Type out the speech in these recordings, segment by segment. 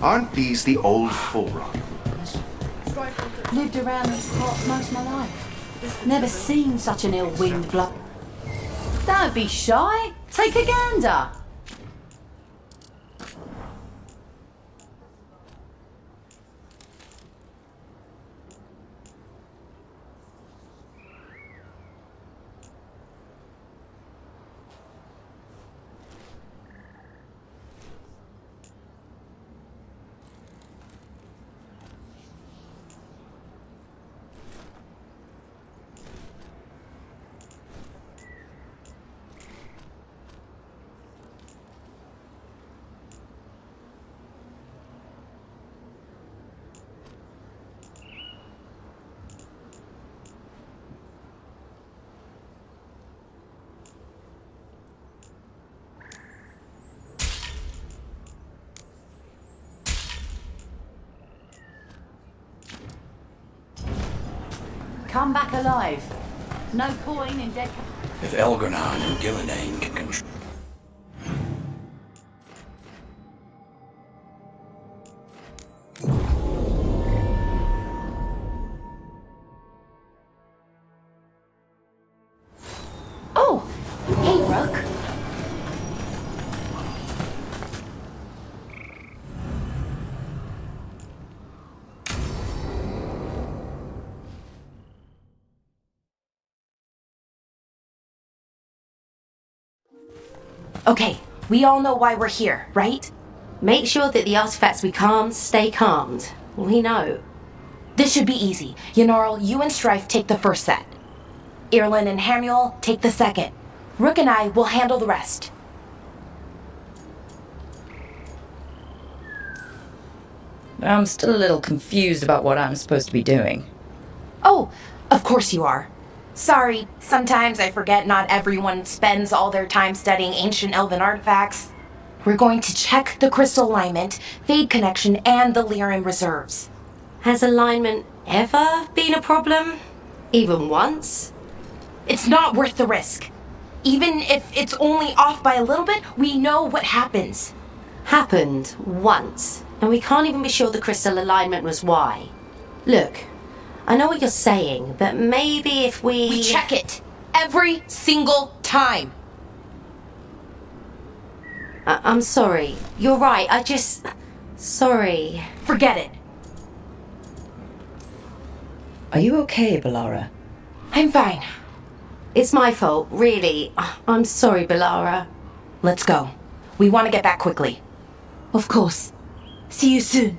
Aren't these the old forerunners? Lived around these parts most of my life. Never seen such an ill-winged bloke. Don't be shy. Take a gander. Come back alive. No point in dead... If Elgornard and Gillinane can control... Oh! Hey, Rook. Okay, we all know why we're here, right? Make sure that the artifacts we calmed stay calmed. We know. This should be easy. Yenarl, you and Strife take the first set. Irlin and Hamuel take the second. Rook and I will handle the rest. I'm still a little confused about what I'm supposed to be doing. Oh, of course you are. Sorry, sometimes I forget not everyone spends all their time studying ancient elven artifacts. We're going to check the crystal alignment, fade connection, and the Lyran reserves. Has alignment ever been a problem? Even once? It's not worth the risk. Even if it's only off by a little bit, we know what happens. Happened once, and we can't even be sure the crystal alignment was why. Look, I know what you're saying, but maybe if We check it every single time. I'm sorry. You're right, Sorry. Forget it. Are you okay, Balara? I'm fine. It's my fault, really. I'm sorry, Balara. Let's go. We want to get back quickly. Of course. See you soon.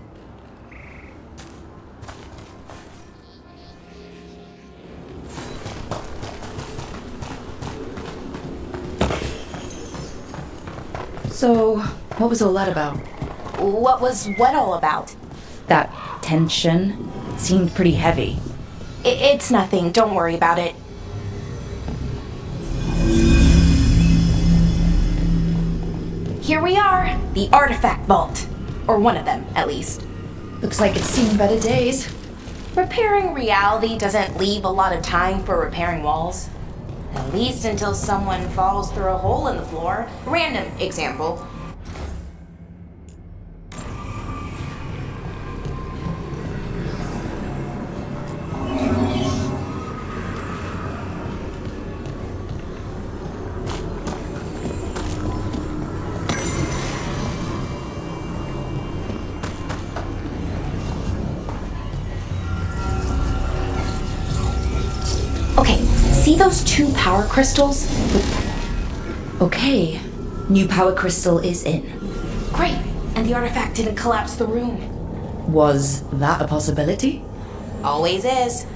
So, what was all that about? What was what all about? That tension seemed pretty heavy. It's nothing. Don't worry about it. Here we are. The artifact vault. Or one of them, at least. Looks like it's seen better days. Repairing reality doesn't leave a lot of time for repairing walls. At least until someone falls through a hole in the floor. Random example. Okay, see those two power crystals? Okay, new power crystal is in. Great, and the artifact didn't collapse the room. Was that a possibility? Always is.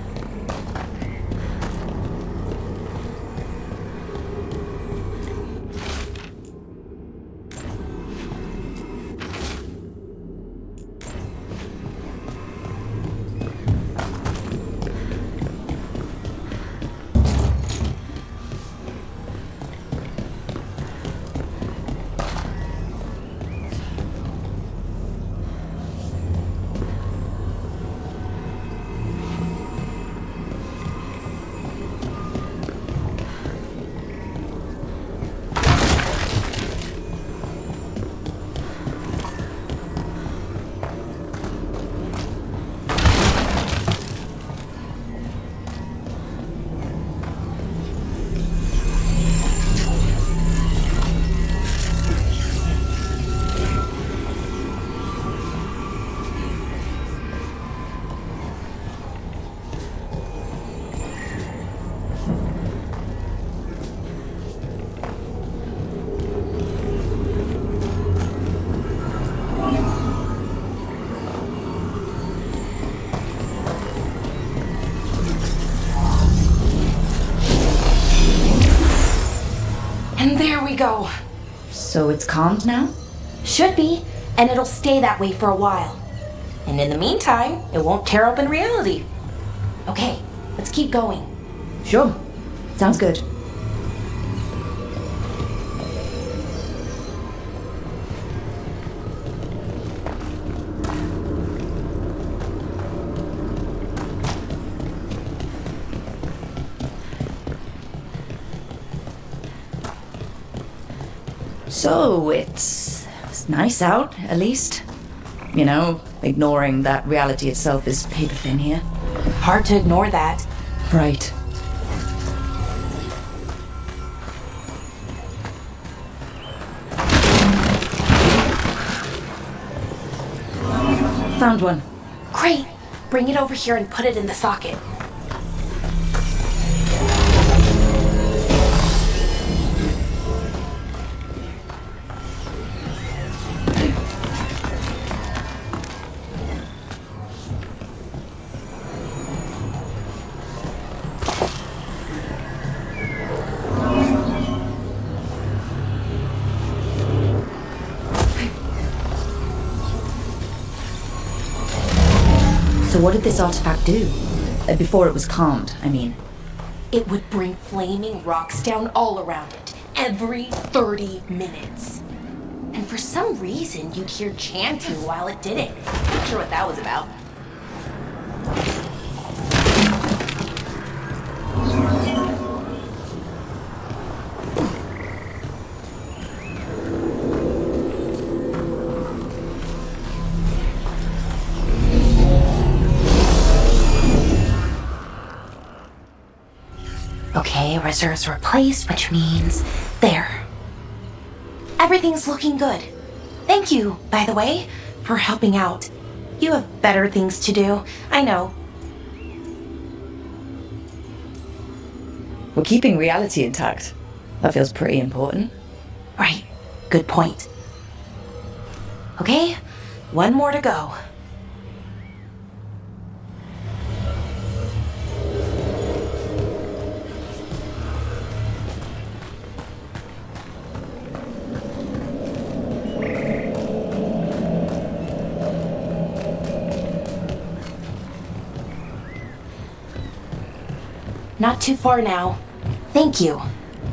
And there we go. So it's calmed now? Should be, and it'll stay that way for a while. And in the meantime, it won't tear open reality. Okay, let's keep going. Sure. Sounds good. So, it's nice out, at least. You know, ignoring that reality itself is paper thin here. Hard to ignore that. Right. Found one. Great! Bring it over here and put it in the socket. So what did this artifact do? Before it was calmed, I mean. It would bring flaming rocks down all around it, every 30 minutes. And for some reason, you'd hear chanting while it did it. Not sure what that was about. Okay, reserves replaced, which means there. Everything's looking good. Thank you, by the way, for helping out. You have better things to do, I know. We're keeping reality intact. That feels pretty important. Right, good point. Okay, one more to go. Not too far now. Thank you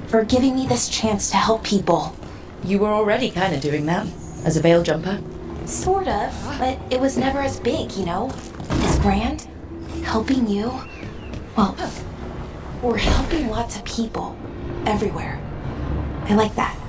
for giving me this chance to help people. You were already kind of doing that, as a veil jumper. Sort of, but it was never as big, you know? As grand. Helping you. Well, we're helping lots of people. Everywhere. I like that.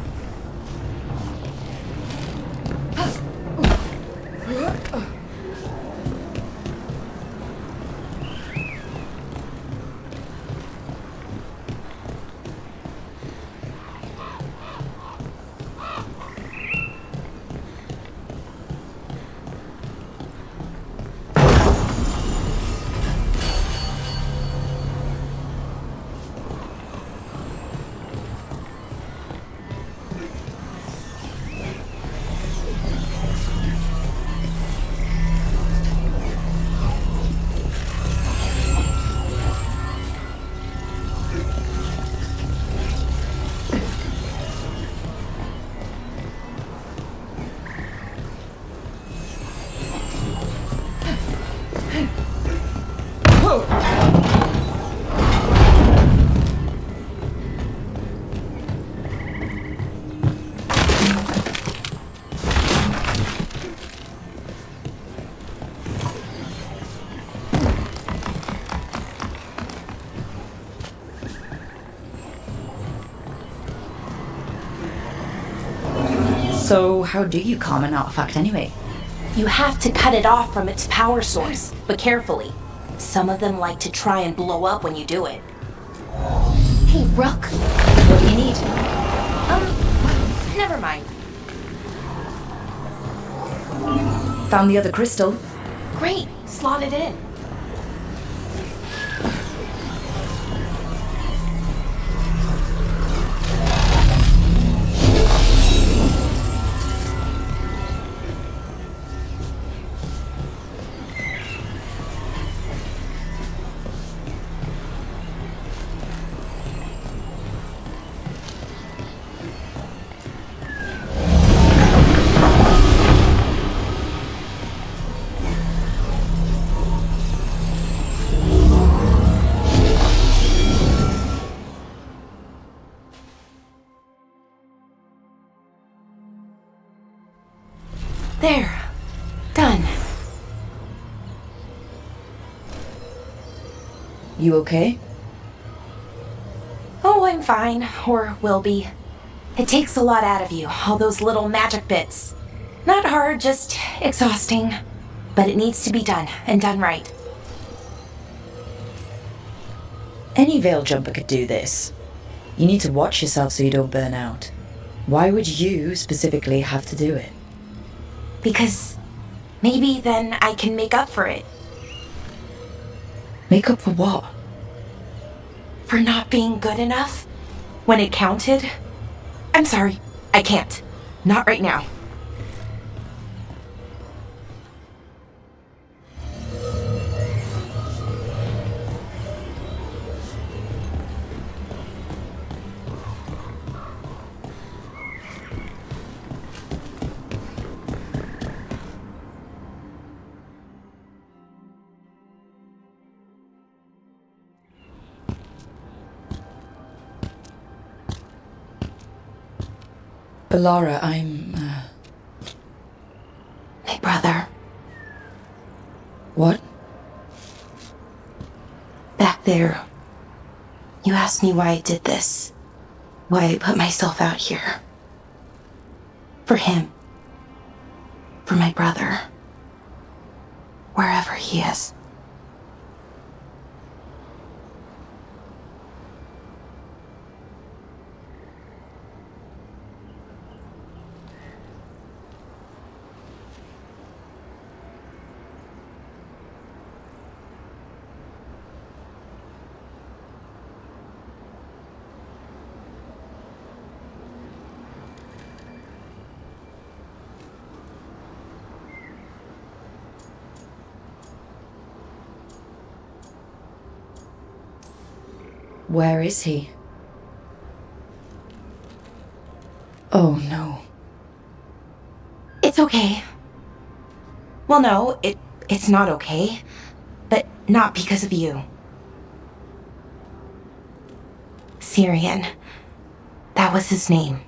So, how do you calm an artifact anyway? You have to cut it off from its power source, but carefully. Some of them like to try and blow up when you do it. Hey, Rook. What do you need? Never mind. Found the other crystal. Great, slot it in. There. Done. You okay? Oh, I'm fine. Or will be. It takes a lot out of you, all those little magic bits. Not hard, just exhausting. But it needs to be done, and done right. Any veil jumper could do this. You need to watch yourself so you don't burn out. Why would you specifically have to do it? Because maybe then I can make up for it. Make up for what? For not being good enough when it counted. I'm sorry, I can't. Not right now. Alara, I'm, My brother, What? back there. You asked me why I did this. Why I put myself out here. For him. For my brother. Wherever he is. Where is he? Oh no. It's okay. Well, no, it's not okay. But not because of you. Syrian. That was his name.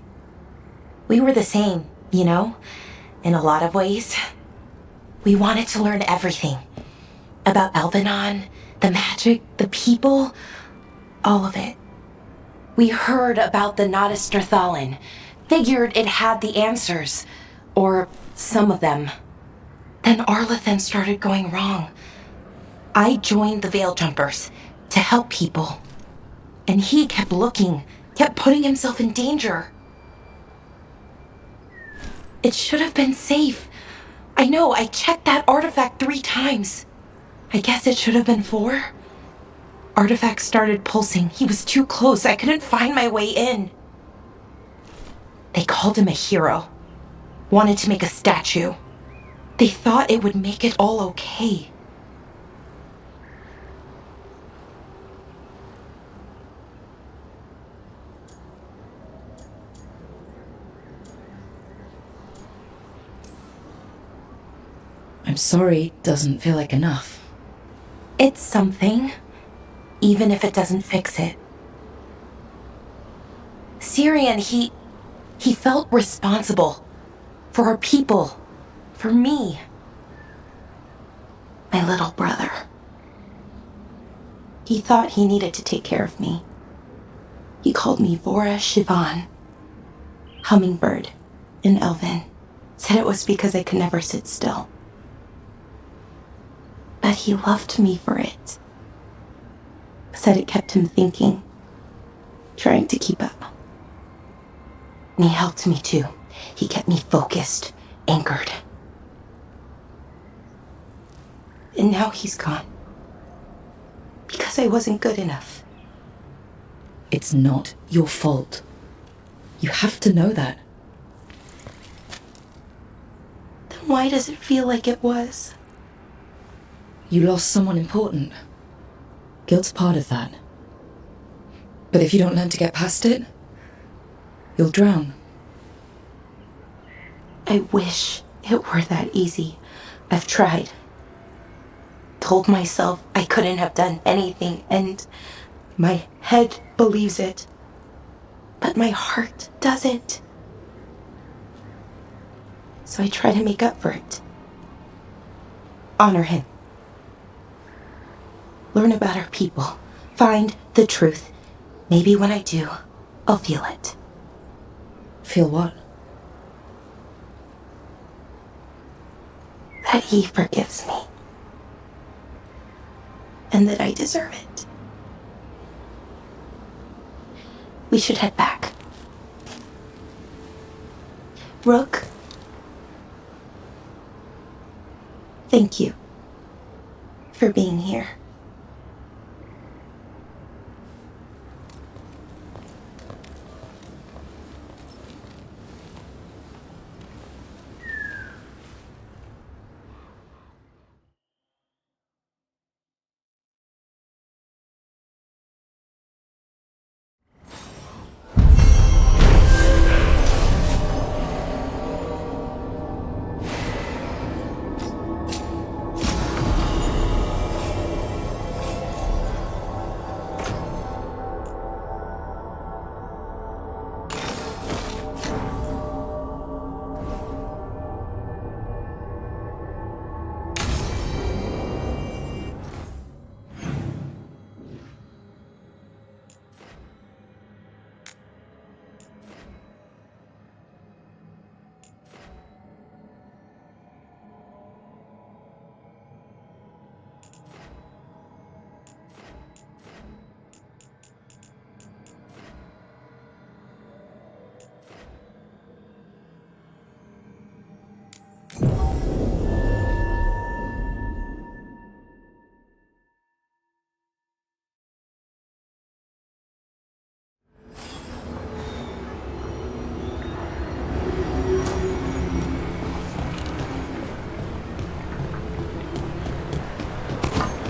We were the same, you know? In a lot of ways. We wanted to learn everything. About Elvenon, the magic, the people, all of it. We heard about the Notisterthalin, figured it had the answers, or some of them. Then Arlathan started going wrong. I joined the Veil Jumpers to help people. And he kept looking, kept putting himself in danger. It should have been safe. I know, I checked that artifact 3 times. I guess it should have been 4. Artifact started pulsing. He was too close. I couldn't find my way in. They called him a hero. Wanted to make a statue. They thought it would make it all okay. I'm sorry, doesn't feel like enough. It's something, even if it doesn't fix it. Syrian, he felt responsible for our people, for me, my little brother. He thought he needed to take care of me. He called me Vora Shivan, Hummingbird, in Elven. Said it was because I could never sit still. But he loved me for it. Said it kept him thinking, trying to keep up. And he helped me too. He kept me focused, anchored. And now he's gone. Because I wasn't good enough. It's not your fault. You have to know that. Then why does it feel like it was? You lost someone important. Guilt's part of that. But if you don't learn to get past it, you'll drown. I wish it were that easy. I've tried. Told myself I couldn't have done anything, and my head believes it. But my heart doesn't. So I try to make up for it. Honor him. Learn about our people. Find the truth. Maybe when I do, I'll feel it. Feel what? That he forgives me. And that I deserve it. We should head back. Rook, thank you for being here.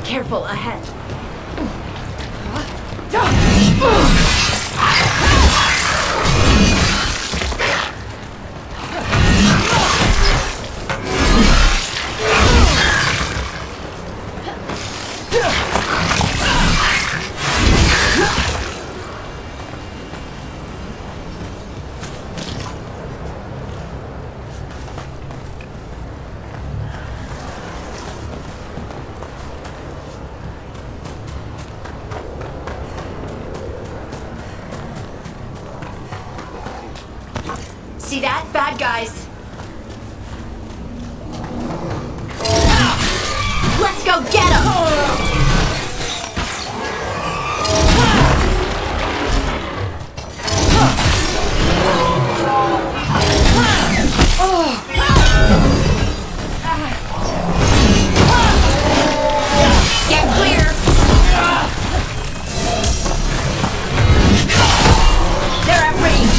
Careful ahead. See that? Bad guys. Let's go get them! Get clear! They're at range!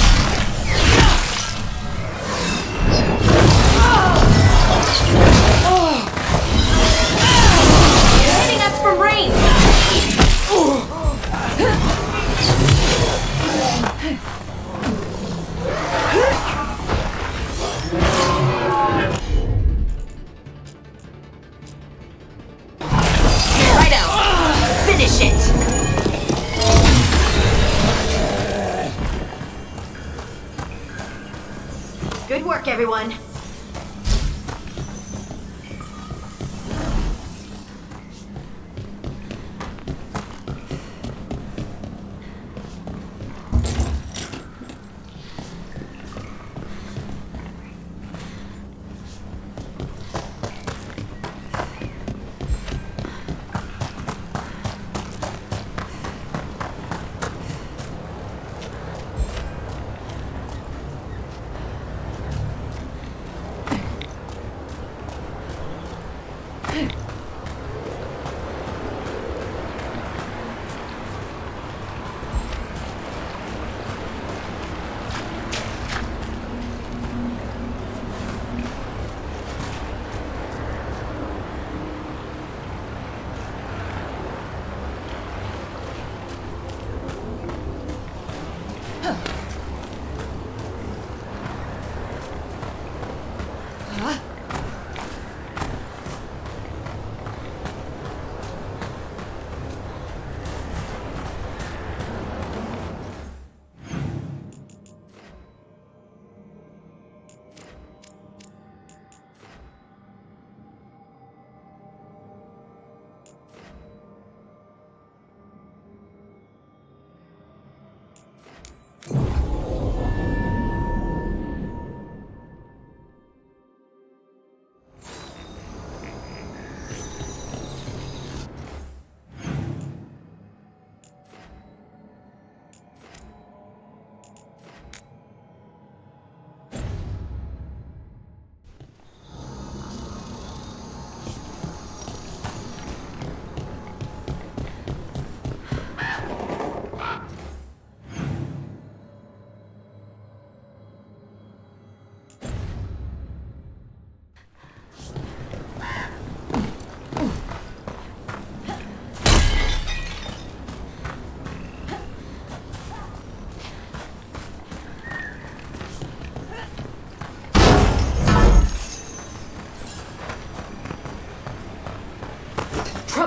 Hitting us from range! Righto! Finish it! Good work, everyone.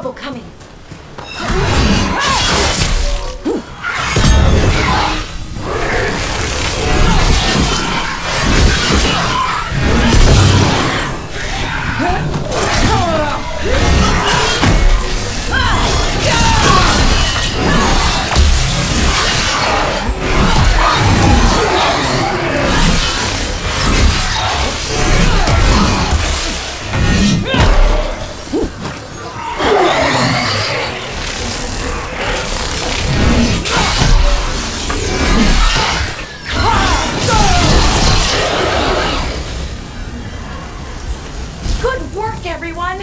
Trouble coming. Good work, everyone!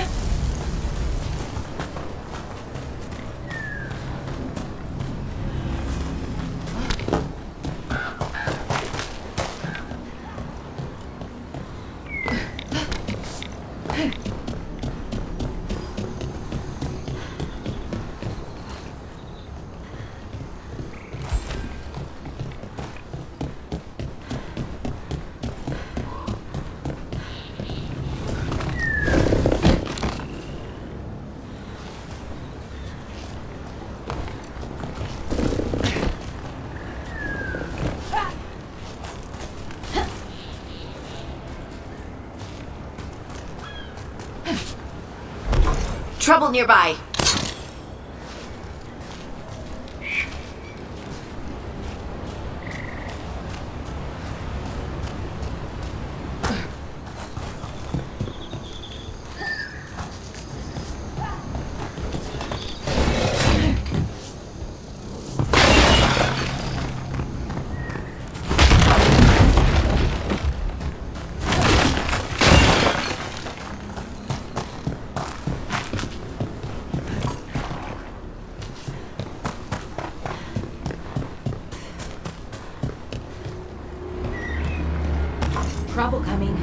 Trouble nearby. Trouble coming.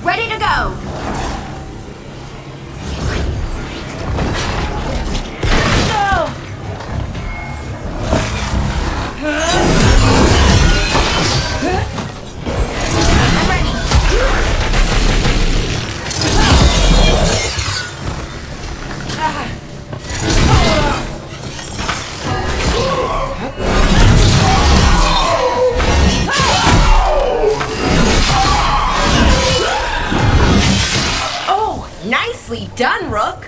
Ready to go! I'm ready. Oh, nicely done, Rook.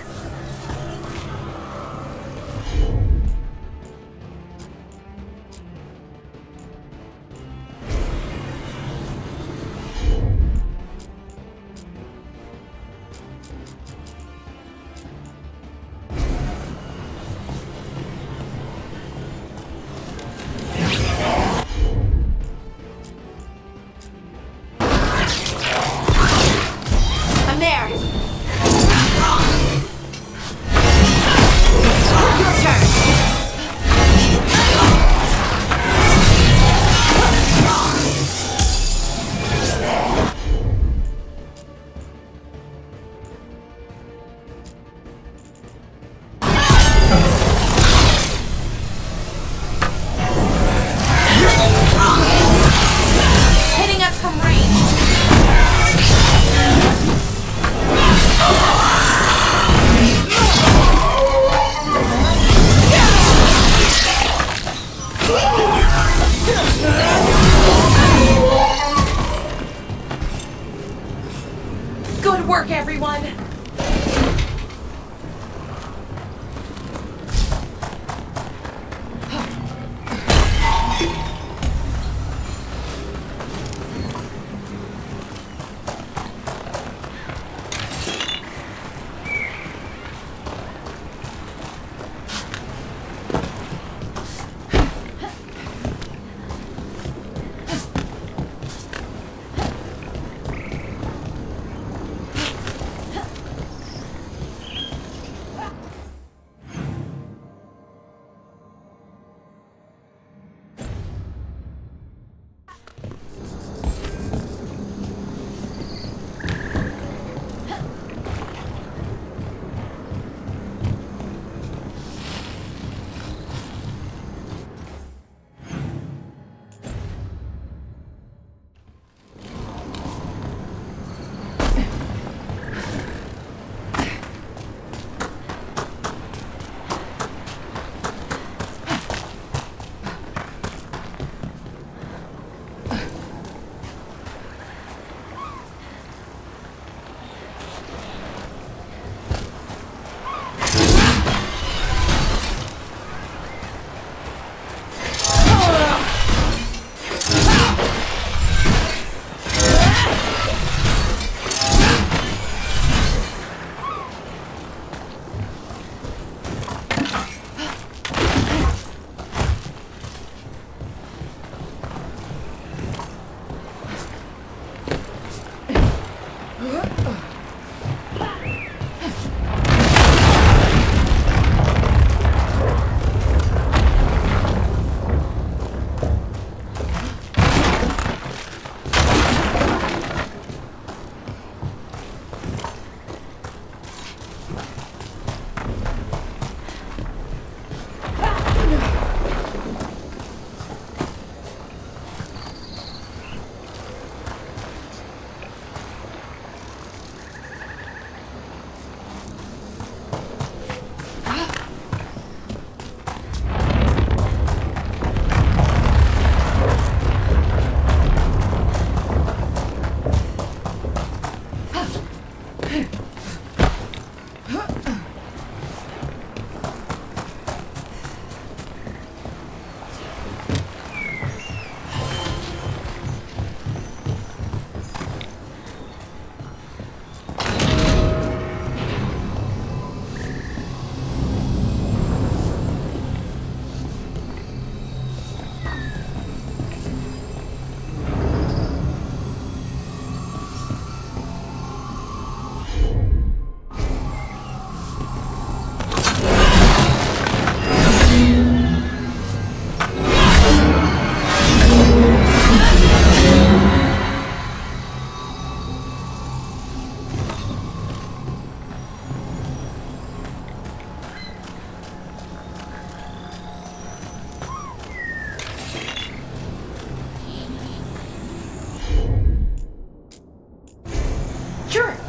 I'm there. Your turn. Hitting us from range. Good work, everyone!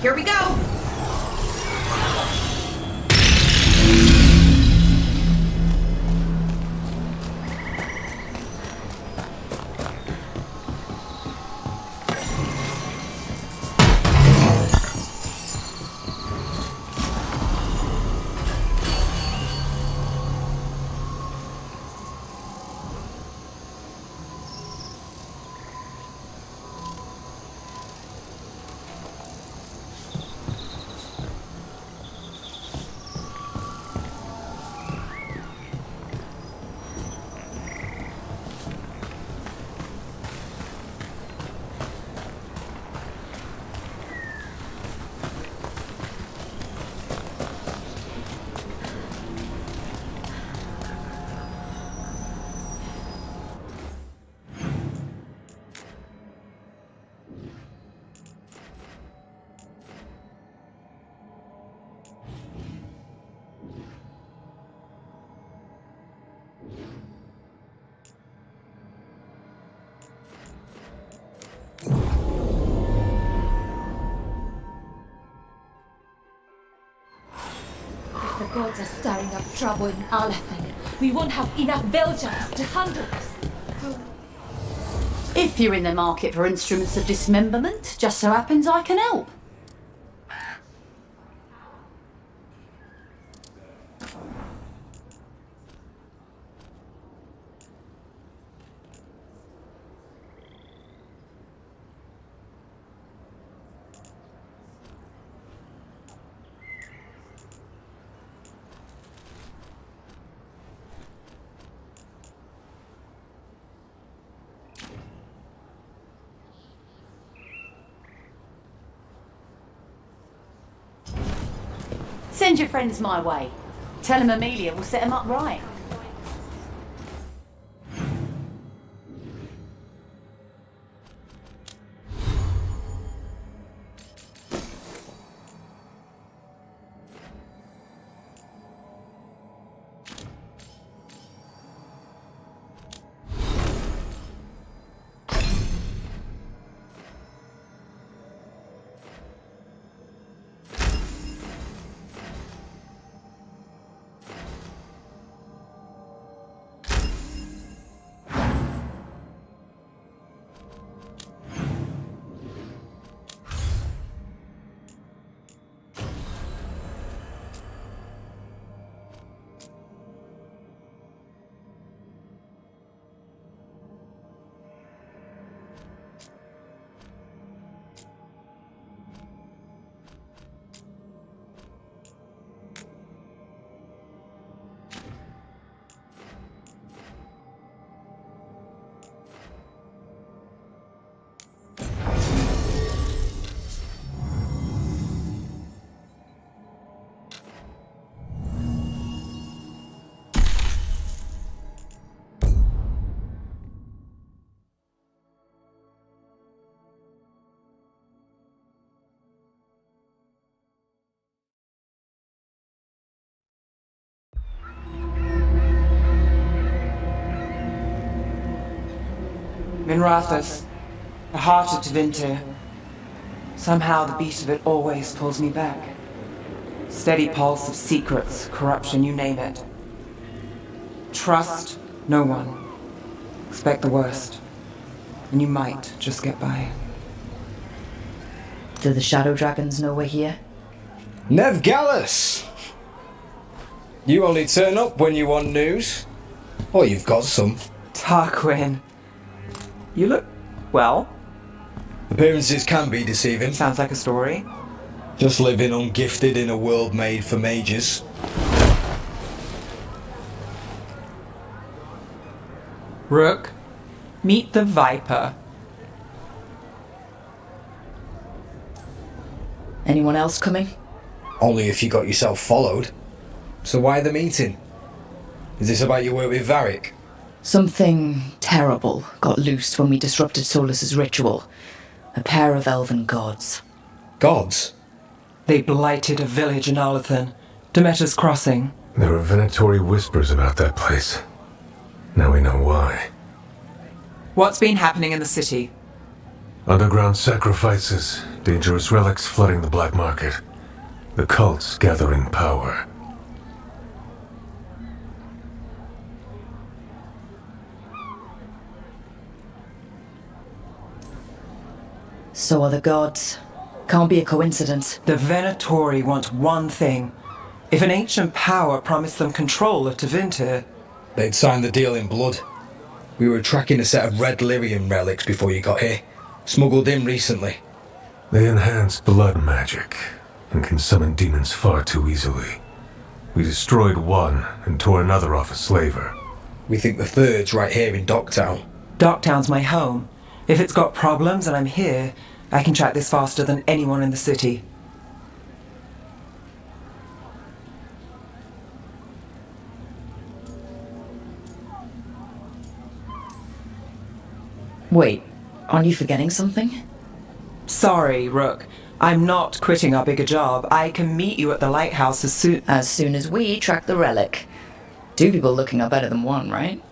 Here we go! The gods are stirring up trouble in Alephin. We won't have enough Veilguards to handle this. If you're in the market for instruments of dismemberment, just so happens I can help. Send your friends my way. Tell them Amelia will set them up right. Minrathous, the heart of Tevinter. Somehow the beat of it always pulls me back. Steady pulse of secrets, corruption, you name it. Trust no one. Expect the worst. And you might just get by. Do the Shadow Dragons know we're here? Nev Gallus! You only turn up when you want news. Or you've got some. Tarquin. You look well. Appearances can be deceiving. Sounds like a story. Just living ungifted in a world made for mages. Rook, meet the Viper. Anyone else coming? Only if you got yourself followed. So why the meeting? Is this about your work with Varric? Something terrible got loosed when we disrupted Solus's ritual. A pair of elven gods. Gods? They blighted a village in Alethin, Demeter's Crossing. There were venatory whispers about that place. Now we know why. What's been happening in the city? Underground sacrifices, dangerous relics flooding the black market. The cults gathering power. So are the gods. Can't be a coincidence. The Venatori want one thing. If an ancient power promised them control of Tevinter, They'd signed the deal in blood. We were tracking a set of red lyrium relics before you got here. Smuggled in recently. They enhance blood magic and can summon demons far too easily. We destroyed one and tore another off a slaver. We think the third's right here in Docktown. Docktown's my home. If it's got problems and I'm here, I can track this faster than anyone in the city. Wait, aren't you forgetting something? Sorry, Rook. I'm not quitting our bigger job. I can meet you at the lighthouse as soon... As soon as we track the relic. Two people looking are better than one, right?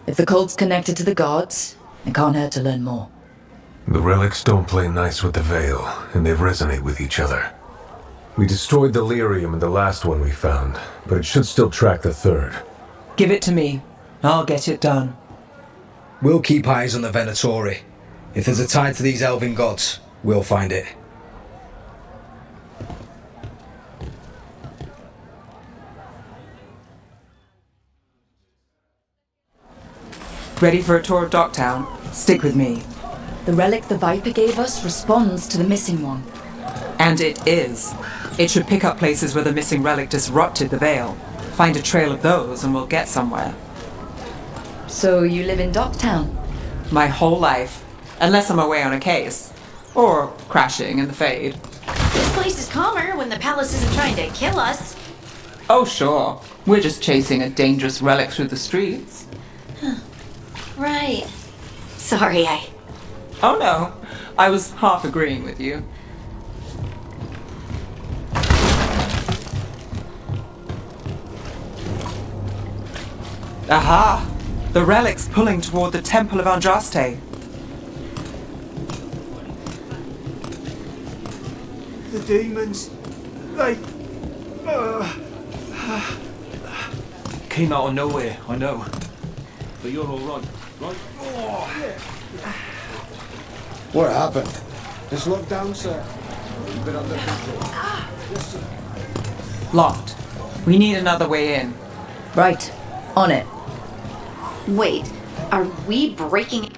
If the cult's connected to the gods, it can't hurt to learn more. The relics don't play nice with the Veil, and they resonate with each other. We destroyed the lyrium in the last one we found, but it should still track the third. Give it to me. I'll get it done. We'll keep eyes on the Venatori. If there's a tie to these elven gods, we'll find it. Ready for a tour of Docktown? Stick with me. The relic the Viper gave us responds to the missing one. And it is. It should pick up places where the missing relic disrupted the Veil. Find a trail of those and we'll get somewhere. So you live in Docktown? My whole life. Unless I'm away on a case. Or crashing in the Fade. This place is calmer when the palace isn't trying to kill us. Oh, sure. We're just chasing a dangerous relic through the streets. Right. Sorry, Oh no, I was half agreeing with you. Aha! The relic's pulling toward the Temple of Andraste. The demons, they... Came out of nowhere, I know. But you're all right, right? What happened? It's locked down, sir. You've been under control. Yes, sir. Locked. We need another way in. Right. On it. Wait, are we breaking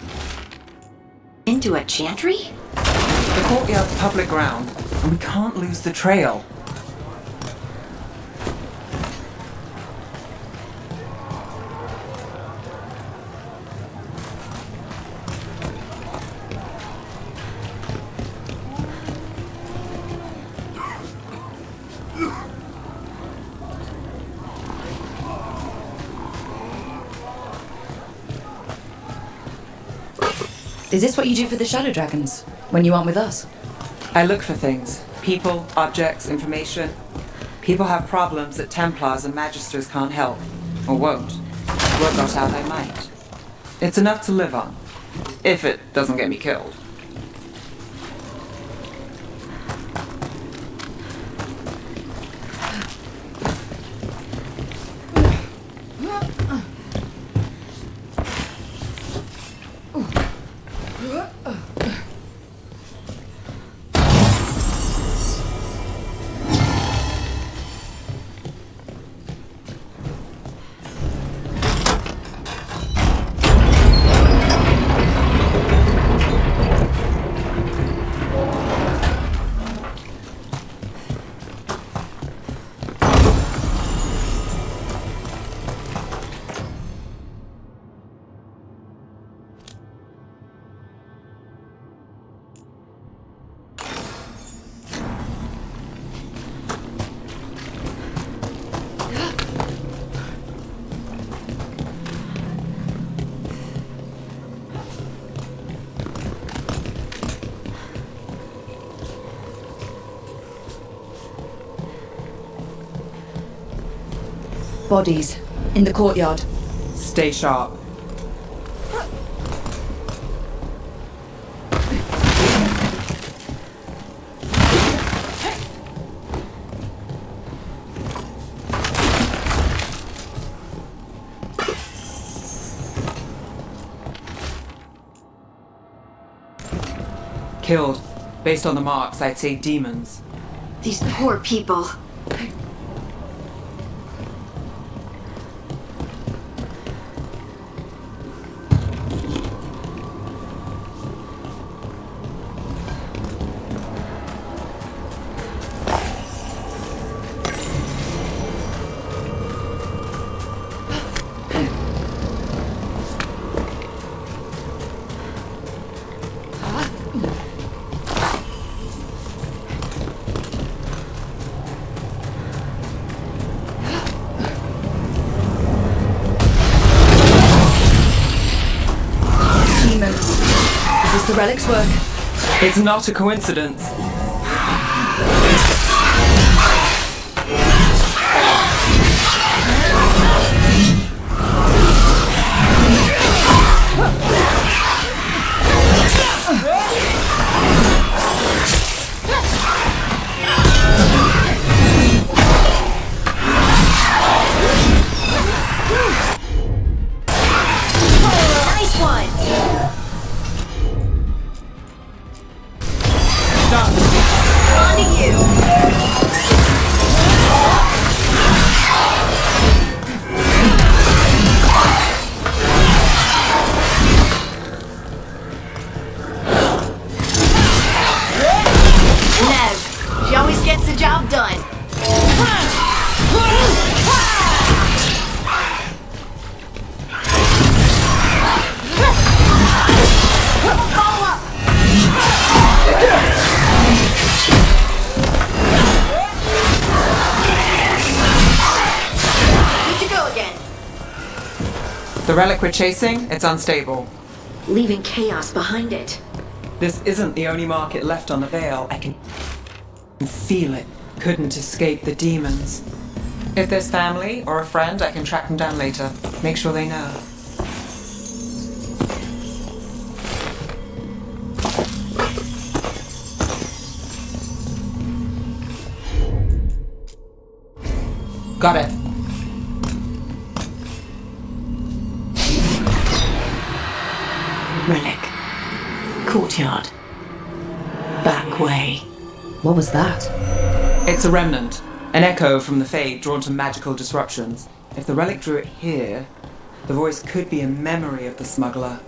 into a chantry? The courtyard's public ground, and we can't lose the trail. Is this what you do for the Shadow Dragons, when you aren't with us? I look for things. People, objects, information. People have problems that Templars and Magisters can't help. Or won't. Work got out I might. It's enough to live on. If it doesn't get me killed. Bodies. In the courtyard. Stay sharp. killed. Based on the marks, I'd say demons. These poor people. Is this the relic's work? It's not a coincidence. Nice one! On to you! Nev, she always gets the job done. Follow up! Good to go again. The relic we're chasing, it's unstable. Leaving chaos behind it. This isn't the only market left on the Veil. I can feel it. Couldn't escape the demons. If there's family or a friend, I can track them down later. Make sure they know. Got it. Relic. Courtyard. Back way. What was that? It's a remnant. An echo from the Fade drawn to magical disruptions. If the relic drew it here, the voice could be a memory of the smuggler.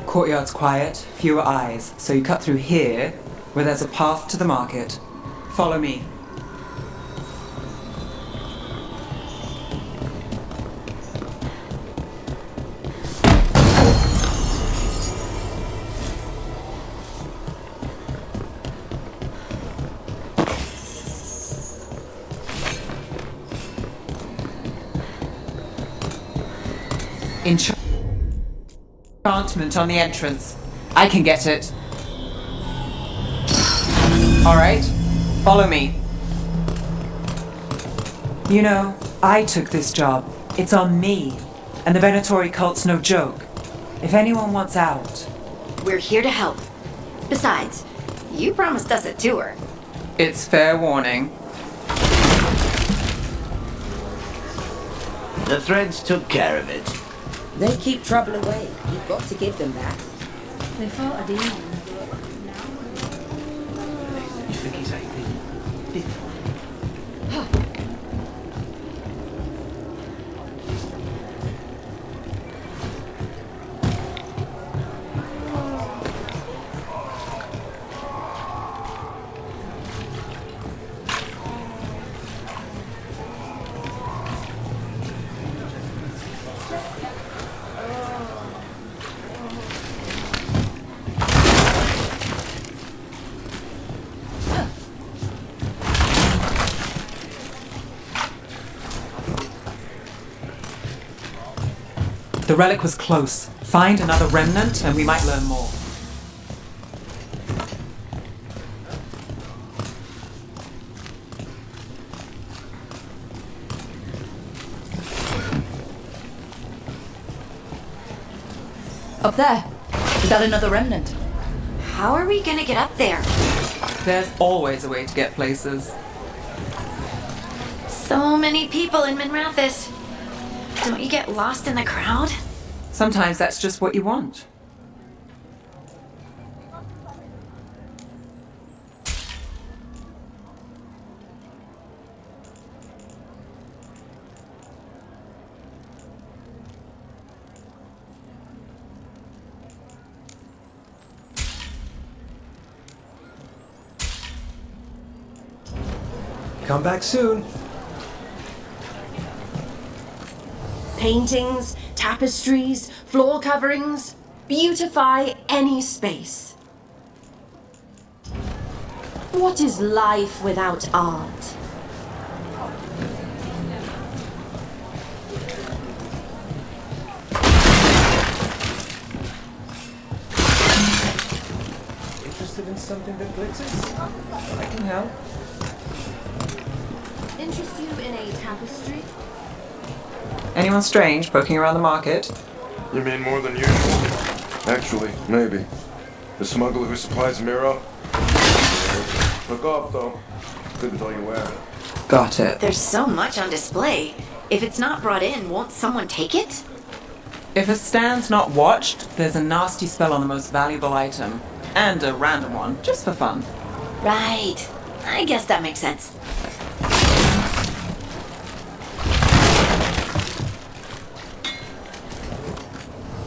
Courtyard's quiet, fewer eyes, so you cut through here, where there's a path to the market. Follow me. Enchantment on the entrance. I can get it. Alright, follow me. You know, I took this job. It's on me. And the Venatori cult's no joke. If anyone wants out... We're here to help. Besides, you promised us a tour. It's fair warning. The threads took care of it. They keep trouble away. You've got to give them that. They fought a demon. You think he's 18? The relic was close. Find another remnant and we might learn more. Up there. Is that another remnant? How are we gonna get up there? There's always a way to get places. So many people in Minrathis. Don't you get lost in the crowd? Sometimes that's just what you want. Come back soon. Paintings, tapestries, floor coverings. Beautify any space. What is life without art? Interested in something that glitters? I can help. Interest you in a tapestry? Anyone strange poking around the market? You mean more than usual? Actually, maybe. The smuggler who supplies Miro? Look off, though. Couldn't tell you where. Got it. There's so much on display. If it's not brought in, won't someone take it? If a stand's not watched, there's a nasty spell on the most valuable item. And a random one, just for fun. Right. I guess that makes sense.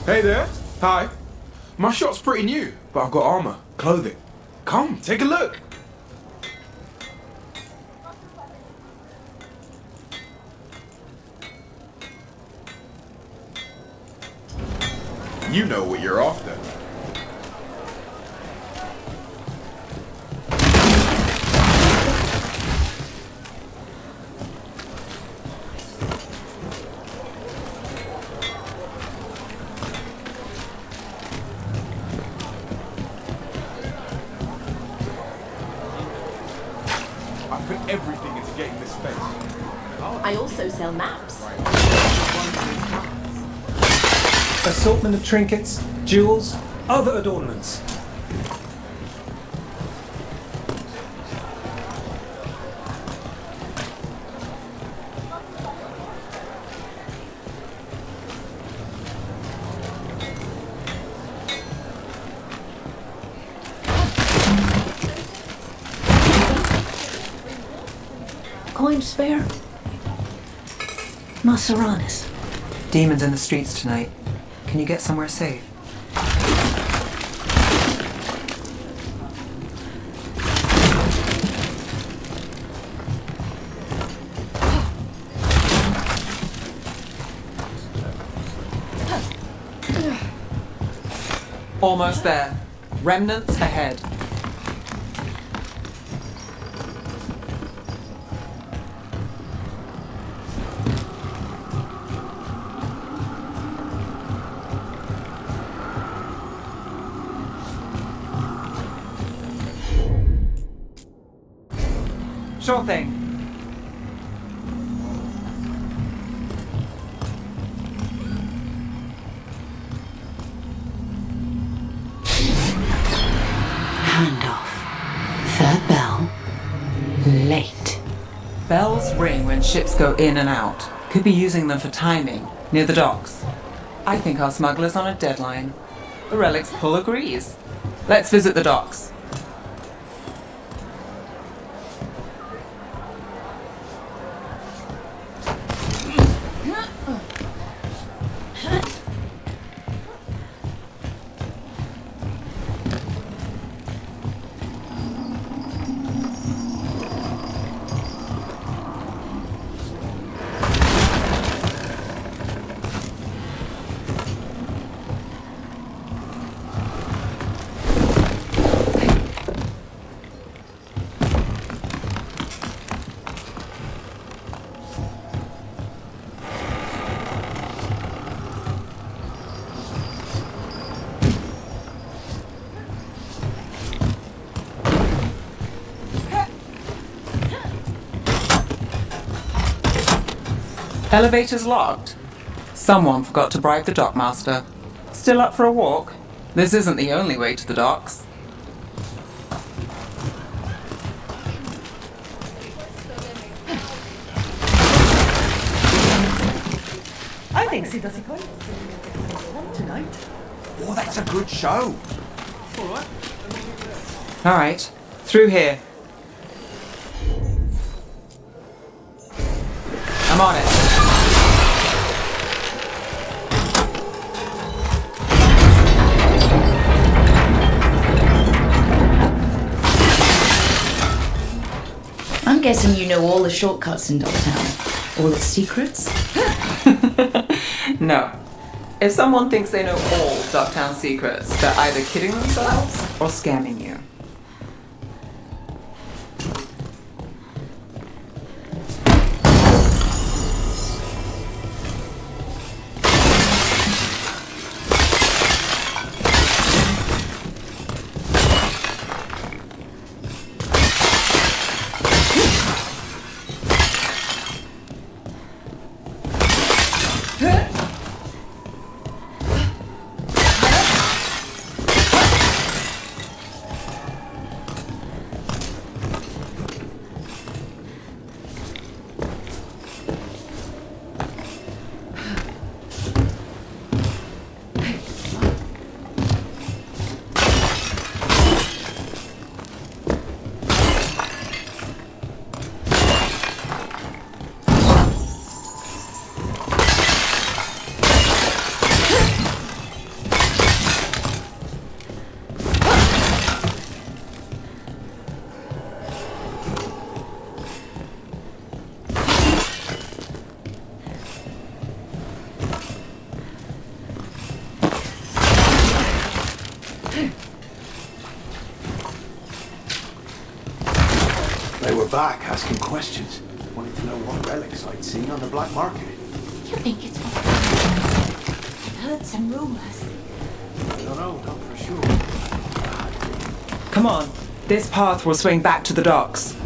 Hey there. Hi. My shop's pretty new, but I've got armor, clothing. Come, take a look. You know what you're after. I put everything into getting this space. I also sell maps. Assortment of trinkets, jewels, other adornments. Coin spare? Maseranis. Demons in the streets tonight. Can you get somewhere safe? Almost there. Remnants ahead. Sure thing. Handoff. Third bell. Late. Bells ring when ships go in and out. Could be using them for timing, near the docks. I think our smuggler's on a deadline. The relic's pull agrees. Let's visit the docks. Elevator's locked. Someone forgot to bribe the dockmaster. Still up for a walk? This isn't the only way to the docks. I think she does it quite tonight. Oh, that's a good show. All right, through here. I'm on it. I'm guessing you know all the shortcuts in Dogtown. All its secrets? No. If someone thinks they know all Ducktown secrets, they're either kidding themselves or scamming you. They were back asking questions, wanting to know what relics I'd seen on the black market. You think it's what I've heard some rumors. I don't know, not for sure. Come on, this path will swing back to the docks.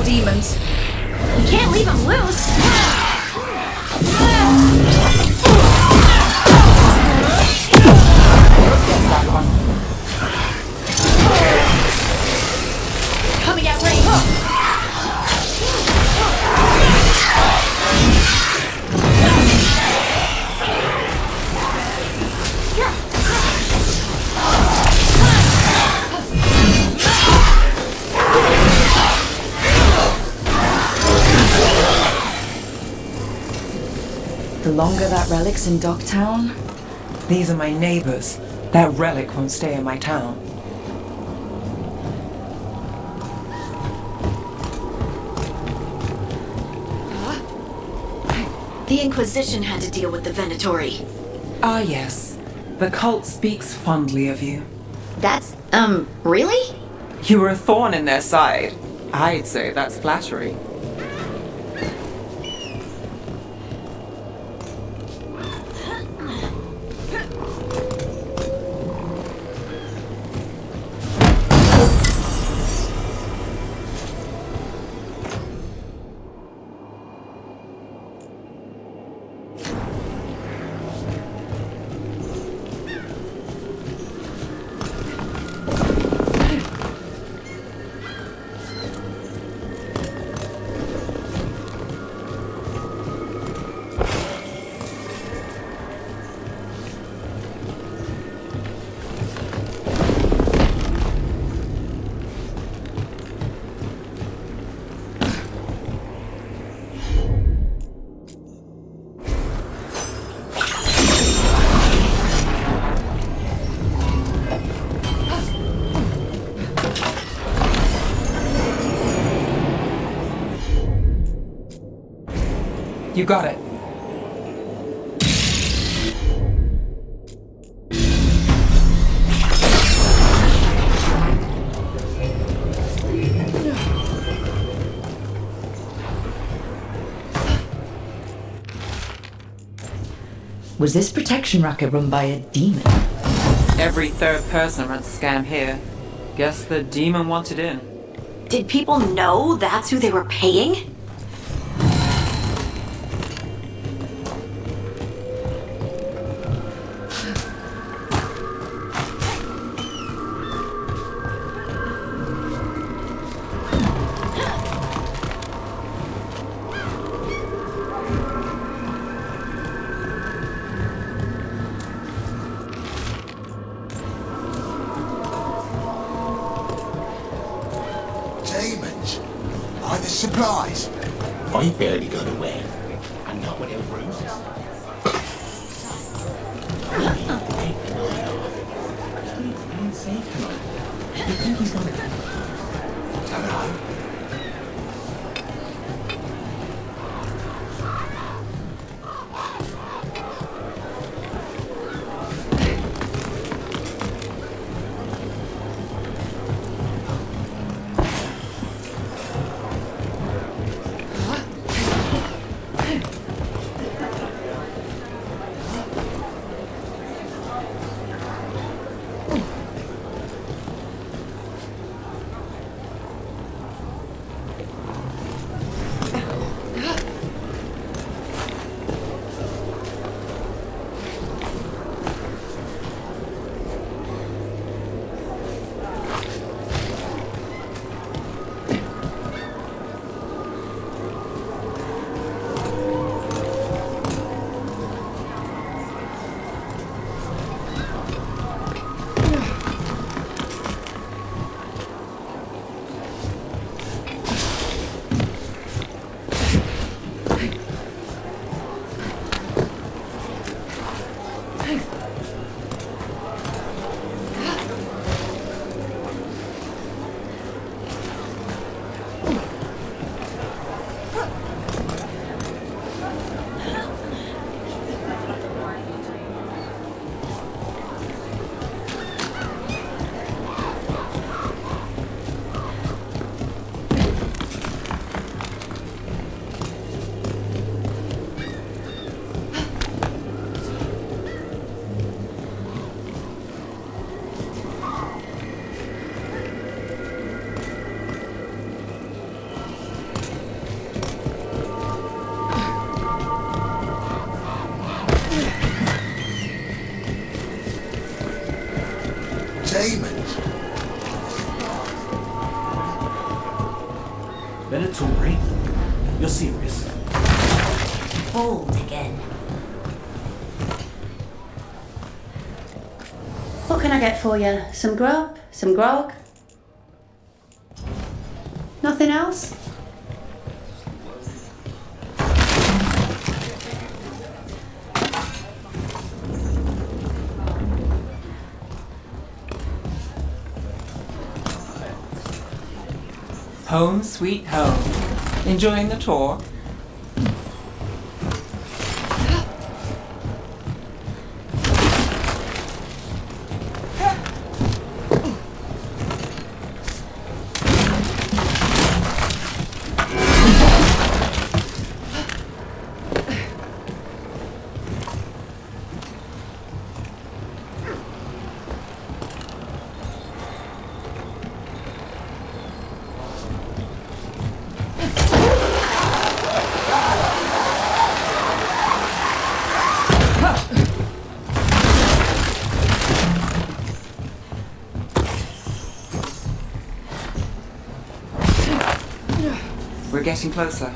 Demons. We can't leave them loose. Coming at range. The longer that relic's in Dogtown... These are my neighbors. That relic won't stay in my town. The Inquisition had to deal with the Venatori. Ah, yes. The cult speaks fondly of you. That's, really? You were a thorn in their side. I'd say that's flattery. You got it. Was this protection racket run by a demon? Every third person runs a scam here. Guess the demon wanted in. Did people know that's who they were paying? Demons? By the supplies? I barely got away. And not without bruises. You think he's gonna... Don't know. Demons? Venatori? You're serious? Bold again. What can I get for you? Some grub? Some grog? Nothing else? Home sweet home. Enjoying the tour? We're getting closer.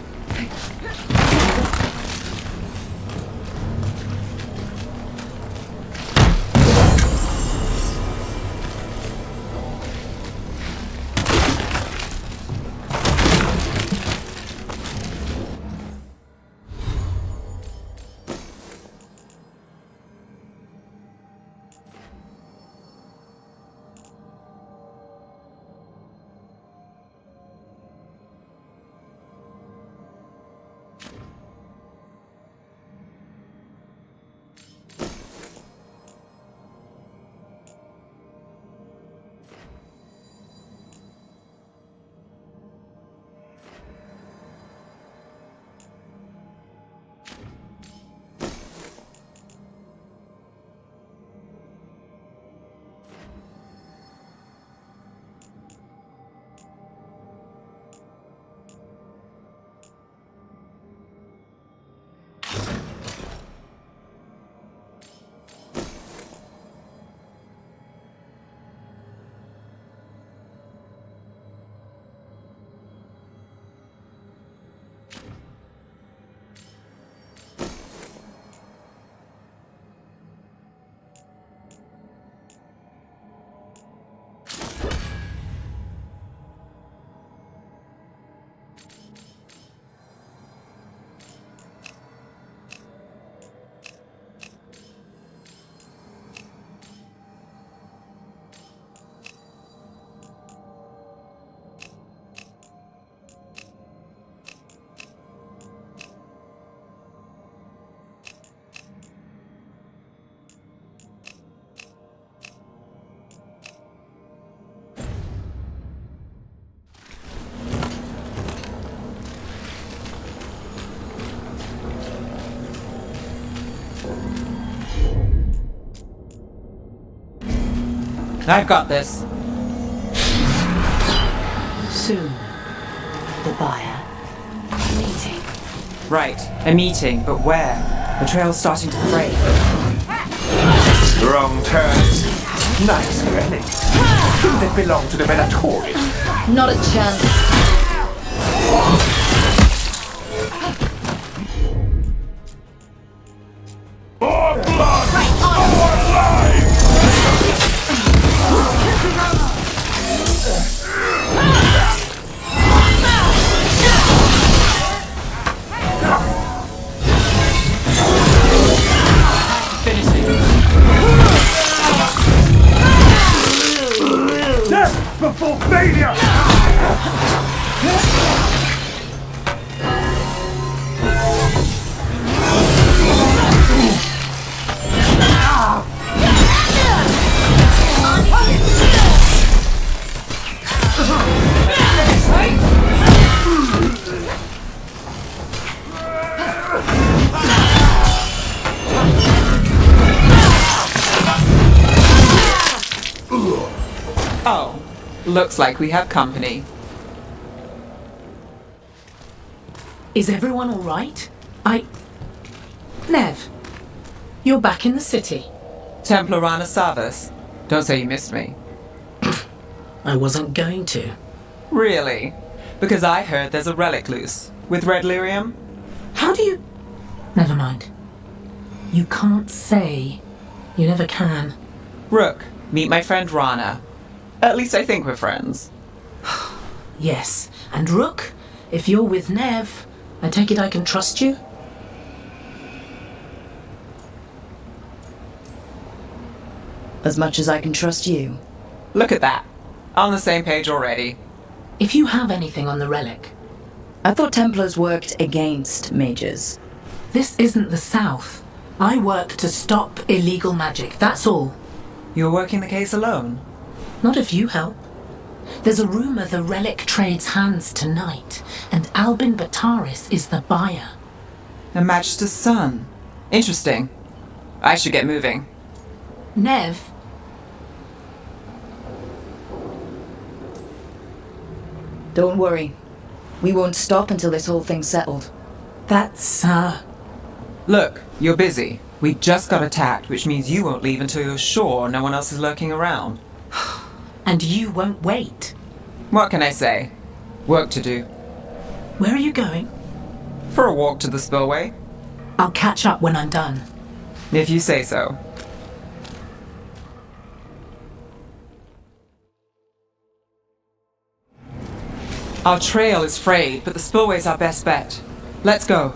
I've got this. Soon, the buyer. Meeting. Right, a meeting, but where? The trail's starting to fray. Wrong turn. Nice relics. Do they belong to the Venatorium? Not a chance. More blood! More life! Death before failure! Oh, looks like we have company. Is everyone all right? Nev, you're back in the city. Templar Rana Savas. Don't say you missed me. I wasn't going to. Really? Because I heard there's a relic loose. With red lyrium? How do you... Never mind. You can't say. You never can. Rook, meet my friend Rana. At least I think we're friends. Yes, and Rook, if you're with Nev, I take it I can trust you? As much as I can trust you. Look at that. On the same page already. If you have anything on the relic... I thought Templars worked against mages. This isn't the South. I work to stop illegal magic, that's all. You're working the case alone? Not if you help. There's a rumor the relic trades hands tonight, and Albin Bataris is the buyer. A Magister's son. Interesting. I should get moving. Nev? Don't worry. We won't stop until this whole thing's settled. That's, Look, you're busy. We just got attacked, which means you won't leave until you're sure no one else is lurking around. And you won't wait. What can I say? Work to do. Where are you going? For a walk to the spillway. I'll catch up when I'm done. If you say so. Our trail is frayed, but the spillway's our best bet. Let's go.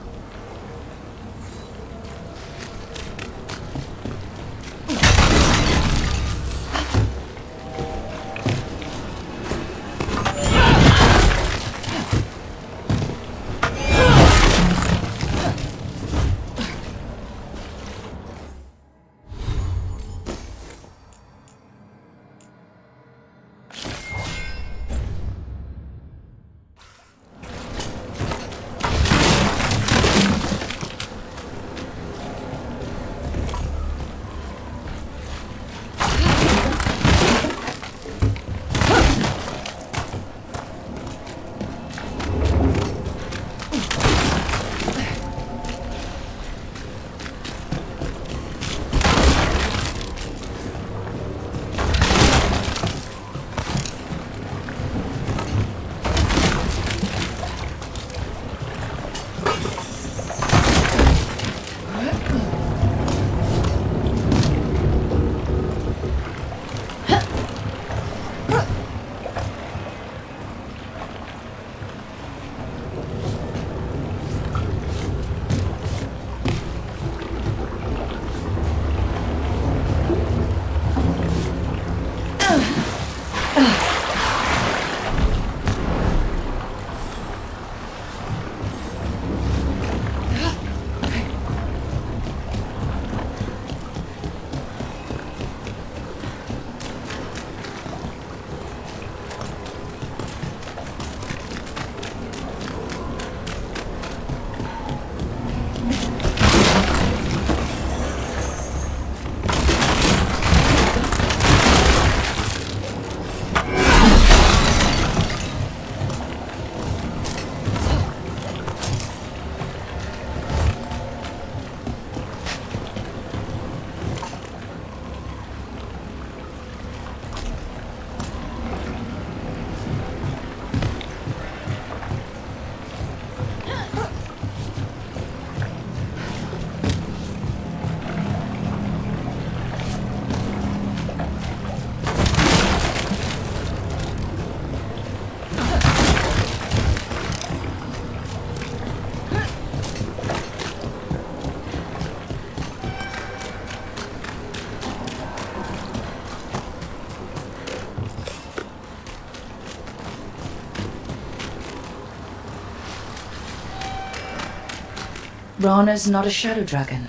Rana's not a shadow dragon.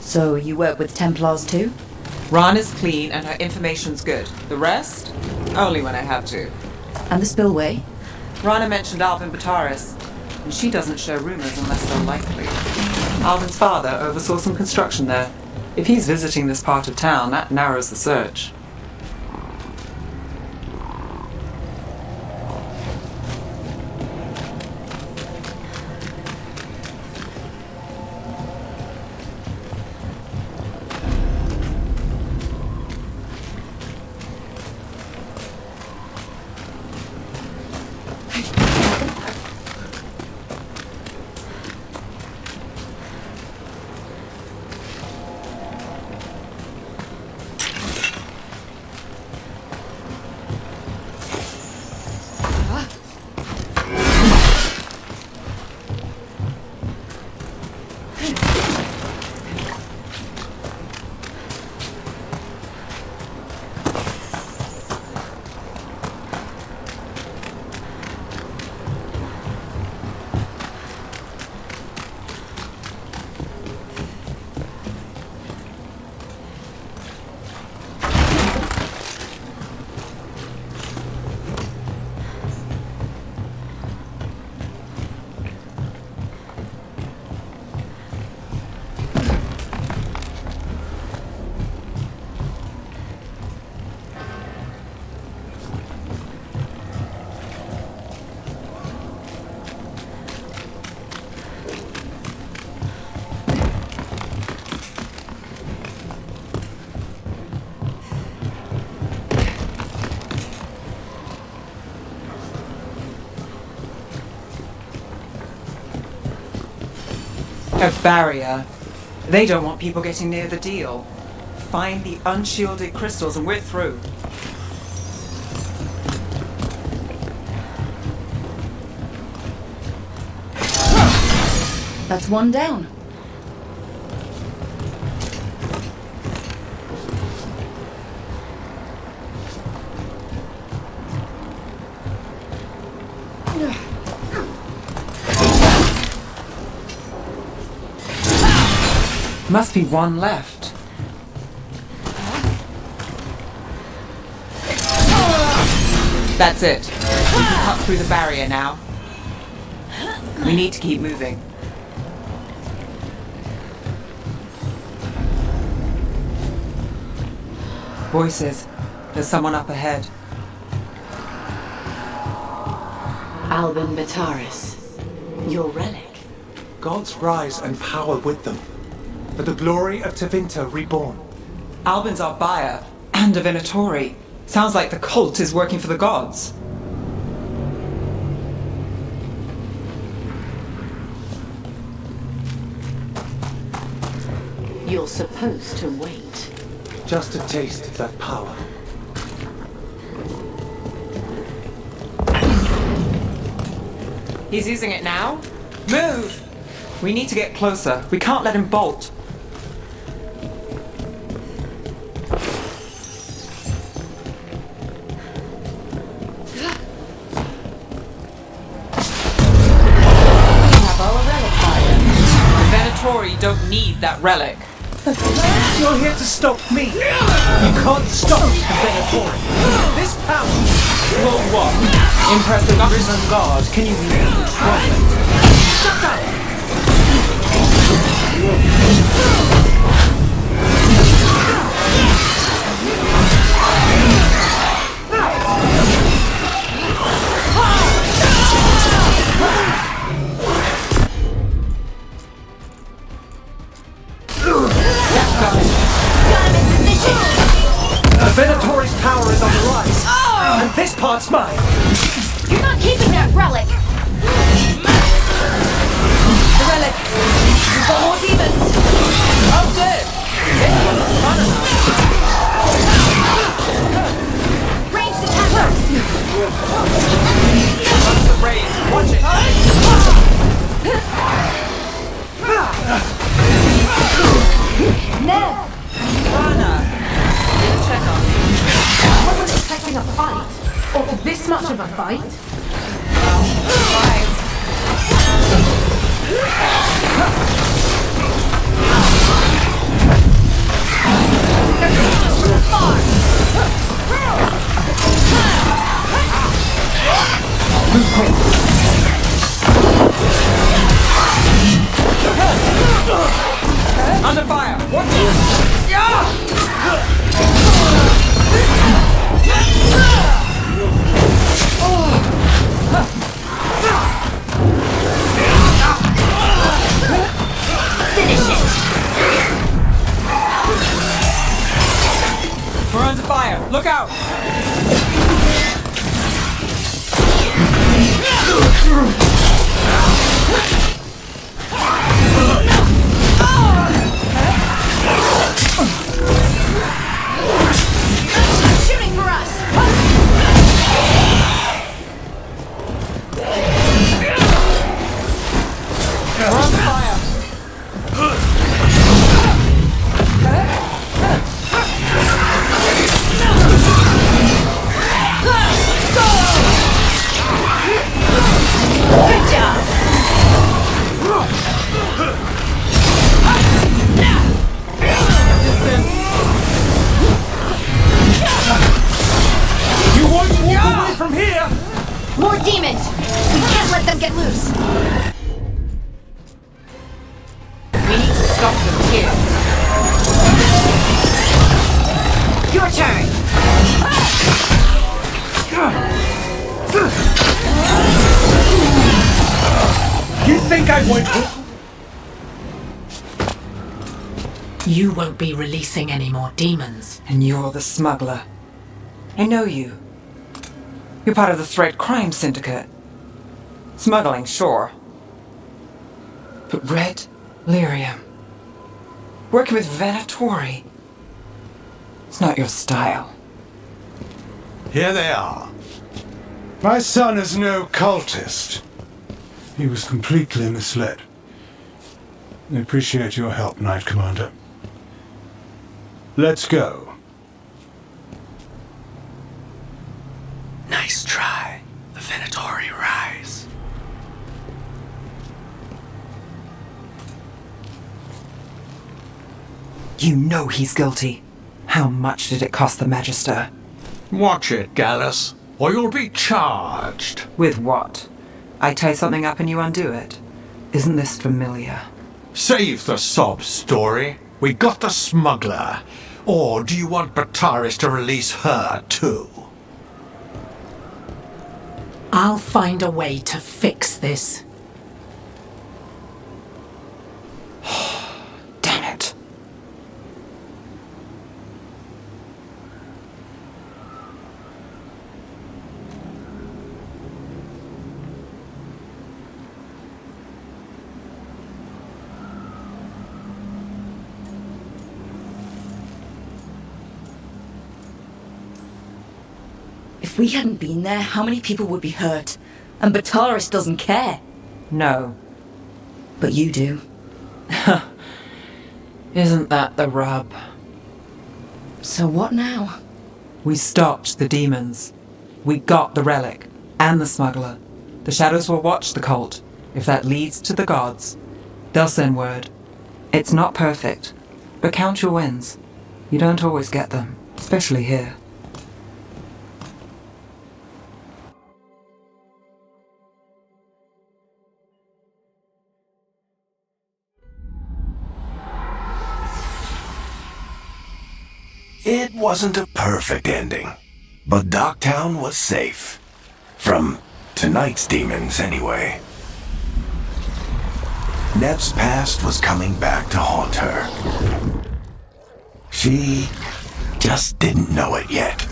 So you work with Templars too? Rana's clean and her information's good. The rest? Only when I have to. And the spillway? Rana mentioned Alvin Bataris, and she doesn't share rumors unless they're likely. Alvin's father oversaw some construction there. If he's visiting this part of town, that narrows the search. A barrier. They don't want people getting near the deal. Find the unshielded crystals and we're through. That's one down. Must be one left. That's it. We can cut through the barrier now. We need to keep moving. Voices. There's someone up ahead. Alvin Bataris, your relic. Gods rise and power with them. For the glory of Tevinter reborn. Albin's our buyer, and Divinatori. Sounds like the cult is working for the gods. You're supposed to wait. Just to taste that power. He's using it now? Move! We need to get closer. We can't let him bolt. Venatori don't need that relic. You're here to stop me. You can't stop the Venatori. This power will what? Impress the risen god. Can you really control it? Shut up! The Venatori's power is on the rise, and this part's mine. You're not keeping that relic! The relic! You've got more demons! Oh, good! This wasn't fun enough. Ranged attackers! What's the range? Watch it! Nev! Rana! Check on me. I wasn't expecting a fight. Or this much of a fight. Well, surprise. Under fire! What? Yeah! Finish it! We're under fire! Look out! Shooting for us! We're under fire! Good job! You won't walk away from here! More demons! We can't let them get loose! We need to stop them here. Your turn! You think I won't? You won't be releasing any more demons. And you're the smuggler. I know you. You're part of the Thread Crime Syndicate. Smuggling, sure. But red lyrium. Working with Venatori. It's not your style. Here they are. My son is no cultist. He was completely misled. I appreciate your help, Knight Commander. Let's go. Nice try. The Venatori rise. You know he's guilty. How much did it cost the Magister? Watch it, Gallus, or you'll be charged. With what? I tie something up and you undo it. Isn't this familiar? Save the sob story. We got the smuggler. Or do you want Bataris to release her too? I'll find a way to fix this. Damn it. If we hadn't been there, how many people would be hurt? And Bataris doesn't care. No. But you do. Isn't that the rub? So what now? We stopped the demons. We got the relic. And the smuggler. The shadows will watch the cult. If that leads to the gods, they'll send word. It's not perfect. But count your wins. You don't always get them. Especially here. It wasn't a perfect ending, but Docktown was safe. From tonight's demons, anyway. Nev's past was coming back to haunt her. She just didn't know it yet.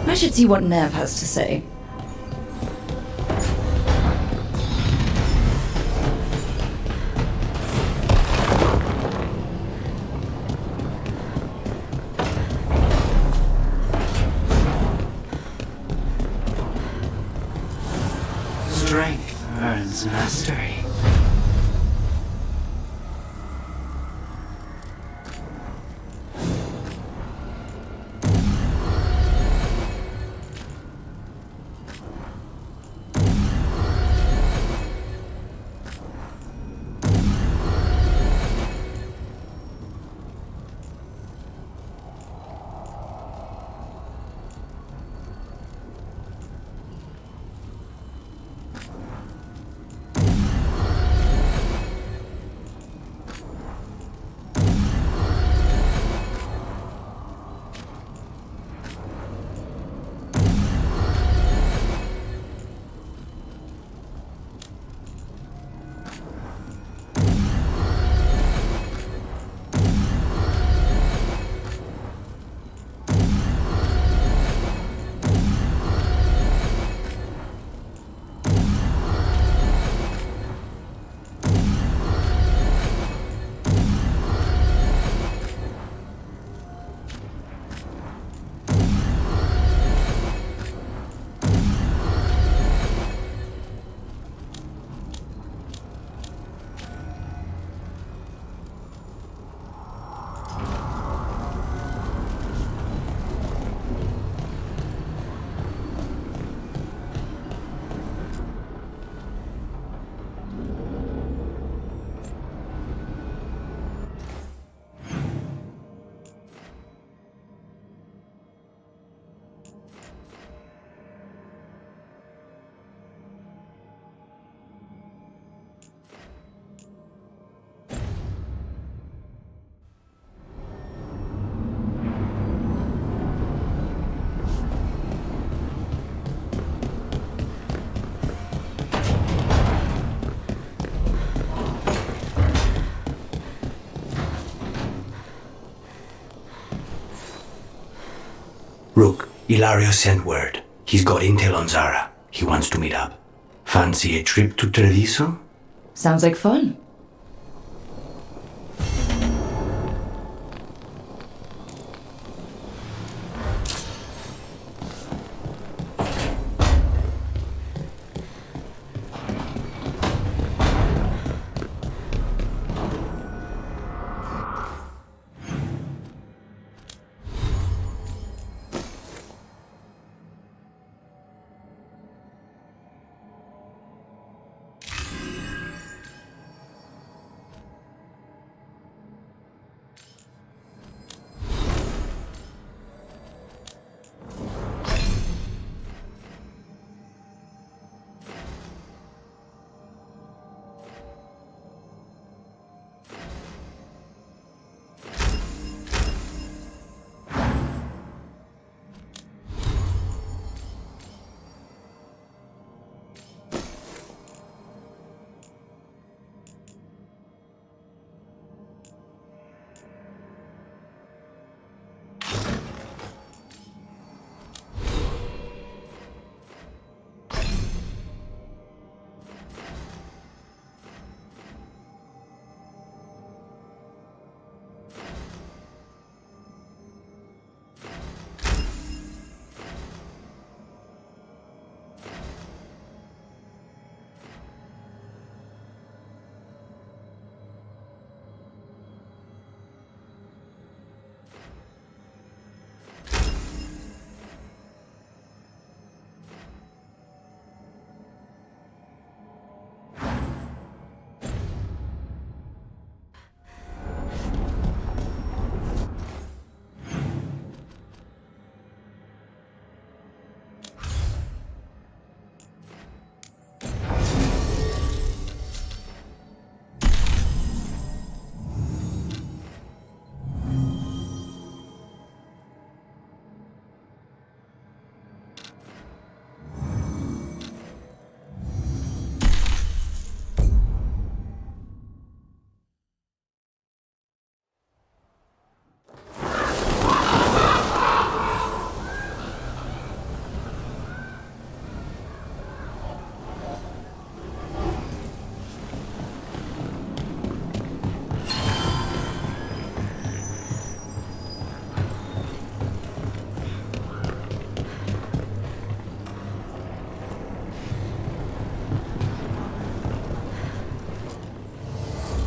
I should see what Nev has to say. Strength earns mastery. Rook, Ilario sent word. He's got intel on Zara. He wants to meet up. Fancy a trip to Treviso? Sounds like fun.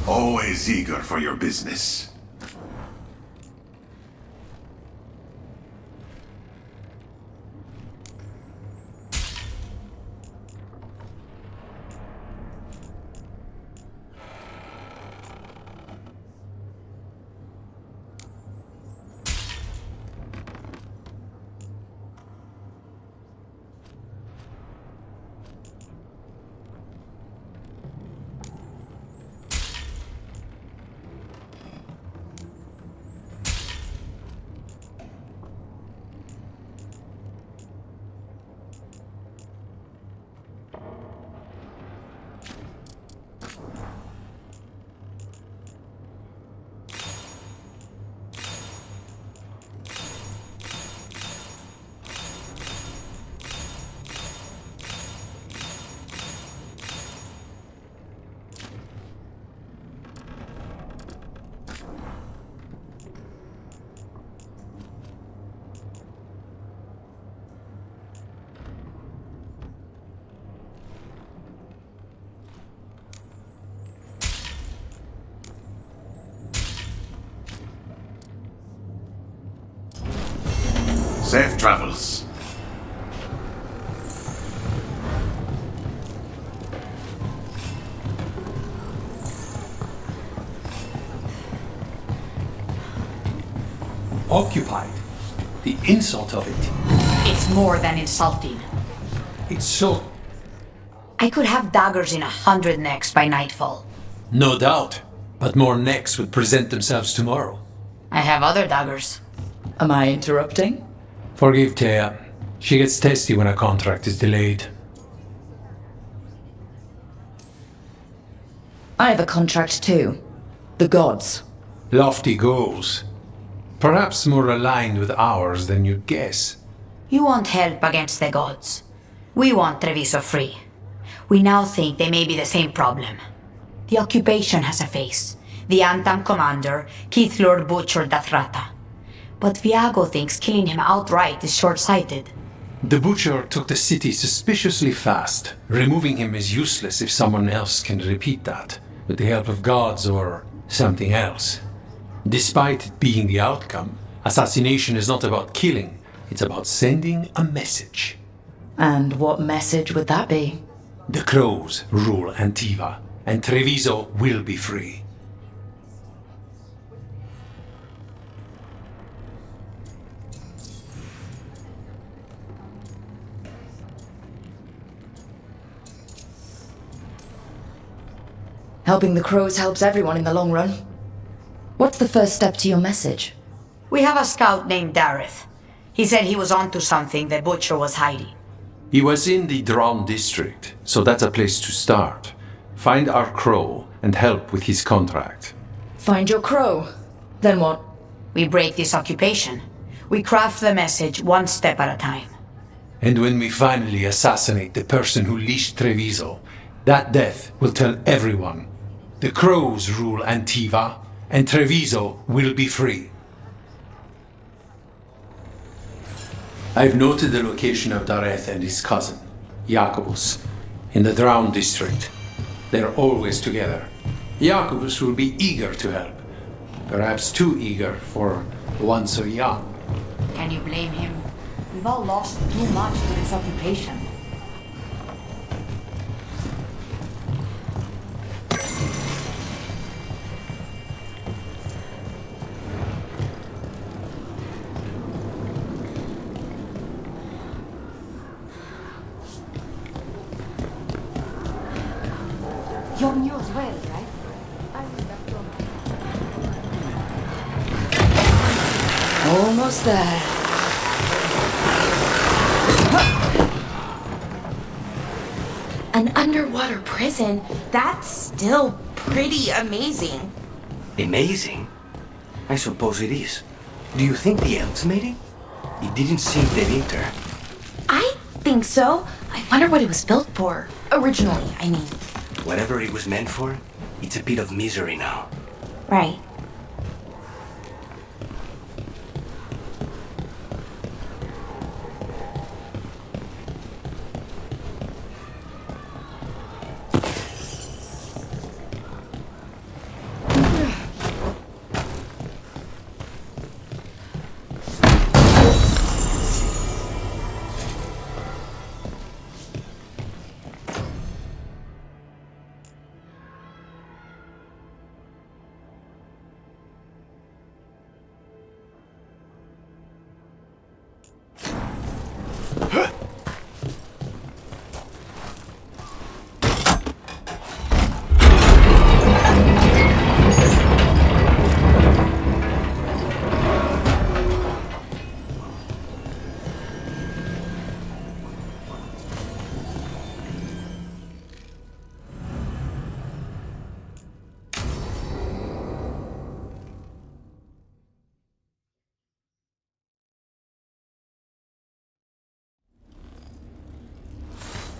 Always eager for your business. Safe travels. Occupied. The insult of it. It's more than insulting. It's so... I could have daggers in 100 necks by nightfall. No doubt. But more necks would present themselves tomorrow. I have other daggers. Am I interrupting? Forgive Thea. She gets testy when a contract is delayed. I have a contract too. The gods. Lofty goals. Perhaps more aligned with ours than you'd guess. You want help against the gods. We want Treviso free. We now think they may be the same problem. The occupation has a face. The Antam commander, Keith Lord Butcher Dathrata. But Viago thinks killing him outright is short-sighted. The Butcher took the city suspiciously fast. Removing him is useless if someone else can repeat that, with the help of gods or something else. Despite it being the outcome, assassination is not about killing, it's about sending a message. And what message would that be? The crows rule Antiva, and Treviso will be free. Helping the crows helps everyone in the long run. What's the first step to your message? We have a scout named Dareth. He said he was onto something the Butcher was hiding. He was in the Drown district, so that's a place to start. Find our crow and help with his contract. Find your crow. Then what? We break this occupation. We craft the message one step at a time. And when we finally assassinate the person who leashed Treviso, that death will tell everyone. The crows rule Antiva, and Treviso will be free. I've noted the location of Dareth and his cousin, Jacobus, in the Drown district. They're always together. Jacobus will be eager to help. Perhaps too eager for one so young. Can you blame him? We've all lost too much to this occupation. You're new as well, right? Almost there. An underwater prison? That's still pretty amazing. Amazing? I suppose it is. Do you think the elves made it? It didn't seem the winter. I think so. I wonder what it was built for. Originally, I mean. Whatever it was meant for, it's a bit of misery now. Right.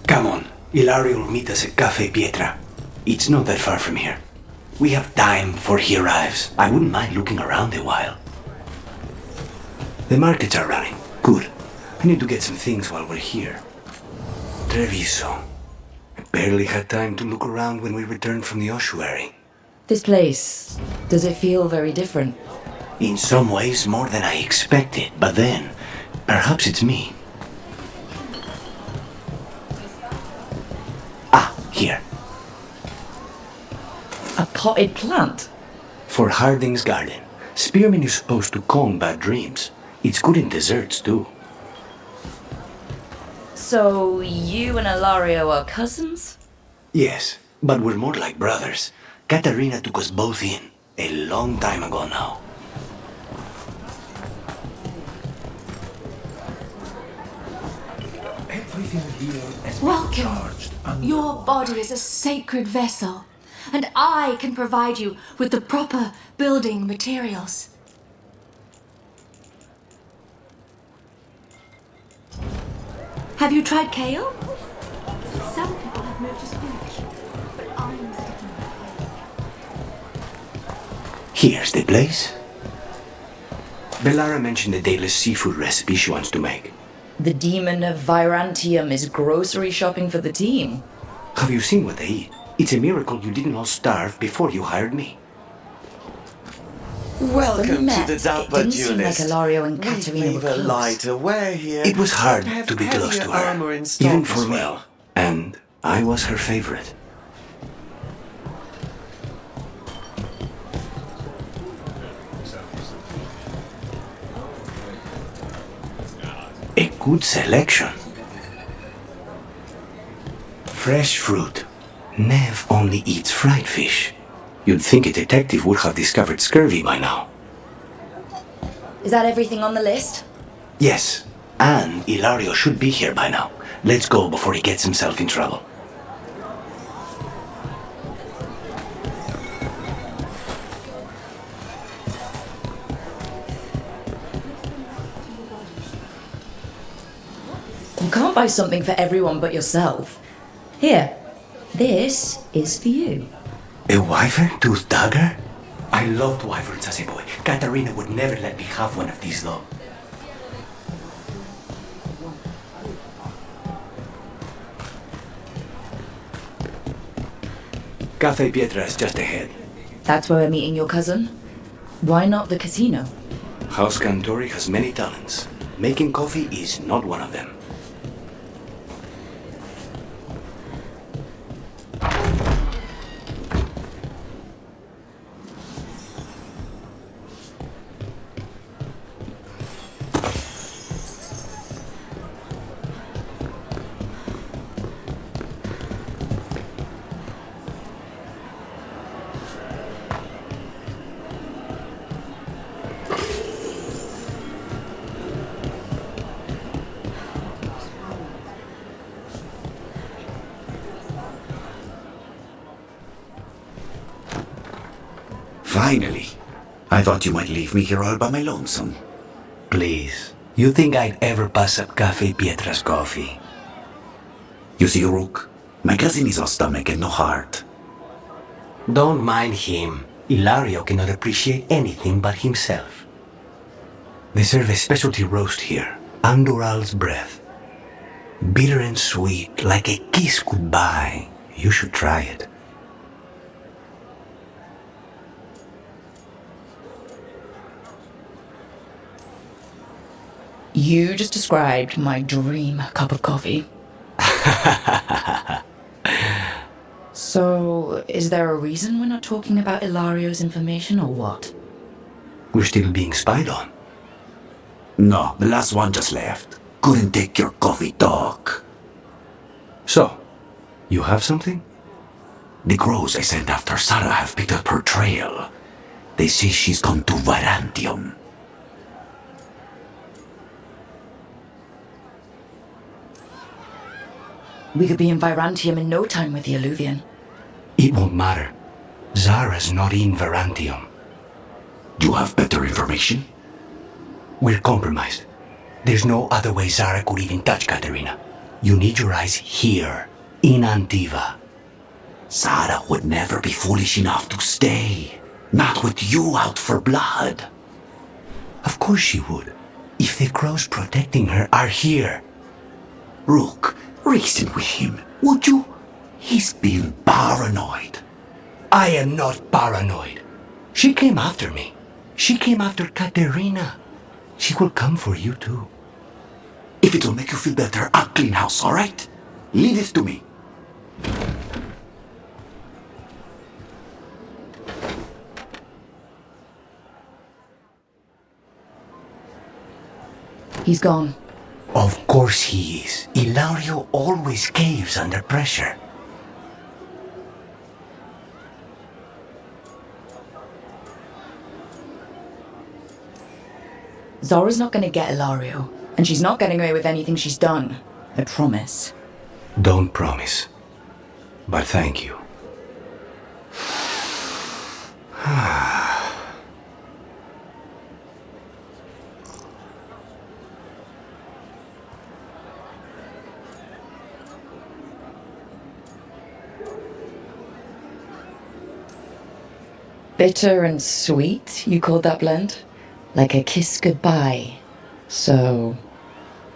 Come on, Ilario will meet us at Cafe Pietra. It's not that far from here. We have time before he arrives. I wouldn't mind looking around a while. The markets are running. Good. I need to get some things while we're here. Treviso. I barely had time to look around when we returned from the ossuary. This place, does it feel very different? In some ways, more than I expected. But then, perhaps it's me. Here. A potted plant? For Harding's garden. Spearmint is supposed to calm bad dreams. It's good in desserts, too. So, you and Ilario are cousins? Yes, but we're more like brothers. Katarina took us both in, a long time ago now. Everything here has been Welcome. charged under Your body is a sacred vessel, and I can provide you with the proper building materials. Have you tried kale? Some people have moved to spinach, but I'm sticking with kale. Here's the place. Bellara mentioned the daily seafood recipe she wants to make. The demon of Virantium is grocery shopping for the team. Have you seen what they eat? It's a miracle you didn't all starve before you hired me. When we Welcome met, to the Dapper it didn't seem like Duelist. Ilario and We Katerina were favor close. lighter wear here. It was hard Have to be close heavier to her, armor in stock even for as me. well. And I was her favorite. A good selection. Fresh fruit. Nev only eats fried fish. You'd think a detective would have discovered scurvy by now. Is that everything on the list? Yes, and Ilario should be here by now. Let's go before he gets himself in trouble. You can't buy something for everyone but yourself. Here, this is for you. A wyvern tooth dagger? I loved wyverns as a boy. Katarina would never let me have one of these though. Cafe Pietra is just ahead. That's where we're meeting your cousin? Why not the casino? House Cantori has many talents. Making coffee is not one of them. Finally. I thought you might leave me here all by my lonesome. Please. You think I'd ever pass up Cafe Pietra's coffee? You see, Rook, my cousin is all stomach and no heart. Don't mind him. Ilario cannot appreciate anything but himself. They serve a specialty roast here, Andoral's breath. Bitter and sweet, like a kiss goodbye. You should try it. You just described my dream cup of coffee. So, is there a reason we're not talking about Ilario's information or what? We're still being spied on. No, the last one just left. Couldn't take your coffee talk. So, you have something? The crows I sent after Sarah have picked up her trail. They say she's gone to Virantium. We could be in Virantium in no time with the Alluvian. It won't matter. Zara's not in Virantium. You have better information? We're compromised. There's no other way Zara could even touch Katerina. You need your eyes here, in Antiva. Zara would never be foolish enough to stay. Not with you out for blood. Of course she would. If the crows protecting her are here. Rook, reason with him, would you? He's being paranoid. I am not paranoid. She came after me. She came after Katerina. She will come for you too. If it'll make you feel better, I'll clean house, all right? Leave this to me. He's gone. Of course he is. Ilario always caves under pressure. Zora's not going to get Ilario, and she's not getting away with anything she's done. I promise. Don't promise. But thank you. Bitter and sweet, you called that blend? Like a kiss goodbye. So,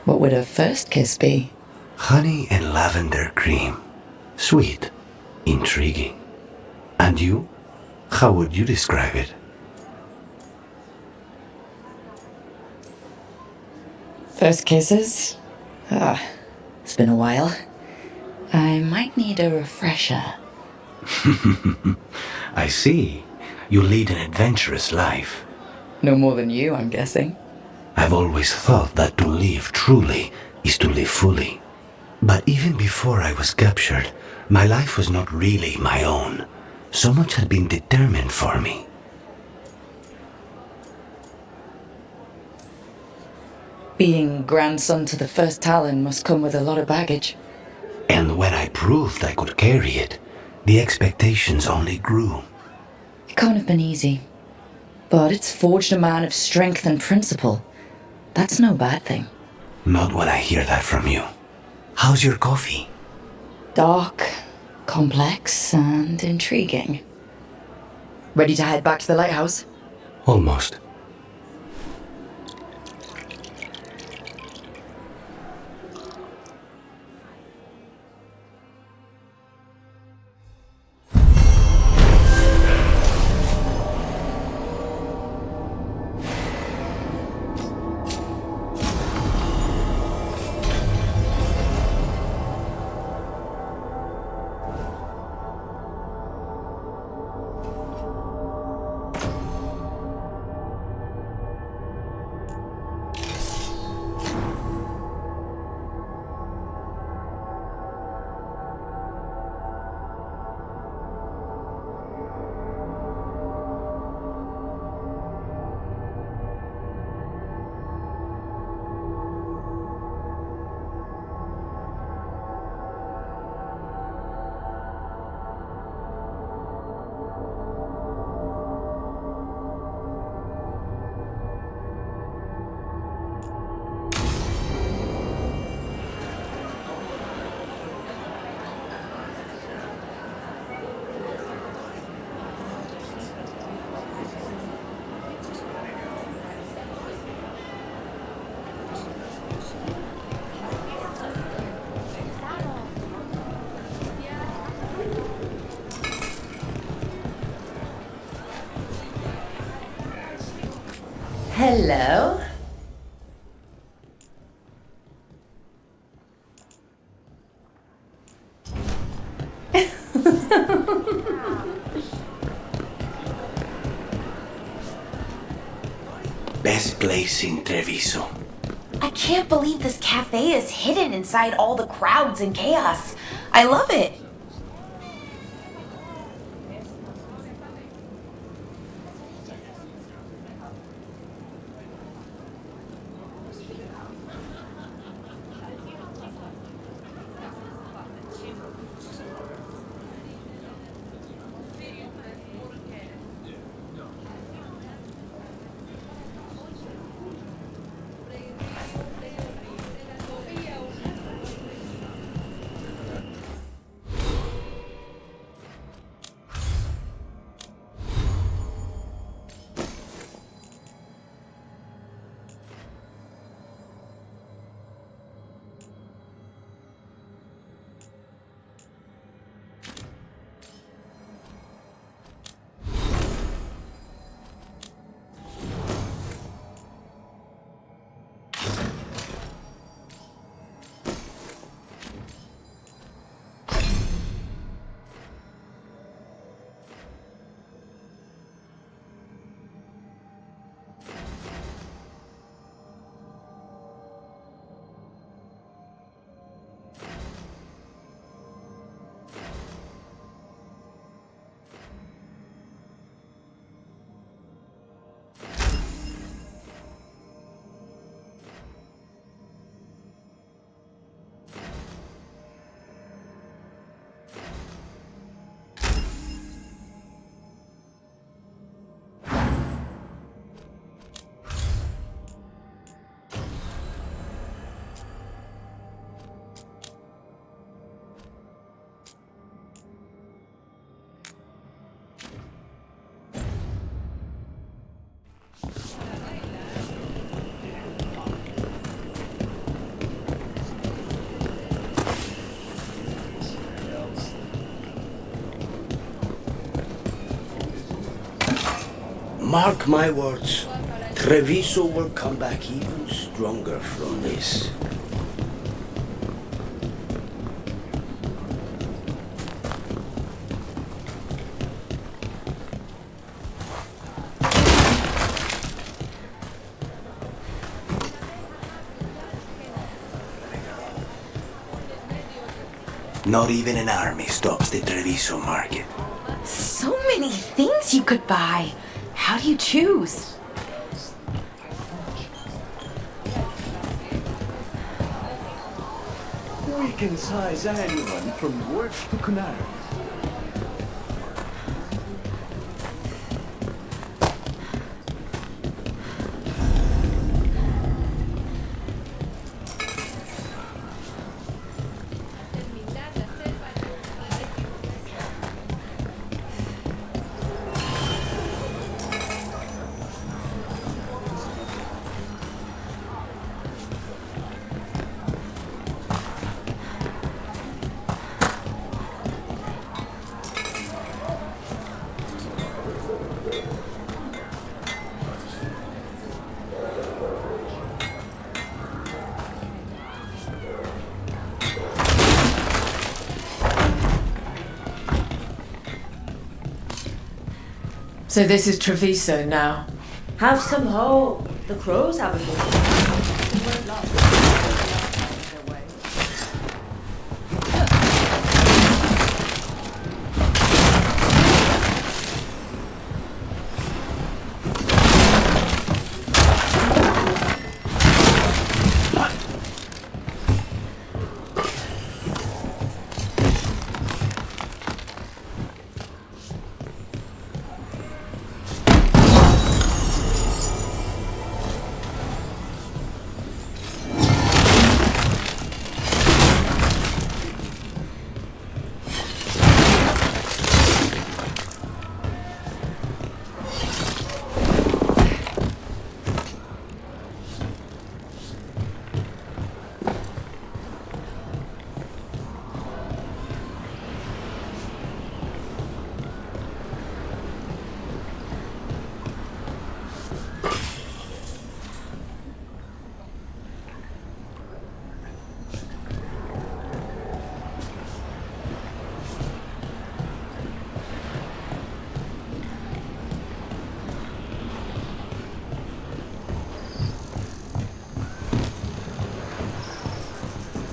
what would a first kiss be? Honey and lavender cream. Sweet. Intriguing. And you? How would you describe it? First kisses? It's been a while. I might need a refresher. I see. You lead an adventurous life. No more than you, I'm guessing. I've always thought that to live truly is to live fully. But even before I was captured, my life was not really my own. So much had been determined for me. Being grandson to the first Talon must come with a lot of baggage. And when I proved I could carry it, the expectations only grew. It can't have been easy. But it's forged a man of strength and principle. That's no bad thing. Not when I hear that from you. How's your coffee? Dark, complex, and intriguing. Ready to head back to the lighthouse? Almost. Hello. Best place in Treviso. I can't believe this cafe is hidden inside all the crowds and chaos. I love it. Mark my words, Treviso will come back even stronger from this. Not even an army stops the Treviso market. So many things you could buy. How do you choose? We can size anyone from dwarf to canary. So this is Treviso now. Have some hope. The crows haven't been.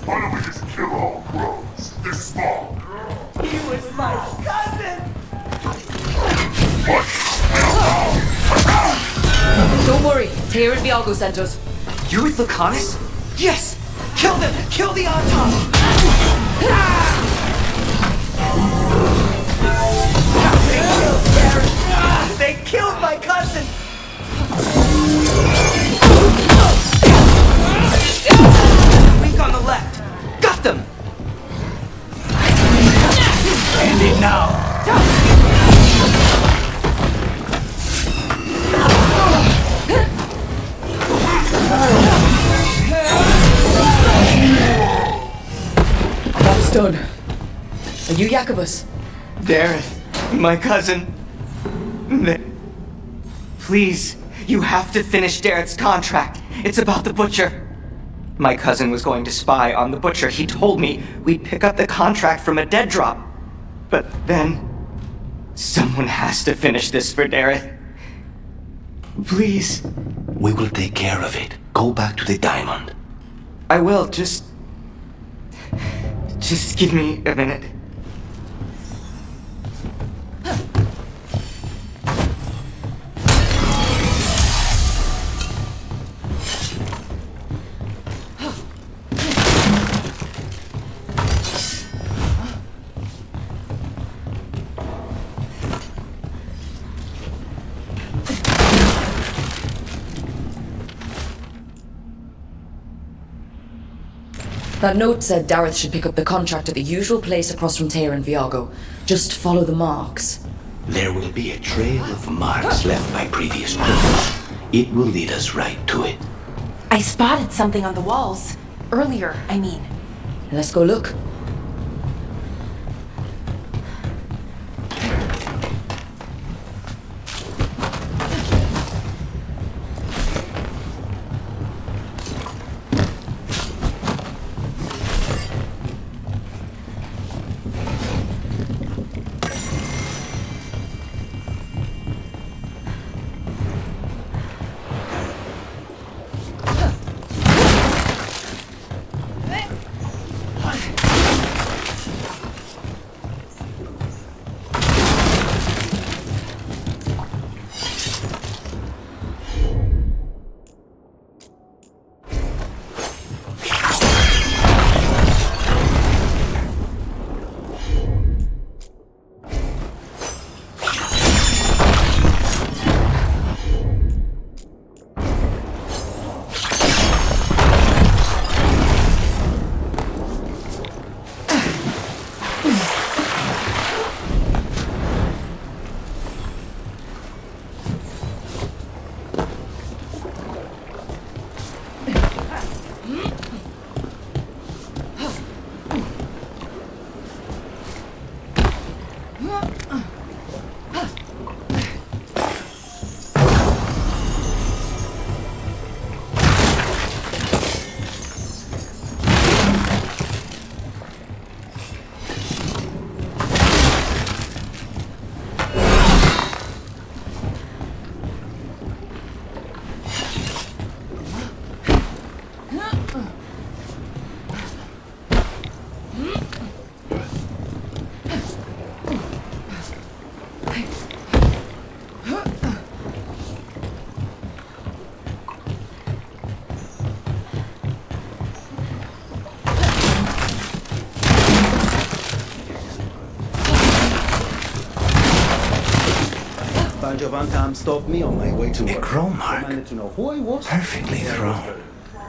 Why don't we just kill all crows? They're small. He was my cousin! Don't worry, Tyr and Veilguard sent us. You're with Lucanus? Yes! Kill them! Kill the autop! They killed my cousin! Weak on the left! Got them! End it now! That's done. Are you Jacobus? Dareth, my cousin. Please, you have to finish Dareth's contract. It's about the butcher. My cousin was going to spy on the butcher. He told me we'd pick up the contract from a dead drop. But then, someone has to finish this for Dareth. Please. We will take care of it. Go back to the diamond. I will, just give me a minute. That note said Dareth should pick up the contract at the usual place across from Tyr and Veilguard. Just follow the marks. There will be a trail of marks left by previous crows. It will lead us right to it. I spotted something on the walls. Earlier, I mean. Let's go look. Bantam stopped me on my way to work. A crow mark. Demanded to know who I was. Perfectly thrown.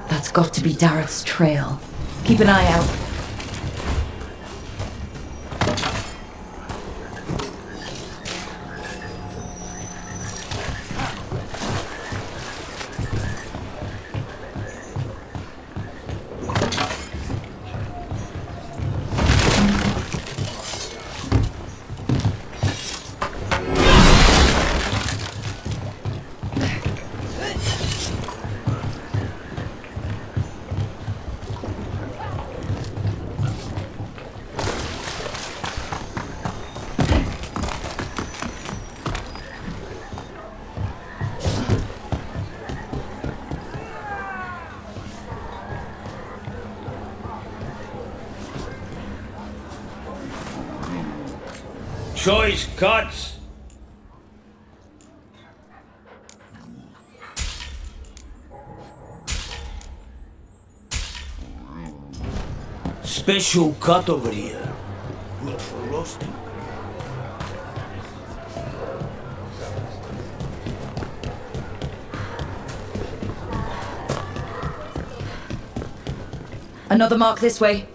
That's got to be Dareth's trail. Keep an eye out. Choice cuts. Special cut over here. Good for roasting. Another mark this way.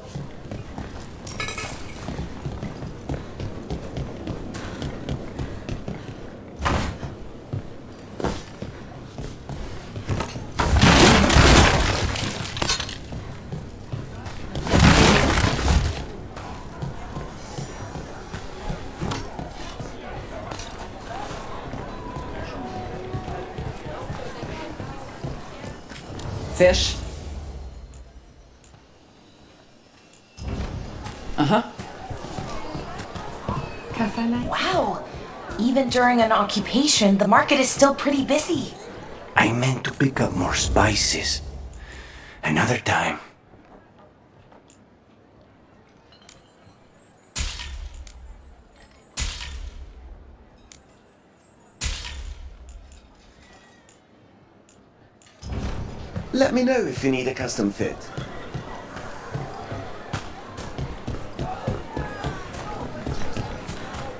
Fish? Wow. Even during an occupation, the market is still pretty busy. I meant to pick up more spices. Another time. Let me know if you need a custom fit.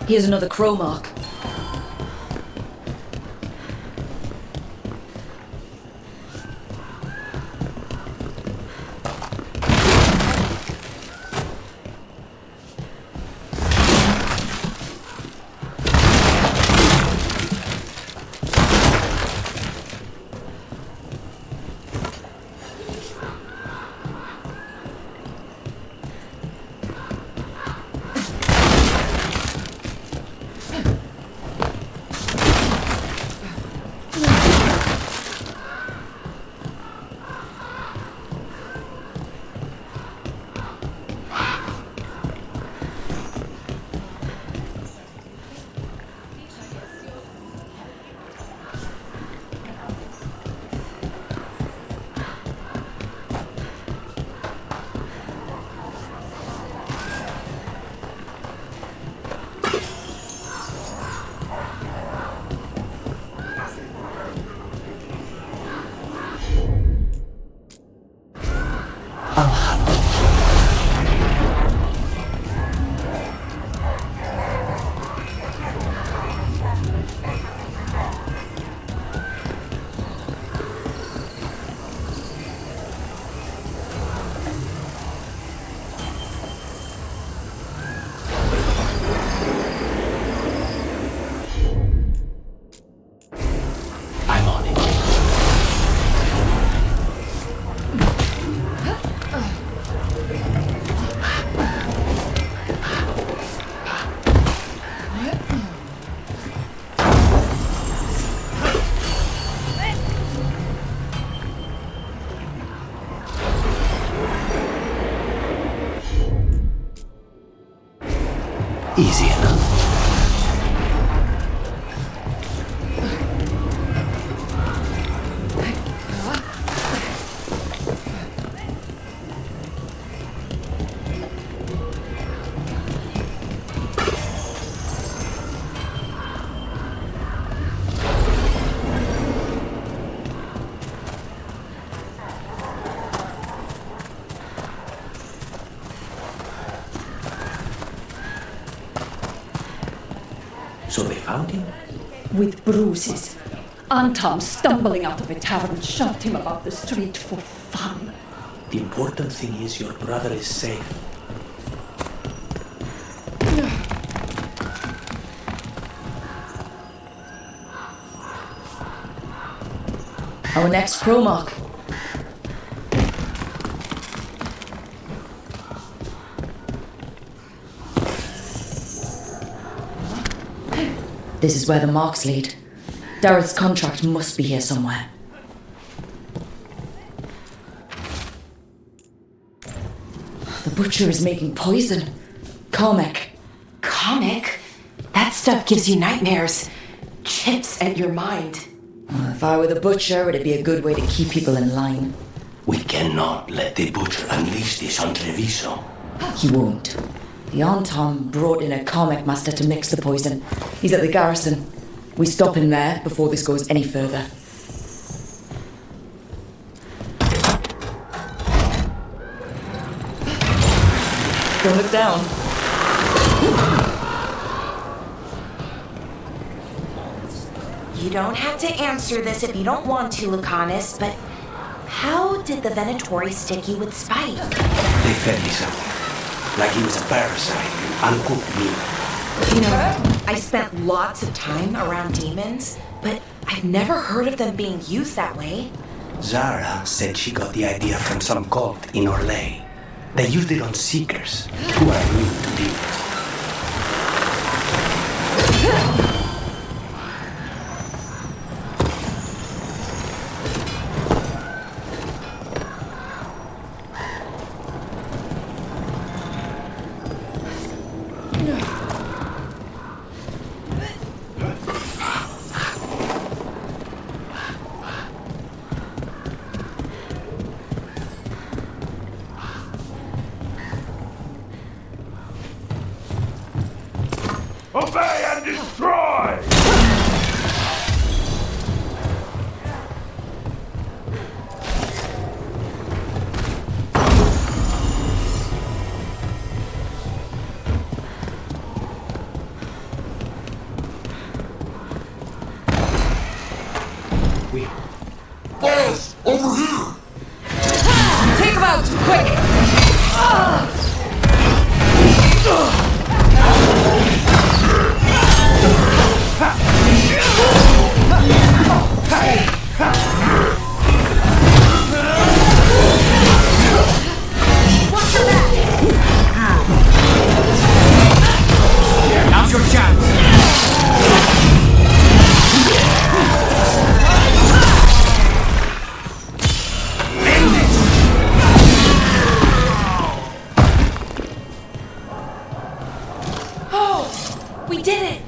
Here's another crow mark. Easy enough. So they found him? With bruises. Anton, stumbling out of a tavern, shoved him about the street for fun. The important thing is your brother is safe. Our next Chromark. This is where the marks lead. Dareth's contract must be here somewhere. The butcher is making poison. Comic. Comic? That stuff gives you nightmares. Chips at your mind. If I were the butcher, it'd be a good way to keep people in line. We cannot let the butcher unleash this on Treviso. He won't. The Anton brought in a comic master to mix the poison. He's at the garrison. We stop him there before this goes any further. Don't look down. You don't have to answer this if you don't want to, Lucanus, but how did the Venatori stick you with spite? They fed me something. Like he was a parasite, uncooked meat. You know, I spent lots of time around demons, but I've never heard of them being used that way. Zara said she got the idea from some cult in Orlais. They used it on seekers who are new to demons. Obey and destroy! Boss, over here! Take him out, quick! Now's your chance. End it! Oh, we did it!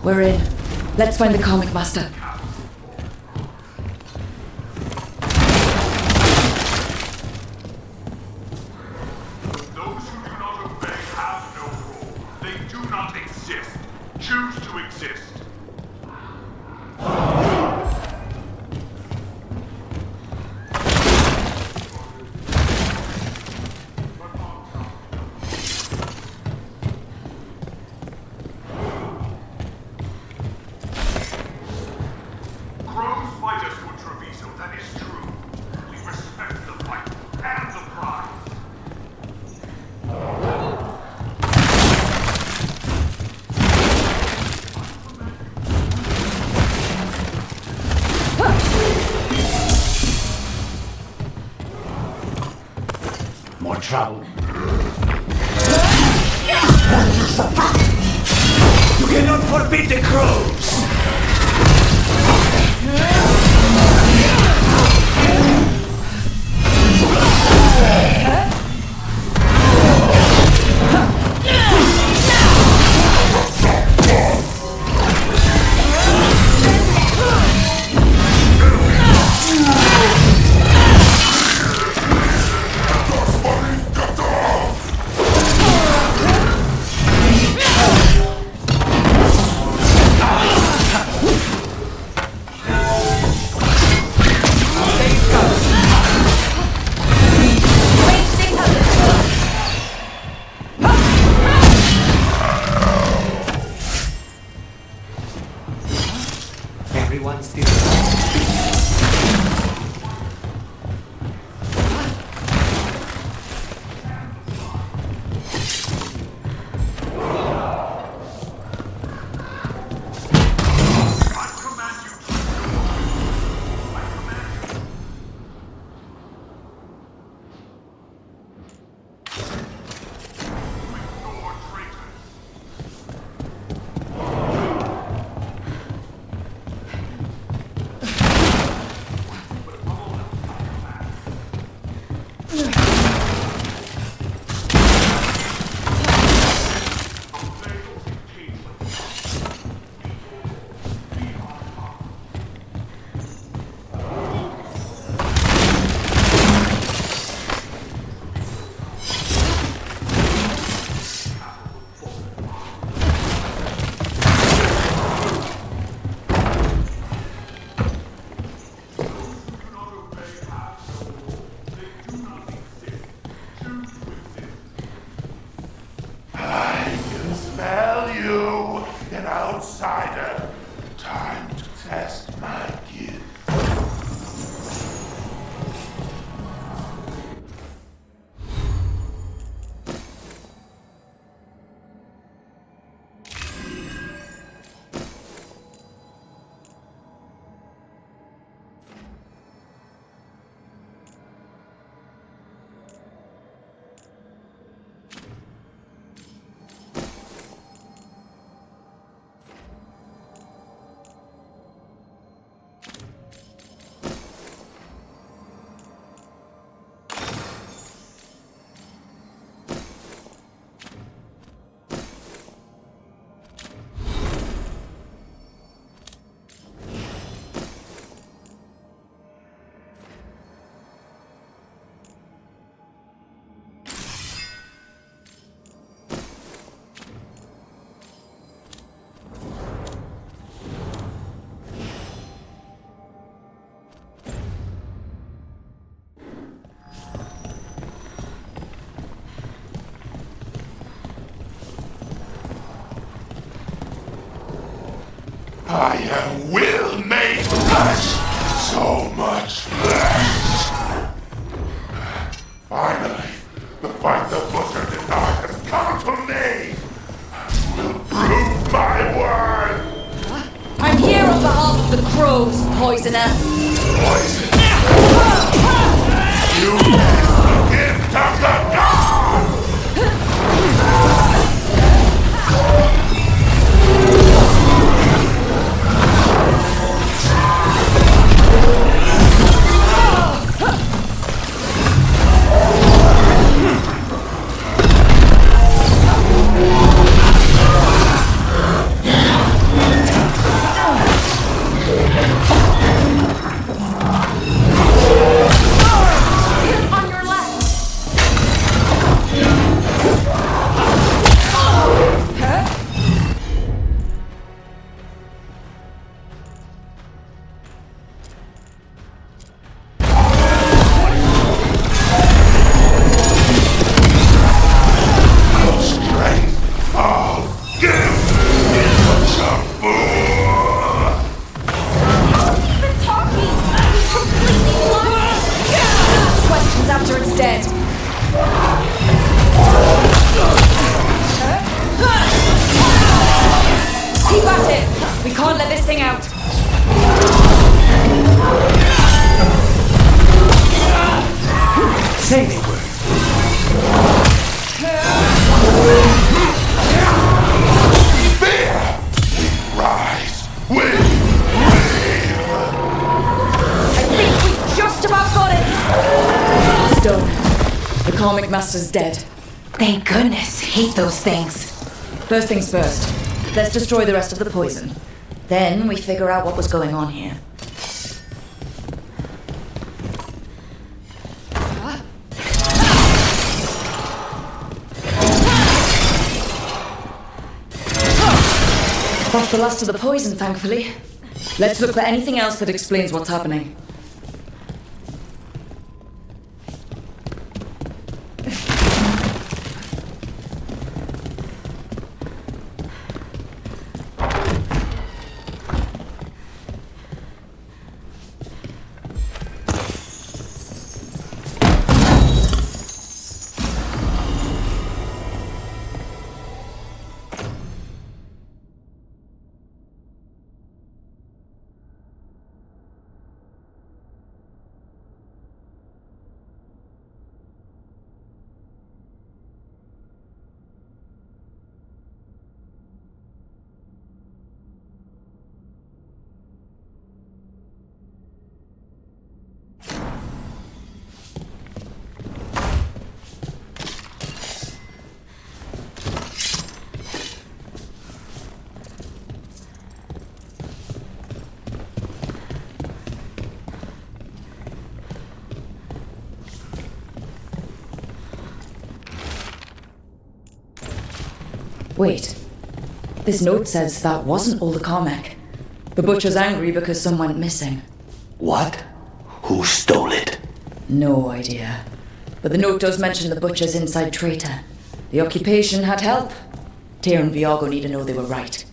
We're in. Let's find the comic master. Those who do not obey have no role. They do not exist. Choose to exist. Crows fight us for Treviso, that is true. We respect the fight and the prize. More trouble. You cannot forbid the crows! Everyone's still. Smell you, an outsider. Time to test my gift. I will make flesh! So much flesh! Finally, the fight the Butcher denied has come to me! I will prove my worth! I'm here on behalf of the crows, poisoner. Poison! You miss the gift of the gods! He's after its dead. Keep at it! We can't let this thing out. Say they were. Fear! We rise. We I think we just about got it! Stone. The Karmic Master's dead. Thank goodness. Hate those things. First things first. Let's destroy the rest of the poison. Then we figure out what was going on here. That's the last of the poison, thankfully. Let's look for anything else that explains what's happening. Wait. This note says that wasn't all the Carmack. The butcher's angry because some went missing. What? Who stole it? No idea. But the note does mention the butcher's inside traitor. The occupation had help. Tyr and Viago need to know they were right.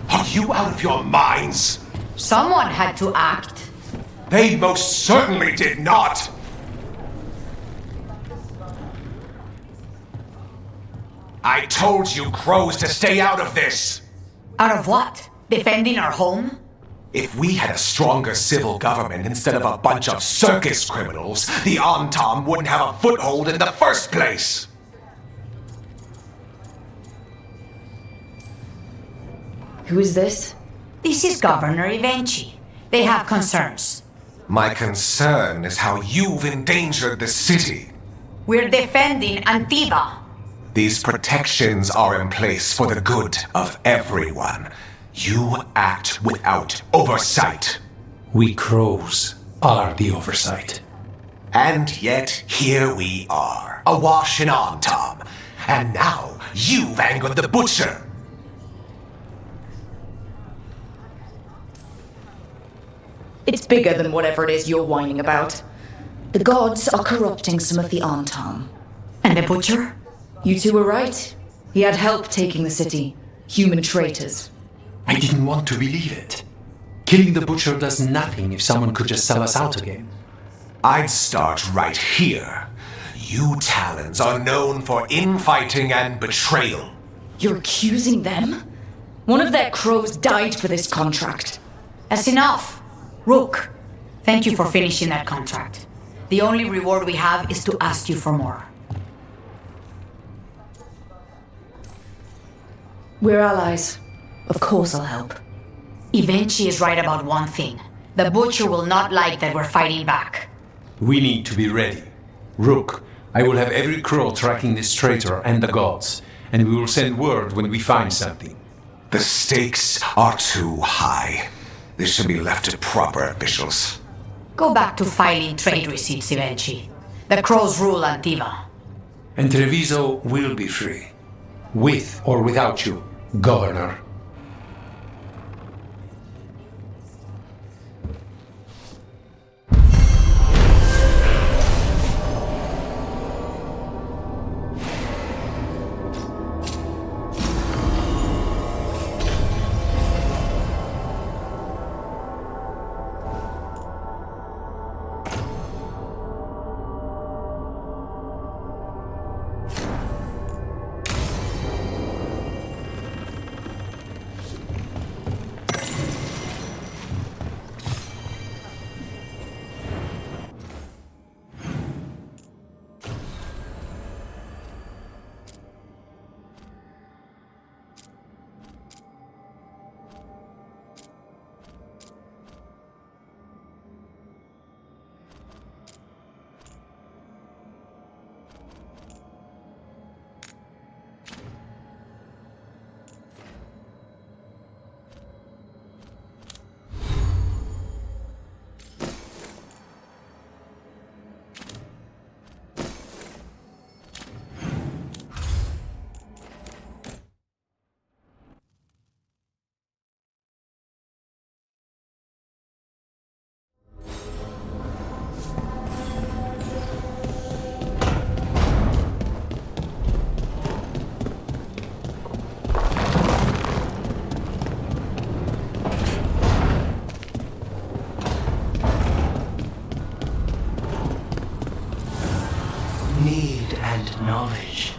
Are you out of your minds? Someone had to act. They most certainly did not! I told you crows to stay out of this! Out of what? Defending our home? If we had a stronger civil government instead of a bunch of circus criminals, the Antam wouldn't have a foothold in the first place! Who is this? This is Governor Evenchi. They have concerns. My concern is how you've endangered the city. We're defending Antiva. These protections are in place for the good of everyone. You act without oversight. We crows are the oversight. And yet, here we are, awash in Antam. And now, you've angered the butcher. It's bigger than whatever it is you're whining about. The gods are corrupting some of the Antam. And the butcher? You two were right. He had help taking the city. Human traitors. I didn't want to believe it. Killing the butcher does nothing if someone could just sell us out again. I'd start right here. You Talons are known for infighting and betrayal. You're accusing them? One of their crows died for this contract. That's enough. Rook, thank you for finishing that contract. The only reward we have is to ask you for more. We're allies. Of course I'll help. Evenchi is right about one thing. The butcher will not like that we're fighting back. We need to be ready. Rook, I will have every crow tracking this traitor and the gods, and we will send word when we find something. The stakes are too high. This should be left to proper officials. Go back to filing trade receipts, Evenchi. The crows rule Antiva. And Treviso will be free. with or without you, Governor. Need and knowledge.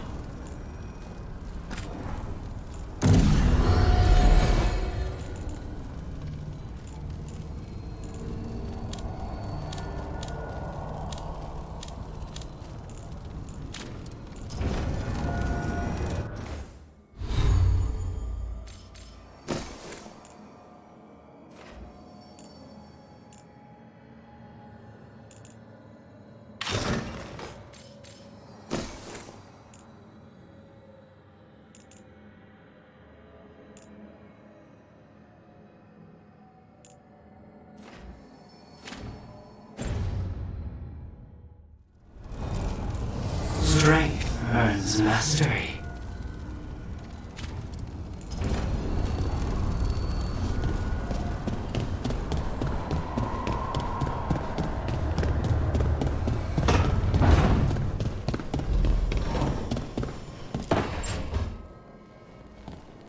Strength earns mastery.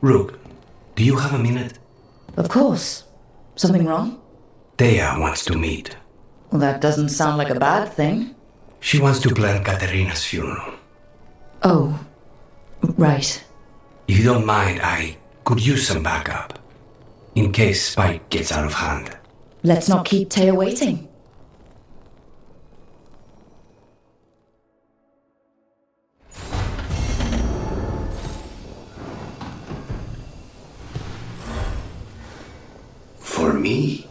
Rook, do you have a minute? Of course. Something wrong? Thea wants to meet. Well, that doesn't sound like a bad thing. She wants to plan Katerina's funeral. Oh, right. If you don't mind, I could use some backup. In case Spike gets out of hand. Let's not keep Taya waiting. For me?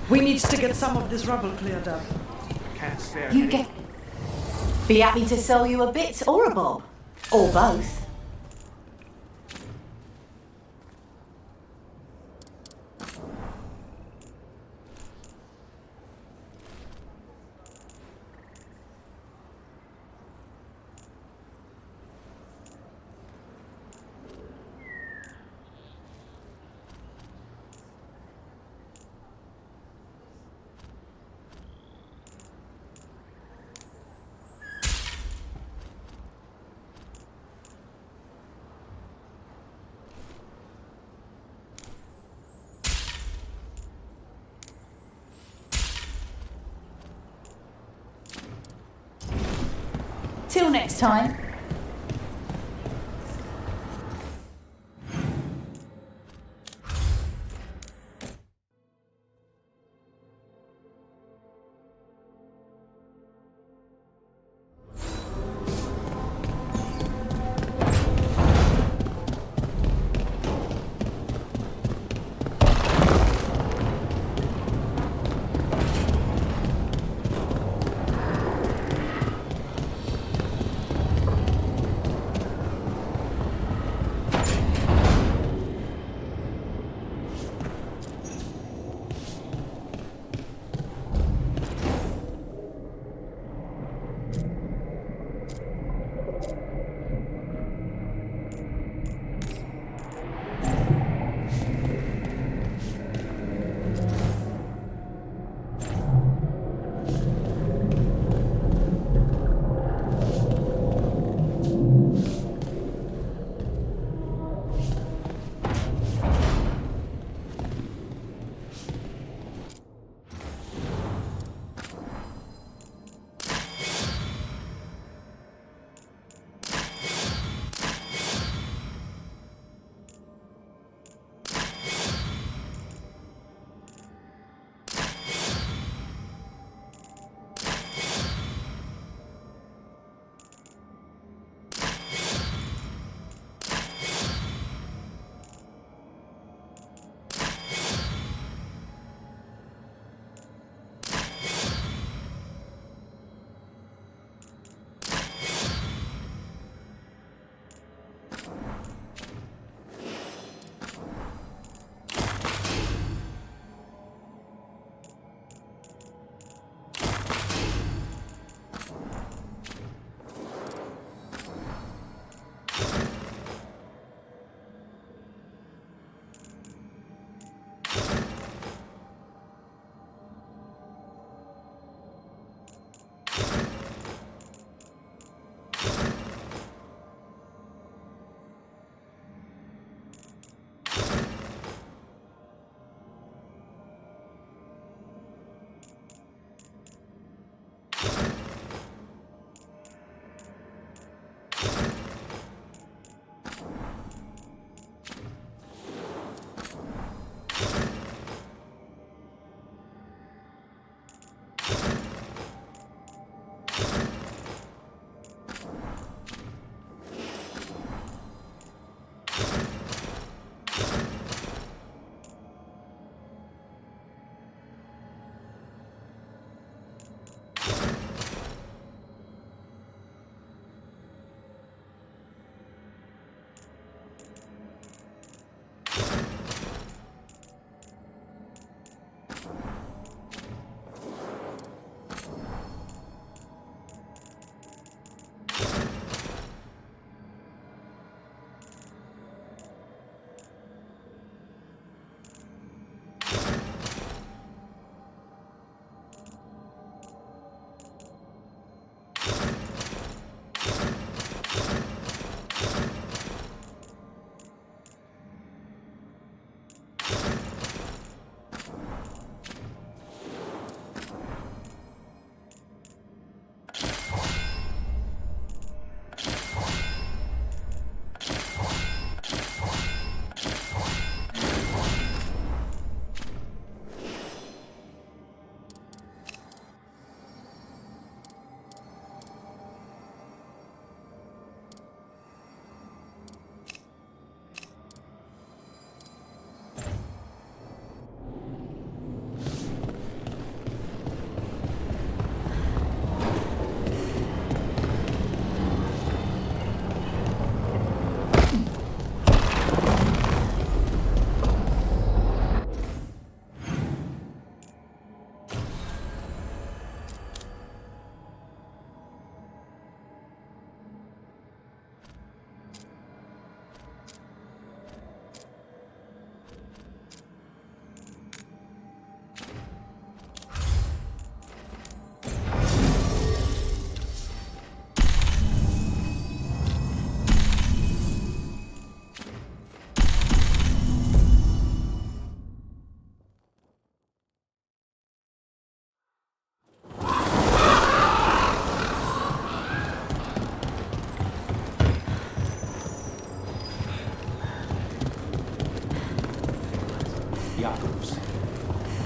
We need to get some of this rubble cleared up. Can't spare You get. Be happy to sell you a bit or a bob. Or both. Until next time.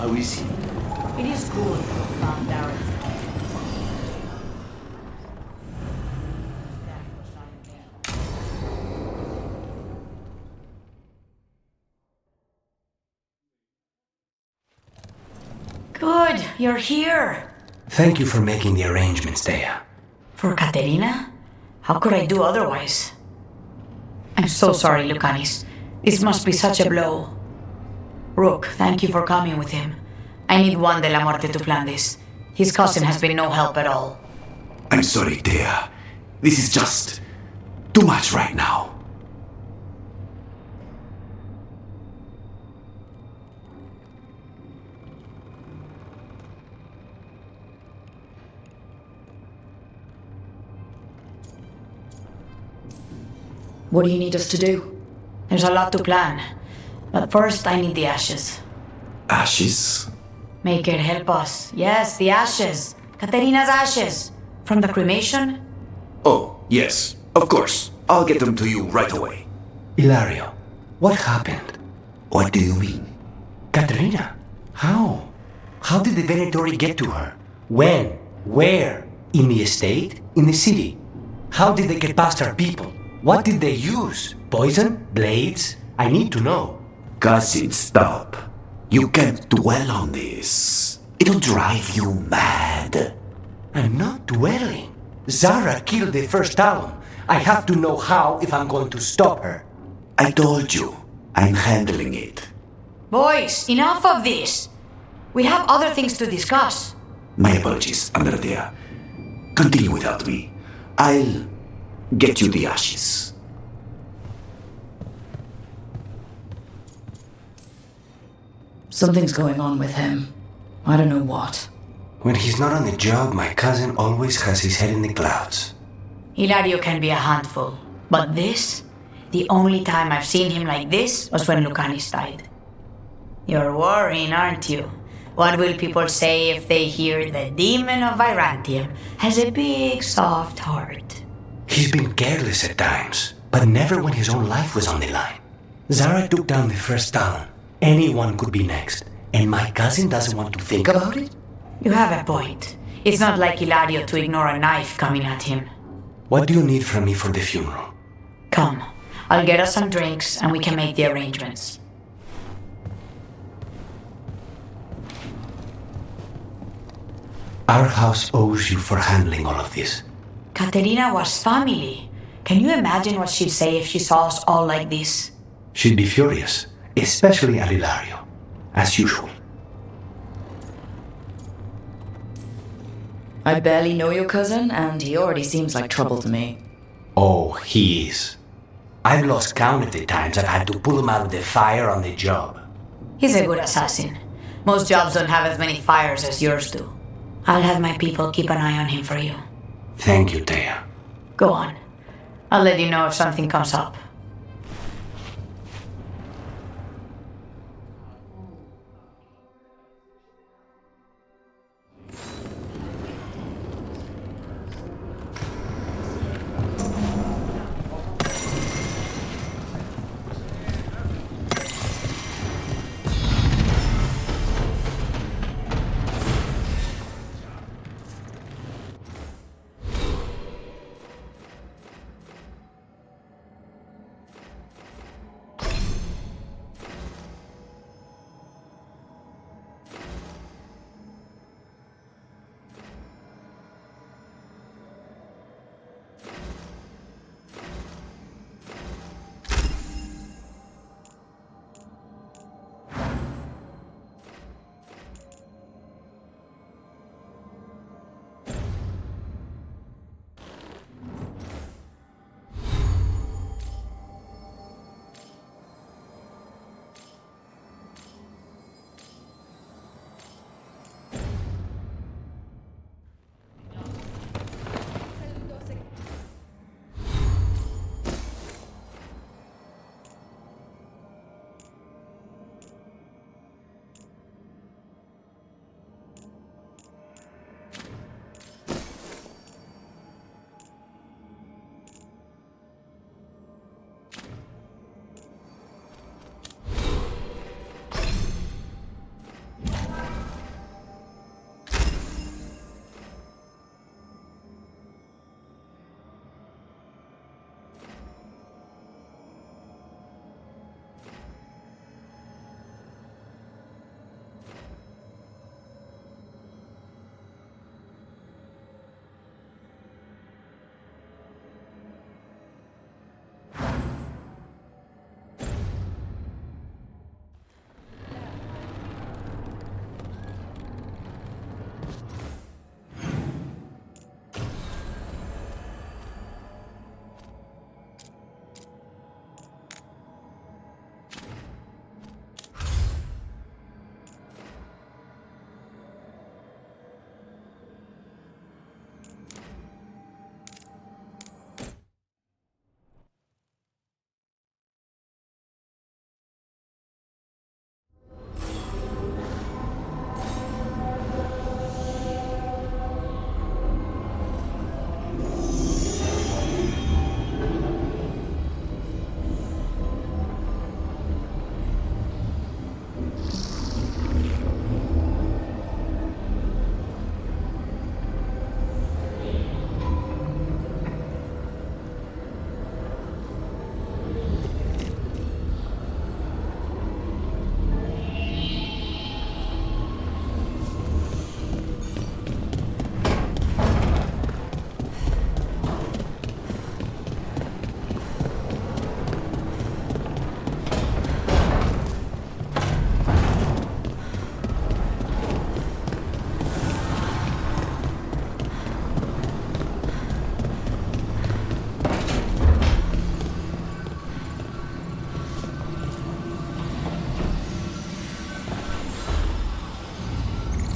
How is he? It is good, found Darren. Good, you're here. Thank you for making the arrangements, Dea. For Katerina? How could I do otherwise? I'm so sorry, Lucanis. This must be such a blow. Rook, thank you for coming with him. I need Juan de la Muerte to plan this. His cousin has been no help at all. I'm sorry, Dea. This is just too much right now. What do you need us to do? There's a lot to plan. But first, I need the ashes. Ashes? Make it help us. Yes, the ashes. Katerina's ashes. From the cremation? Oh, yes, of course. I'll get them to you right away. Ilario, what happened? What do you mean? Katerina? How? How did the Venatori get to her? When? Where? In the estate? In the city? How did they get past our people? What did they use? Poison? Blades? I need to know. Cousin, stop. You can't dwell on this. It'll drive you mad. I'm not dwelling. Zara killed the first Talon. I have to know how if I'm going to stop her. I told you, I'm handling it. Boys, enough of this. We have other things to discuss. My apologies, Andrea. Continue without me. I'll get you the ashes. Something's going on with him. I don't know what. When he's not on the job, my cousin always has his head in the clouds. Hilario can be a handful. But this? The only time I've seen him like this was when Lucanis died. You're worrying, aren't you? What will people say if they hear the demon of Virantium has a big, soft heart? He's been careless at times, but never when his own life was on the line. Zara took down the first Talon. Anyone could be next, and my cousin doesn't want to think about it? You have a point. It's not like Hilario to ignore a knife coming at him. What do you need from me for the funeral? Come, I'll get us some drinks and we can make the arrangements. Our house owes you for handling all of this. Katerina was family. Can you imagine what she'd say if she saw us all like this? She'd be furious, especially at Hilario, as usual. I barely know your cousin, and he already seems like trouble to me. Oh, he is. I've lost count of the times I've had to pull him out of the fire on the job. He's a good assassin. Most jobs don't have as many fires as yours do. I'll have my people keep an eye on him for you. Thank you, Dea. Go on. I'll let you know if something comes up.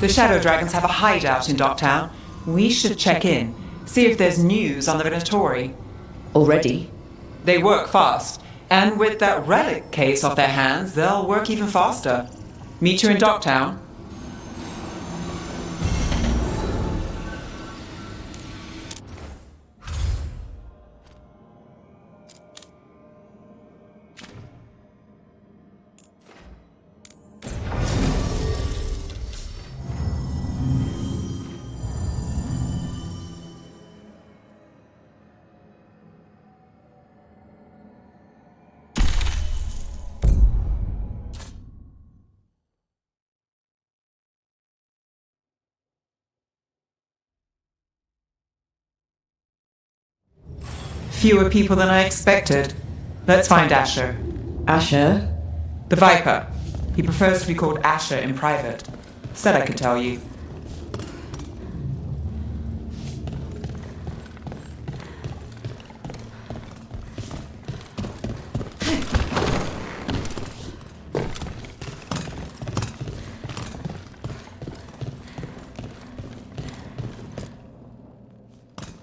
The Shadow Dragons have a hideout in Docktown. We should check in, see if there's news on the Venatori. Already? They work fast, and with that relic case off their hands, they'll work even faster. Meet you in Docktown. Fewer people than I expected. Let's find Asher. Asher? The Viper. He prefers to be called Asher in private. Said I could tell you.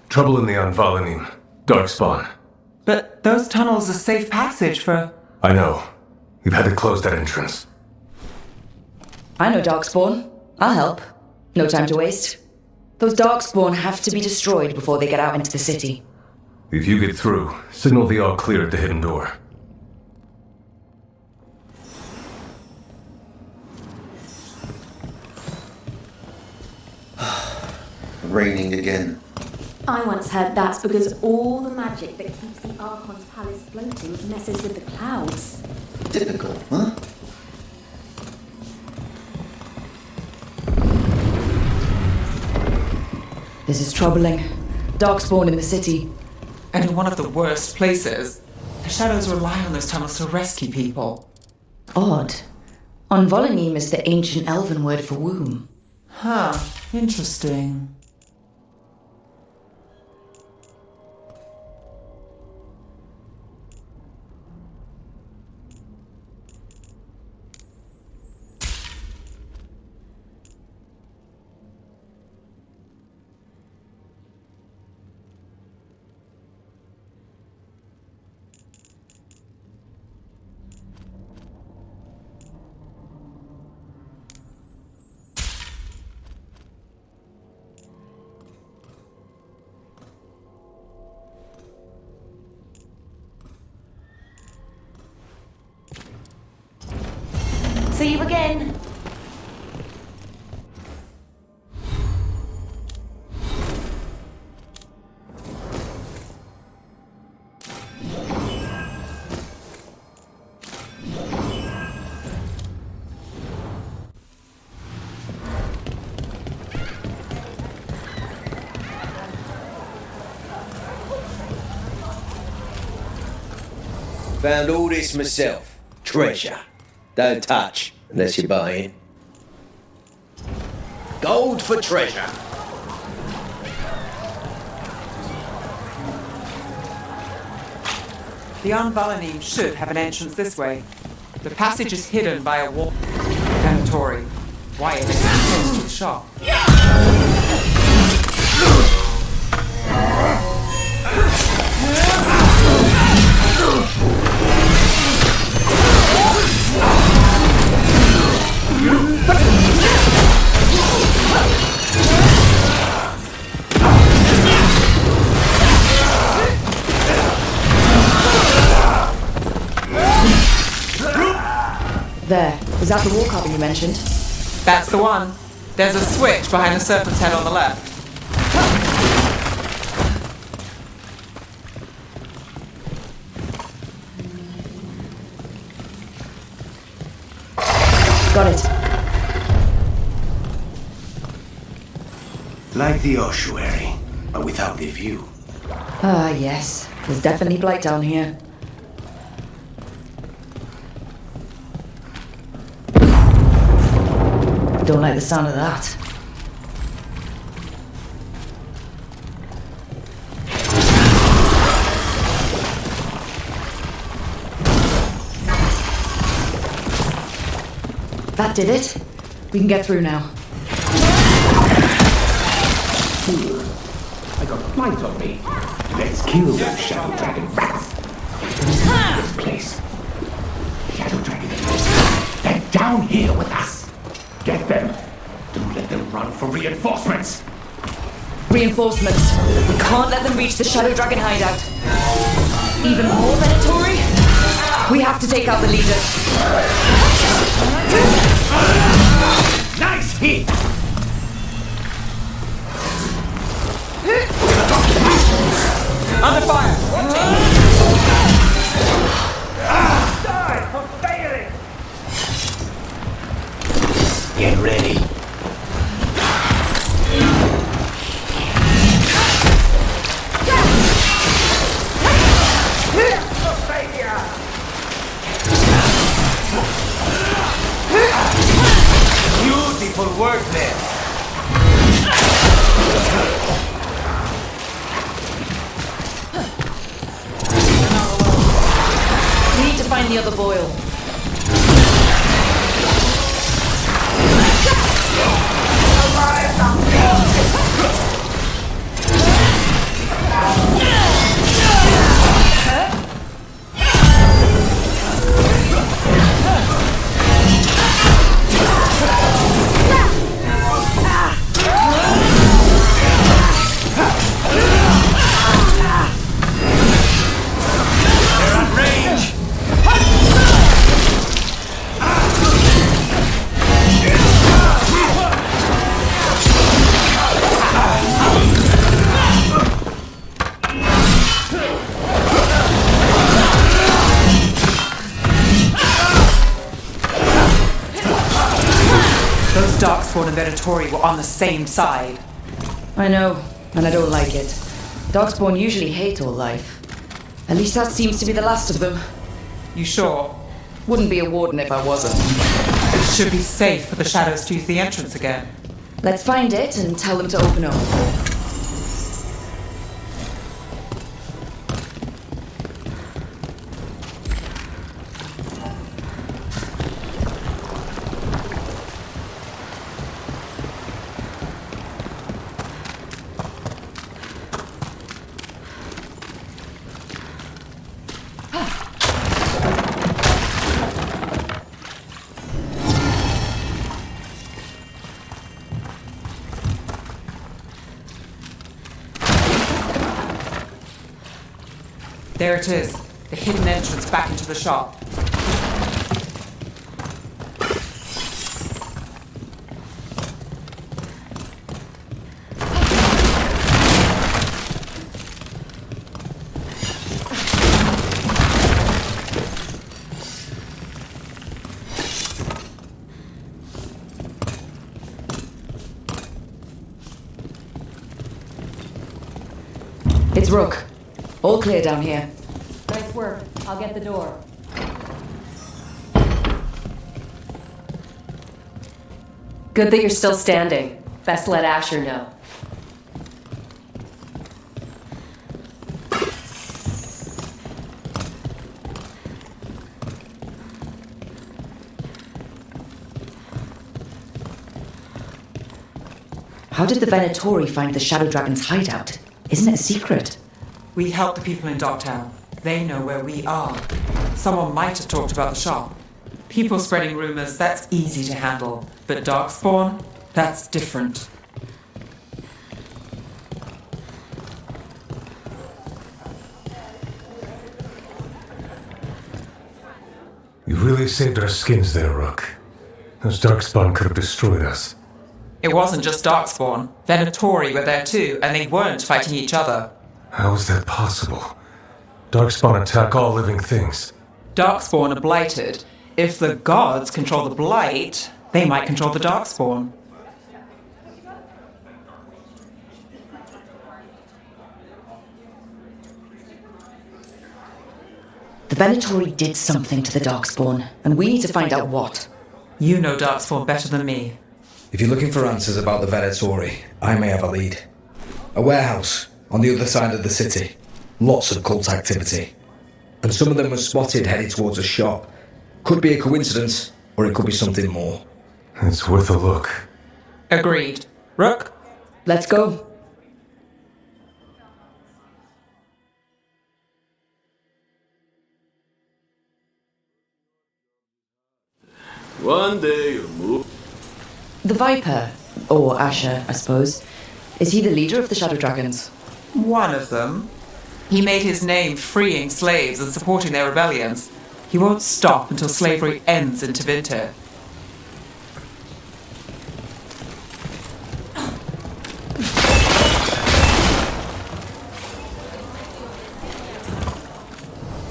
Trouble in the Anvalanim. Darkspawn. But those tunnels are safe passage for... I know. We've had to close that entrance. I know Darkspawn. I'll help. No time to waste. Those Darkspawn have to be destroyed before they get out into the city. If you get through, signal the all clear at the hidden door. Raining again. I once heard that's because all the magic that keeps the Archon's palace floating messes with the clouds. Typical, huh? This is troubling. Darkspawn in the city. And in one of the worst places. The Shadows rely on those tunnels to rescue people. Odd. Anvalanim is the ancient elven word for womb. Huh. Interesting. See you again. Found all this myself. Treasure. Don't touch, unless you're buying. Gold for treasure. The Anvalanim should have an entrance this way. The passage is hidden by a wall. Venatori. Why is it close to the shop? There. Is that the wall carving you mentioned? That's the one. There's a switch behind the serpent's head on the left. Got it. Like the ossuary, but without the view. Ah, yes. There's definitely blight down here. Don't like the sound of that. That did it. We can get through now. flight on me. Let's kill those Shadow Dragon rats. This place. Shadow Dragon. They're down here with us. Get them. Don't let them run for reinforcements. Reinforcements. We can't let them reach the Shadow Dragon hideout. Even more Venatori? We have to take out the leader. Nice hit! Under fire! Die for failing! Get ready. Beautiful work there. We need to find the other boil. Darkspawn and Venatori were on the same side. I know, and I don't like it. Darkspawn usually hate all life. At least that seems to be the last of them. You sure? Wouldn't be a warden if I wasn't. It should be safe for the shadows to use the entrance again. Let's find it and tell them to open up. There it is, the hidden entrance back into the shop. It's Rook. All clear down here. Nice work. I'll get the door. Good that you're still standing. Best let Asher know. How did the Venatori find the Shadow Dragon's hideout? Isn't it a secret? We help the people in Dogtown. They know where we are. Someone might have talked about the shop. People spreading rumors, that's easy to handle. But Darkspawn, that's different. You really saved our skins there, Rook. Those Darkspawn could have destroyed us. It wasn't just Darkspawn. Venatori were there too, and they weren't fighting each other. How is that possible? Darkspawn attack all living things. Darkspawn are blighted. If the gods control the blight, they might control the Darkspawn. The Venatori did something to the Darkspawn, and we need to find out what. You know Darkspawn better than me. If you're looking for answers about the Venatori, I may have a lead. A warehouse on the other side of the city. Lots of cult activity. And some of them were spotted headed towards a shop. Could be a coincidence, or it could be something more. It's worth a look. Agreed. Rook? Let's go. One day you'll move. The Viper, or Asher, I suppose. Is he the leader of the Shadow Dragons? One of them. He made his name freeing slaves and supporting their rebellions. He won't stop until slavery ends in Tevinter.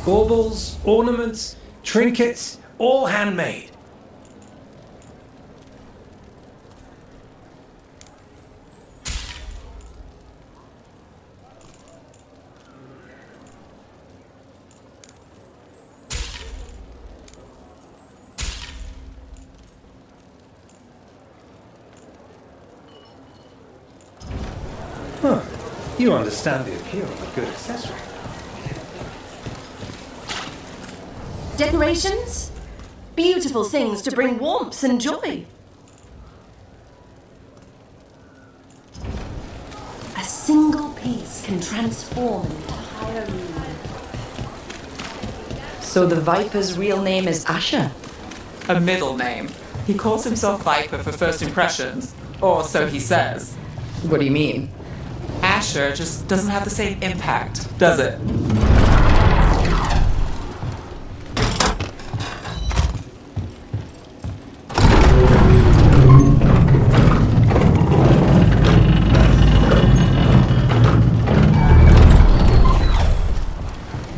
Baubles, ornaments, trinkets, all handmade. Huh. You understand the appeal of a good accessory. Decorations? Beautiful things to bring warmth and joy. A single piece can transform an entire room. So the Viper's real name is Asher? A middle name. He calls himself Viper for first impressions, or so he says. What do you mean? Asher just doesn't have the same impact, does it?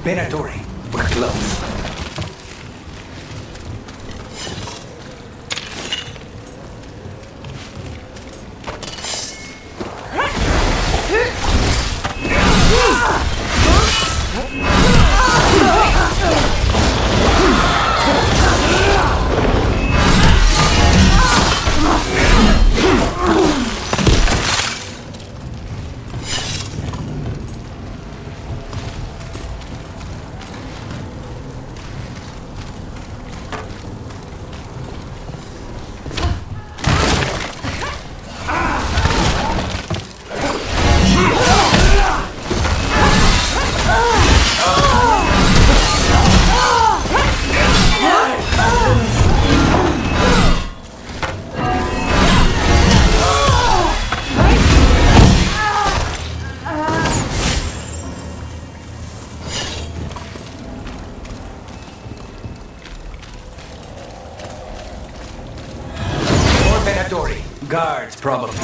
Venatori, we're close. Guards, probably.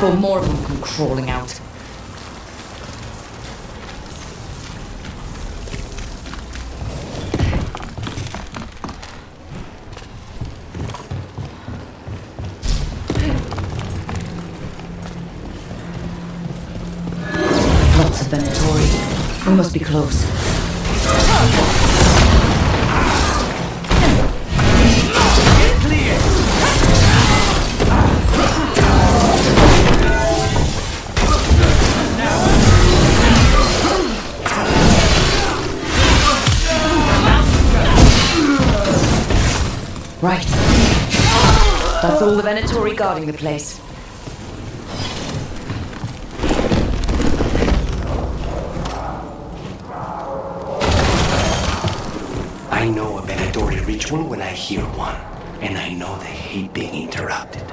Before more of them come crawling out. We must be close. Right. That's all the Venatori guarding the place. I know a Venatori ritual when I hear one, and I know they hate being interrupted.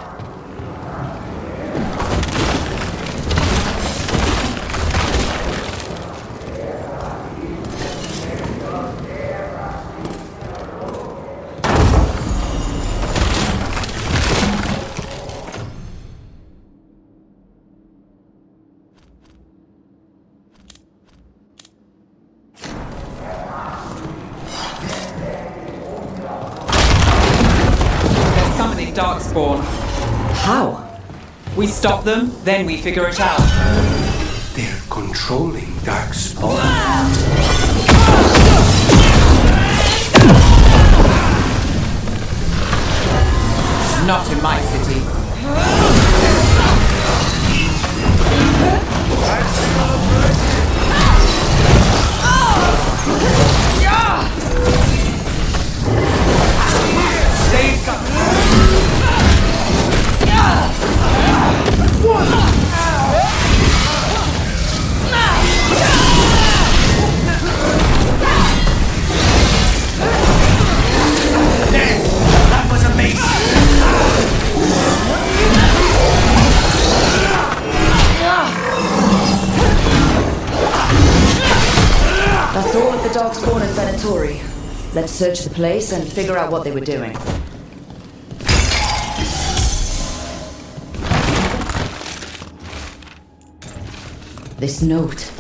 Darkspawn. How? We stop them, then we figure it out. They're controlling Darkspawn. Not in my city. That was amazing! That's all of the Darkspawn and Venatori. Let's search the place and figure out what they were doing. This note.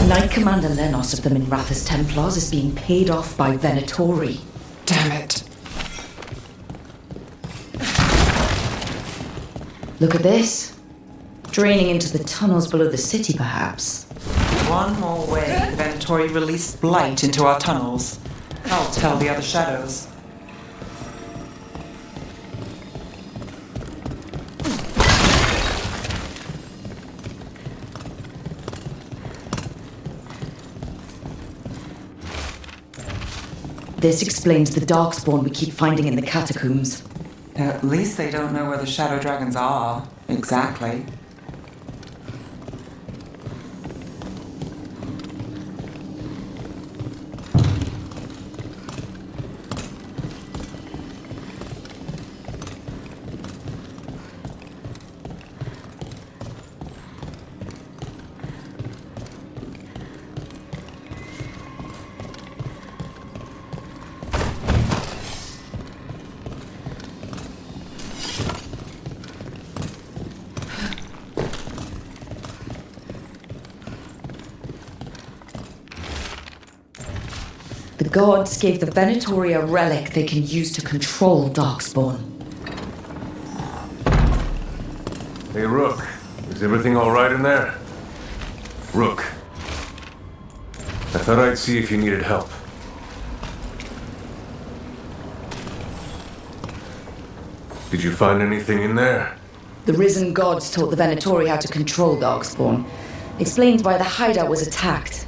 Knight Commander Lenos of the Minrathous Templars is being paid off by Venatori. Damn it. Look at this. Draining into the tunnels below the city, perhaps. One more way the Venatori released blight into our tunnels. I'll tell the other shadows. This explains the Darkspawn we keep finding in the catacombs. At least they don't know where the Shadow Dragons are, exactly. The gods gave the Venatori a relic they can use to control Darkspawn. Hey, Rook. Is everything all right in there? Rook. I thought I'd see if you needed help. Did you find anything in there? The risen gods taught the Venatori how to control Darkspawn. Explains why the hideout was attacked.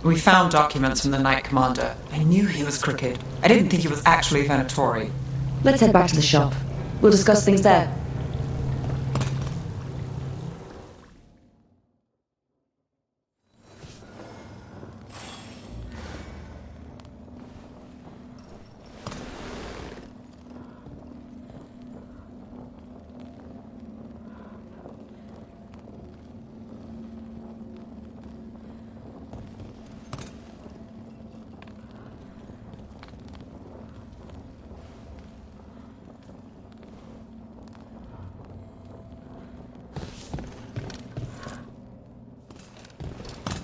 We found documents from the Knight Commander. I knew he was crooked. I didn't think he was actually Venatori. Let's head back to the shop. We'll discuss things there.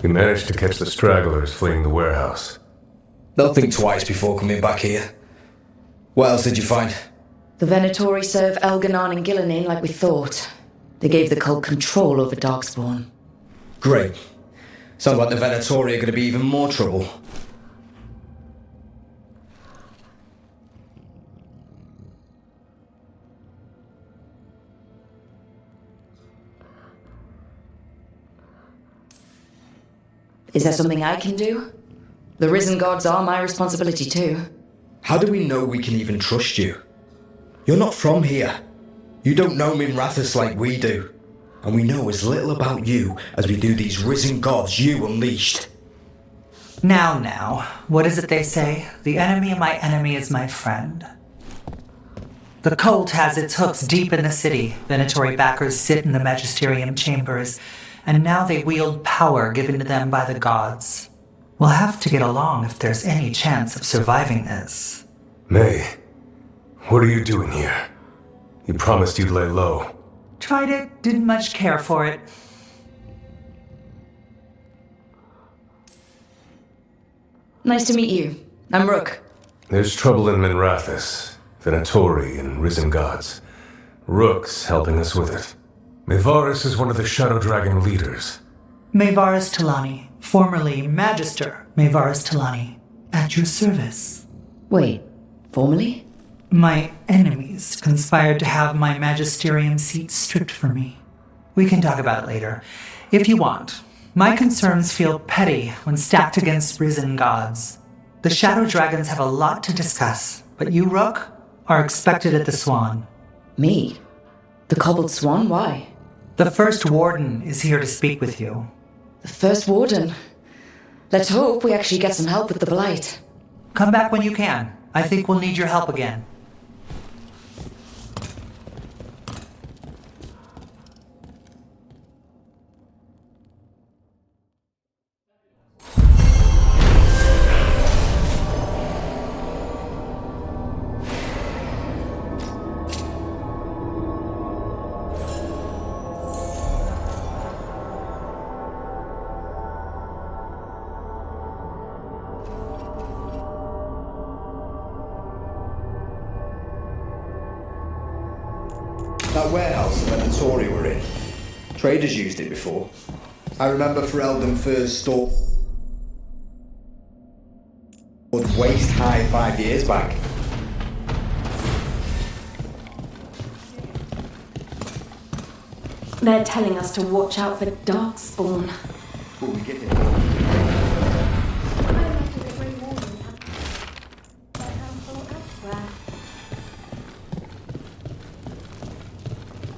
We managed to catch the stragglers fleeing the warehouse. They'll think twice before coming back here. What else did you find? The Venatori serve Elganon and Gillinan like we thought. They gave the cult control over Darkspawn. Great. Sounds like the Venatori are going to be even more trouble. Is there something I can do? The risen gods are my responsibility too. How do we know we can even trust you? You're not from here. You don't know Minrathous like we do. And we know as little about you as we do these risen gods you unleashed. Now, what is it they say? The enemy of my enemy is my friend. The cult has its hooks deep in the city. Venatori backers sit in the magisterium chambers, and now they wield power given to them by the gods. We'll have to get along if there's any chance of surviving this. May, what are you doing here? You promised you'd lay low. Tried it, didn't much care for it. Nice to meet you. I'm Rook. There's trouble in Minrathous, Venatori, and risen gods. Rook's helping us with it. Mayvaris is one of the Shadow Dragon leaders. Mayvaris Talani, formerly Magister Mayvaris Talani, at your service. Wait, formerly? My enemies conspired to have my magisterium seat stripped from me. We can talk about it later, if you want. My concerns feel petty when stacked against risen gods. The Shadow Dragons have a lot to discuss, but you, Rook, are expected at the Swan. Me? The Cobbled Swan? Why? The First Warden is here to speak with you. The First Warden? Let's hope we actually get some help with the Blight. Come back when you can. I think we'll need your help again. That warehouse the Venatori were in. Traders used it before. I remember Ferelden first stored waist high 5 years back. They're telling us to watch out for Darkspawn. Will we get it?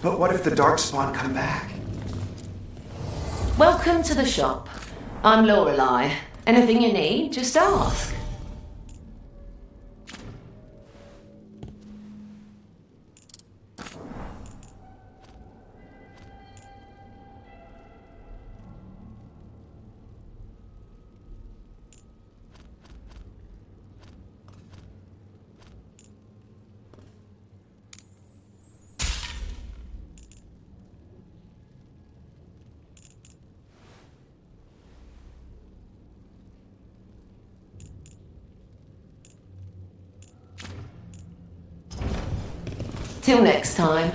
But what if the Darkspawn come back? Welcome to the shop. I'm Lorelei. Anything you need, just ask. Till next time.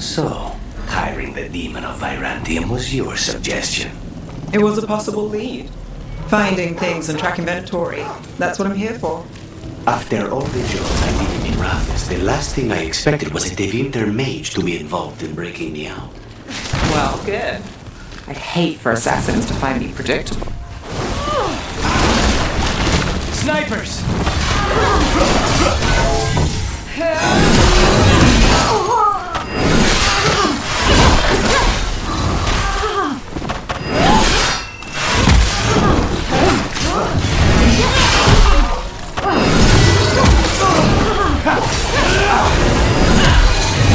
So, hiring the demon of Virantium was your suggestion. It was a possible lead. Finding things and tracking Venatori. That's what I'm here for. After all the jobs I did in Rathis, the last thing I expected was a Devinter mage to be involved in breaking me out. Well, good. I'd hate for assassins to find me predictable. Snipers!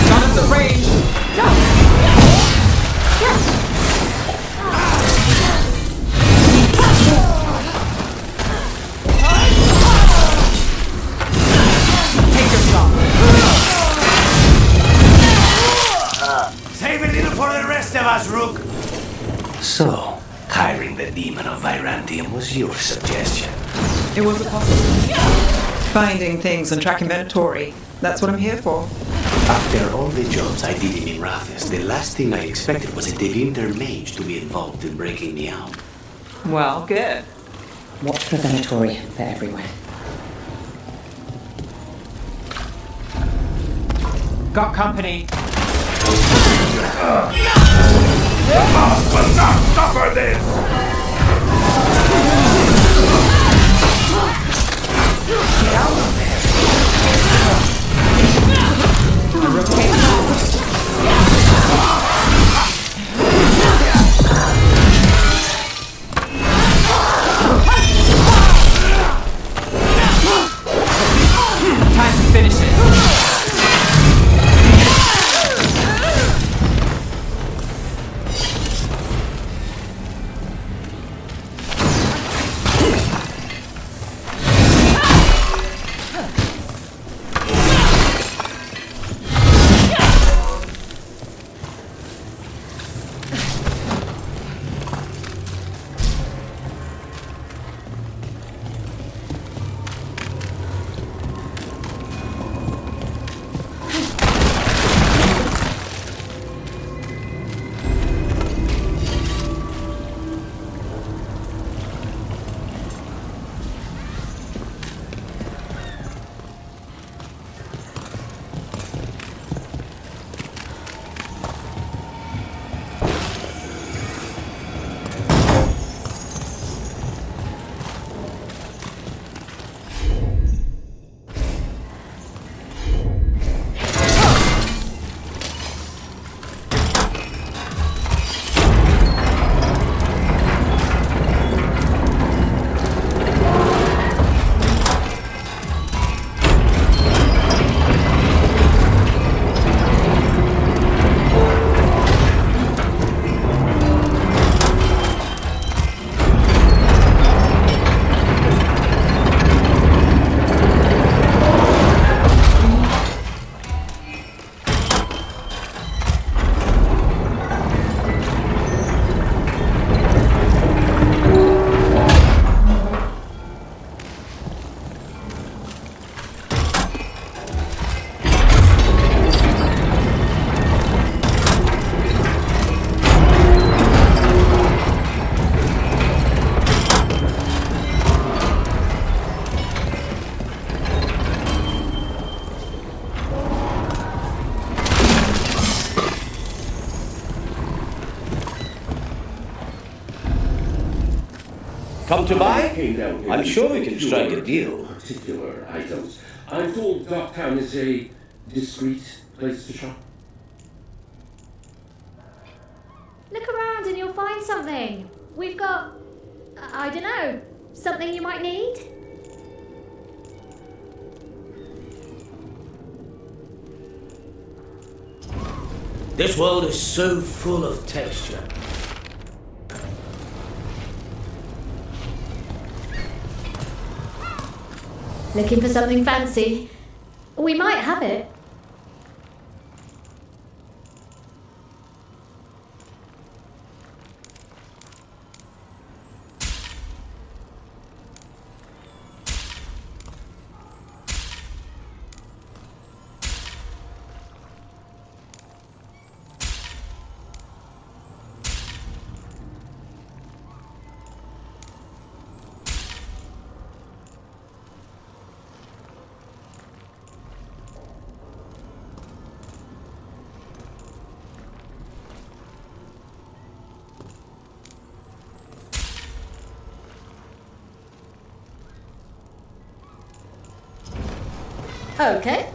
Guns at range! Take your shot! Save a little for the rest of us, Rook! So, hiring the demon of Virantium was your suggestion. It was a possibility. Finding things and tracking Venatori. That's what I'm here for. After all the jobs I did in Rathis, the last thing I expected was a Devinter mage to be involved in breaking me out. Well, good. Watch for Venatori. They're everywhere. Got company. Boss will not suffer this! Get out of there! Time to finish it. Come to buy? I'm sure we can strike a deal. Particular items. I'm told Docktown is a discreet place to shop. Look around and you'll find something. We've got, I don't know, something you might need. This world is so full of texture. Looking for something fancy? We might have it. Okay.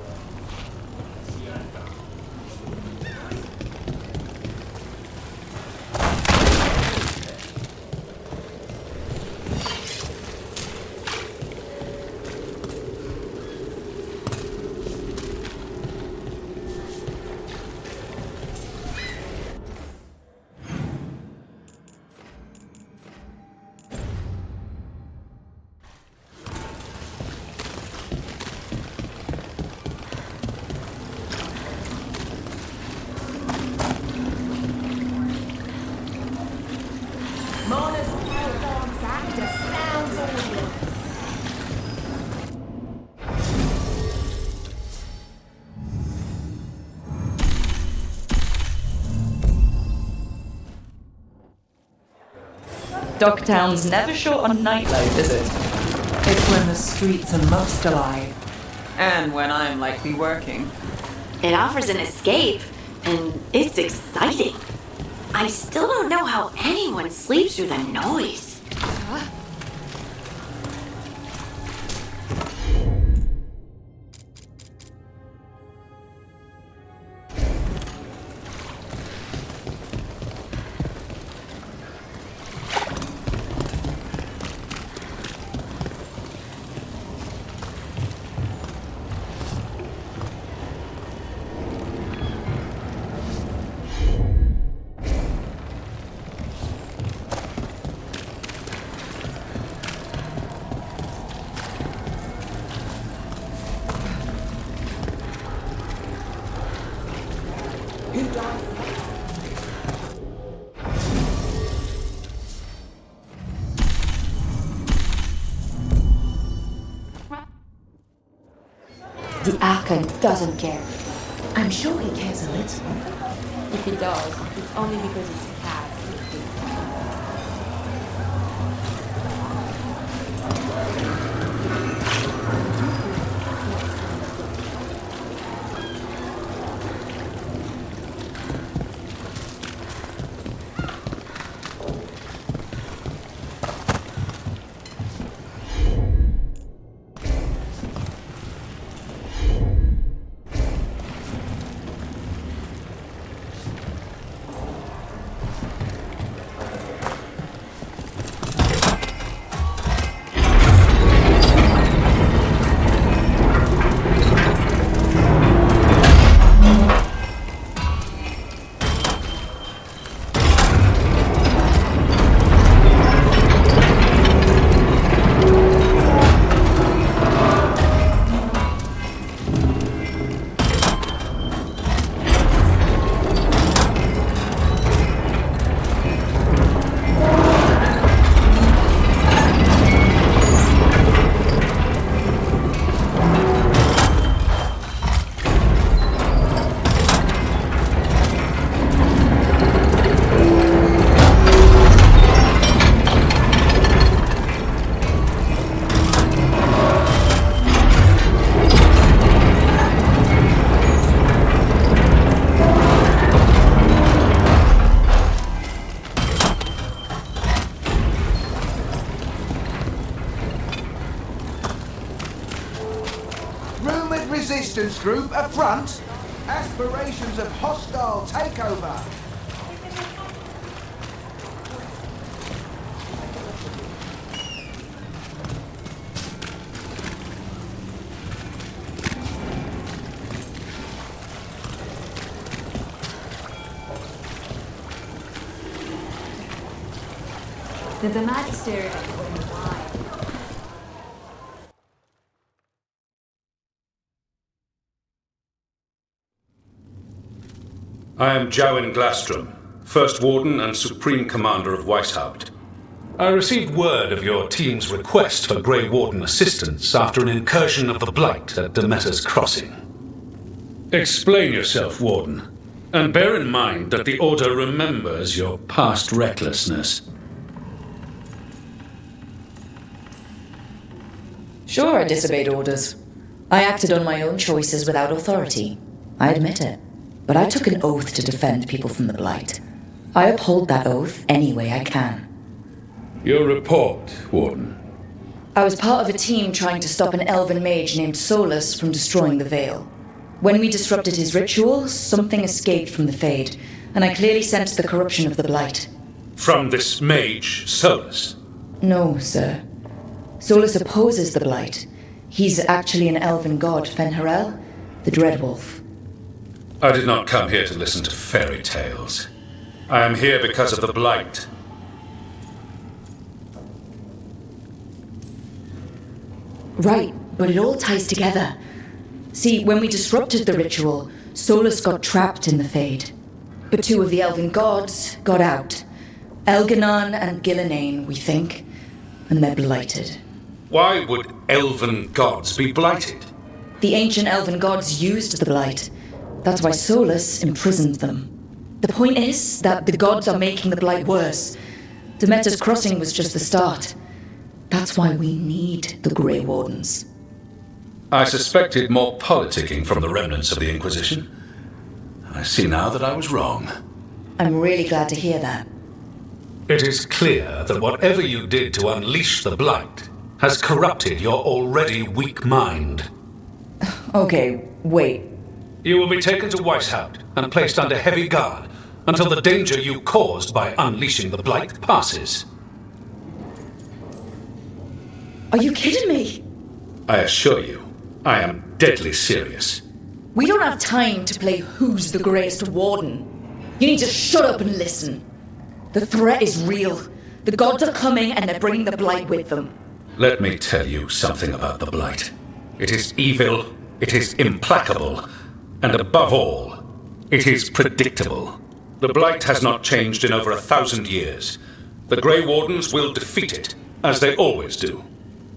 Docktown's never short on nightlife, is it? It's when the streets are most alive. And when I'm likely working. It offers an escape, and it's exciting. I still don't know how anyone sleeps through the noise. The Archon doesn't care. I'm sure he cares a little. If he does, it's only because it's a cat. Resistance group up front. Aspirations of hostile takeover. The Magister why. I am Jowen Glastrom, First Warden and Supreme Commander of Weishaupt. I received word of your team's request for Grey Warden assistance after an incursion of the Blight at Demeter's Crossing. Explain yourself, Warden, and bear in mind that the Order remembers your past recklessness. Sure, I disobeyed orders. I acted on my own choices without authority. I admit it. But I took an oath to defend people from the Blight. I uphold that oath any way I can. Your report, Warden. I was part of a team trying to stop an elven mage named Solus from destroying the Veil. When we disrupted his ritual, something escaped from the Fade, and I clearly sensed the corruption of the Blight. From this mage, Solus? No, sir. Solus opposes the Blight. He's actually an elven god, Fen'Harel, the Dreadwolf. I did not come here to listen to fairy tales. I am here because of the Blight. Right, but it all ties together. See, when we disrupted the ritual, Solus got trapped in the Fade. But two of the elven gods got out. Elganon and Gillenane, we think. And they're blighted. Why would elven gods be blighted? The ancient elven gods used the blight. That's why Solus imprisoned them. The point is that the gods are making the blight worse. Demeter's Crossing was just the start. That's why we need the Grey Wardens. I suspected more politicking from the remnants of the Inquisition. I see now that I was wrong. I'm really glad to hear that. It is clear that whatever you did to unleash the Blight has corrupted your already weak mind. Okay, wait. You will be taken to Weishaupt and placed under heavy guard until the danger you caused by unleashing the Blight passes. Are you kidding me? I assure you, I am deadly serious. We don't have time to play who's the greatest warden. You need to shut up and listen. The threat is real. The gods are coming and they're bringing the Blight with them. Let me tell you something about the Blight. It is evil, it is implacable, and above all, it is predictable. The Blight has not changed in over 1,000 years. The Grey Wardens will defeat it, as they always do.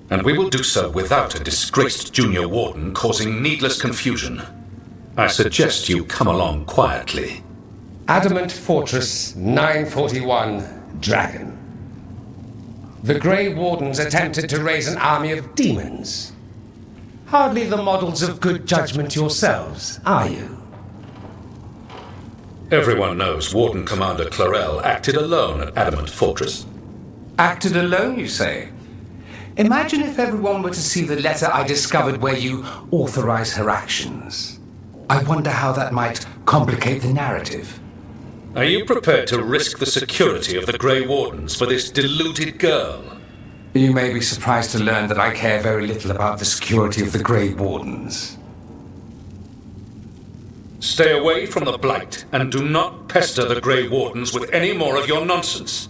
And we will do so without a disgraced junior warden causing needless confusion. I suggest you come along quietly. Adamant Fortress 941, Dragon. The Grey Wardens attempted to raise an army of demons. Hardly the models of good judgment yourselves, are you? Everyone knows Warden Commander Clarel acted alone at Adamant Fortress. Acted alone, you say? Imagine if everyone were to see the letter I discovered where you authorize her actions. I wonder how that might complicate the narrative. Are you prepared to risk the security of the Grey Wardens for this deluded girl? You may be surprised to learn that I care very little about the security of the Grey Wardens. Stay away from the Blight, and do not pester the Grey Wardens with any more of your nonsense.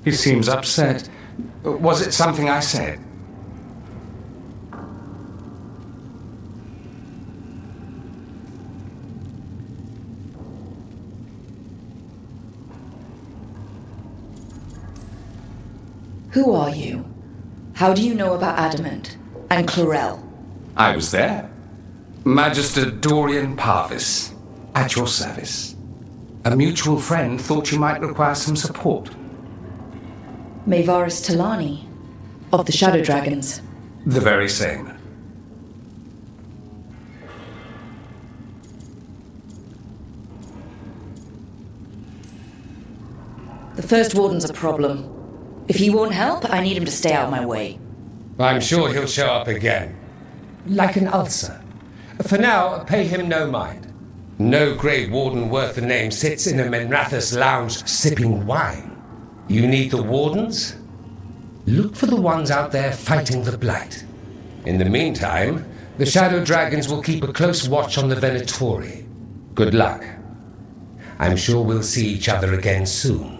He seems upset. Was it something I said? Who are you? How do you know about Adamant and Clarel? I was there. Magister Dorian Parvis, at your service. A mutual friend thought you might require some support. Maevaris Talani, of the Shadow Dragons. The very same. The First Warden's a problem. If he won't help, I need him to stay out of my way. I'm sure he'll show up again. Like an ulcer. For now, pay him no mind. No Grey Warden worth the name sits in a Menrathus lounge sipping wine. You need the Wardens? Look for the ones out there fighting the Blight. In the meantime, the Shadow Dragons will keep a close watch on the Venatori. Good luck. I'm sure we'll see each other again soon.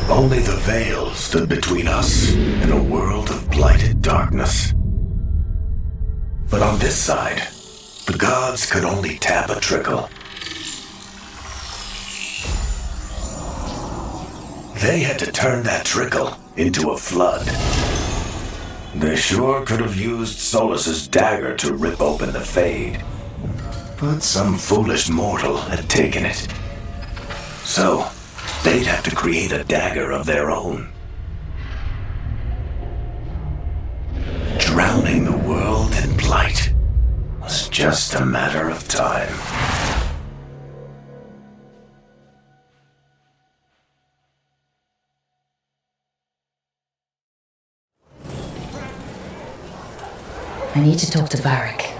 Only the Veil stood between us and a world of blighted darkness. But on this side, the gods could only tap a trickle. They had to turn that trickle into a flood. They sure could have used Solus's dagger to rip open the Fade. But some foolish mortal had taken it. So, they'd have to create a dagger of their own. Drowning the world in blood. flight was just a matter of time. I need to talk to Varric.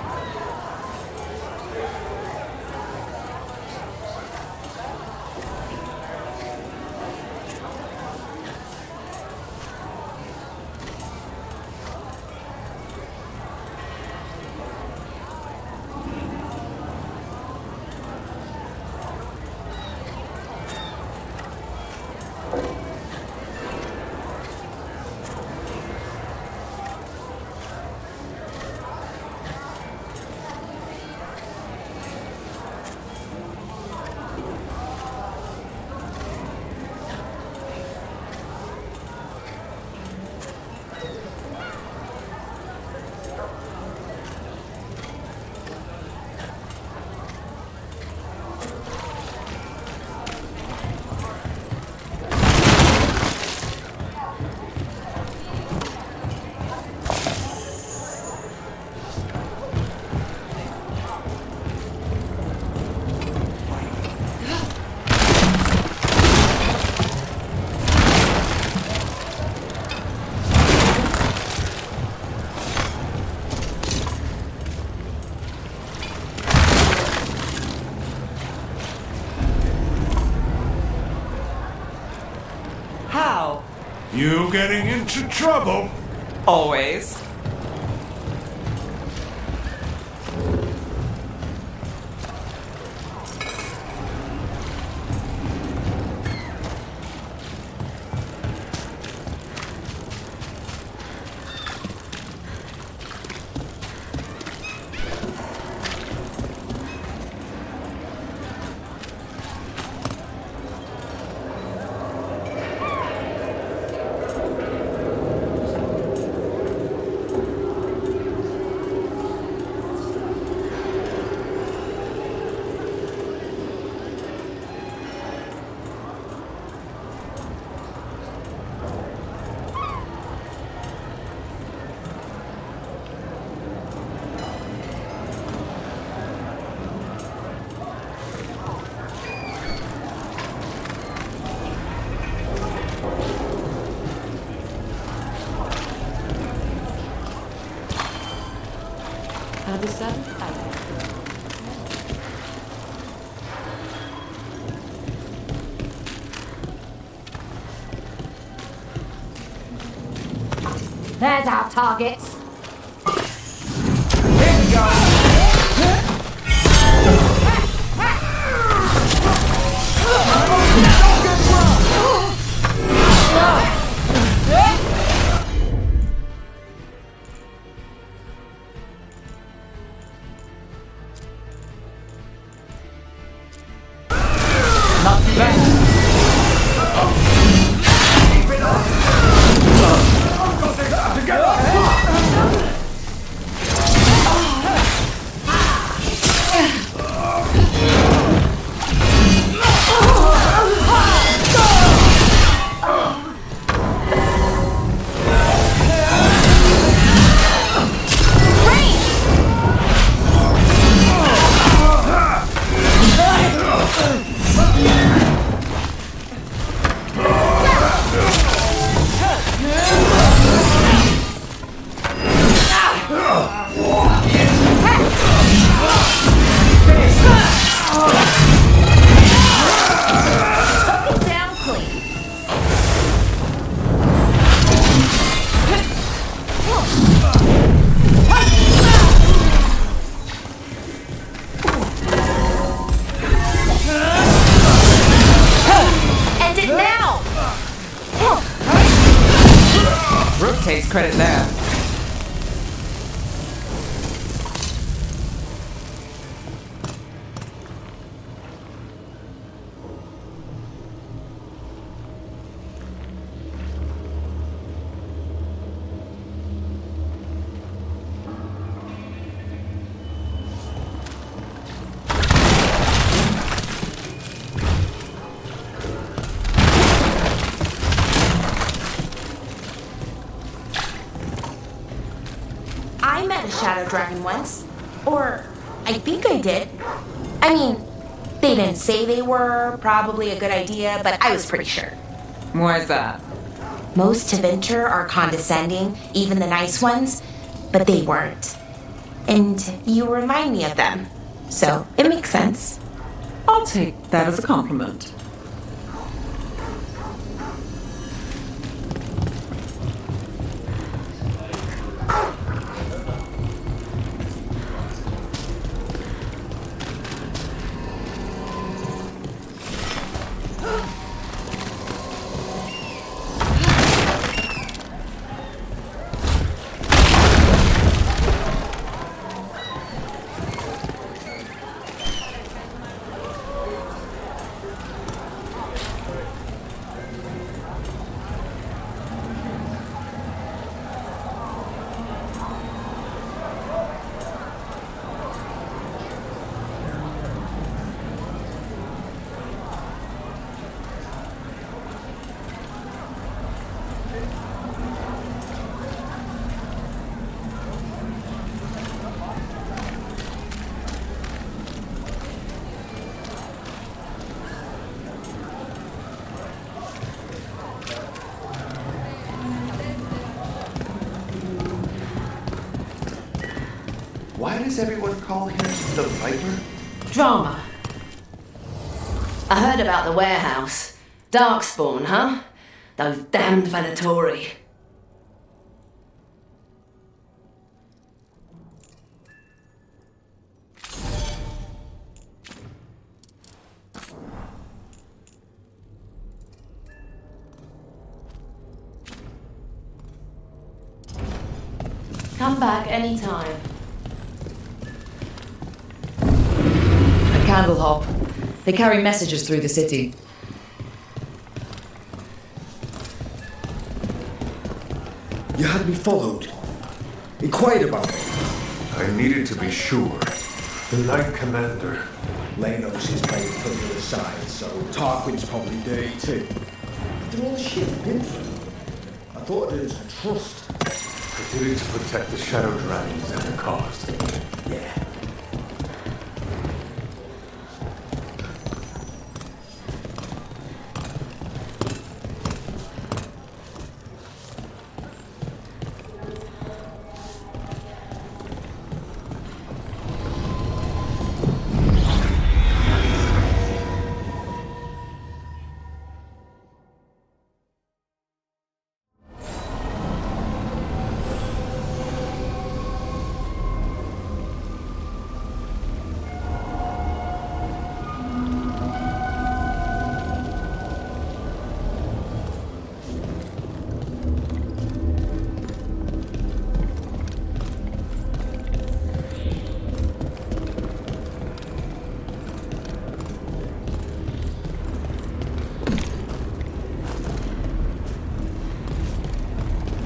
How? You getting into trouble? Always. There's our targets. Takes credit there. shadow dragon once. Or, I think I did. I mean, they didn't say they were probably a good idea, but I was pretty sure. Why is that? Most Tevinter are condescending, even the nice ones, but they weren't. And you remind me of them. So, it makes sense. I'll take that as a compliment. Why does everyone call him the Viper? Drama. I heard about the warehouse. Darkspawn, huh? Those damned Venatori. Come back anytime. A candle hop. They carry messages through the city. You had me followed. Inquired about me. I needed to be sure. The Knight Commander. Lanos is playing from the other side, so Tarquin's probably dirty too. After all the shit we've been through, I thought it was a trust. I did it to protect the Shadow Dragons at the cost. Yeah.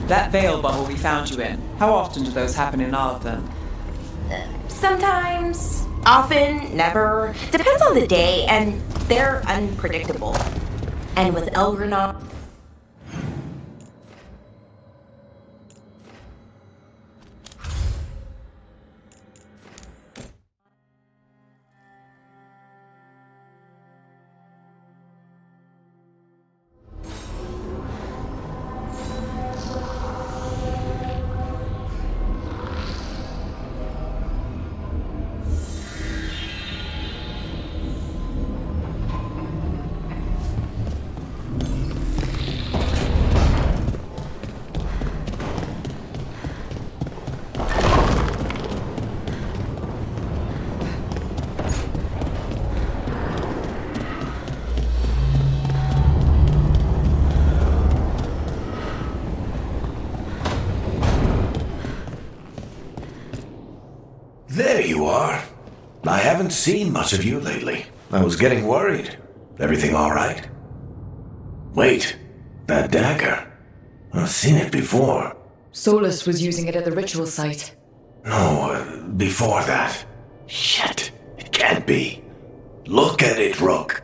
That veil bubble we found you in, how often do those happen in Arthur? Sometimes, often, never. Depends on the day, and they're unpredictable. And with Elgrenot, There you are. I haven't seen much of you lately. I was getting worried. Everything all right? Wait, that dagger. I've seen it before. Solus was using it at the ritual site. No, before that. Shit, it can't be. Look at it, Rook.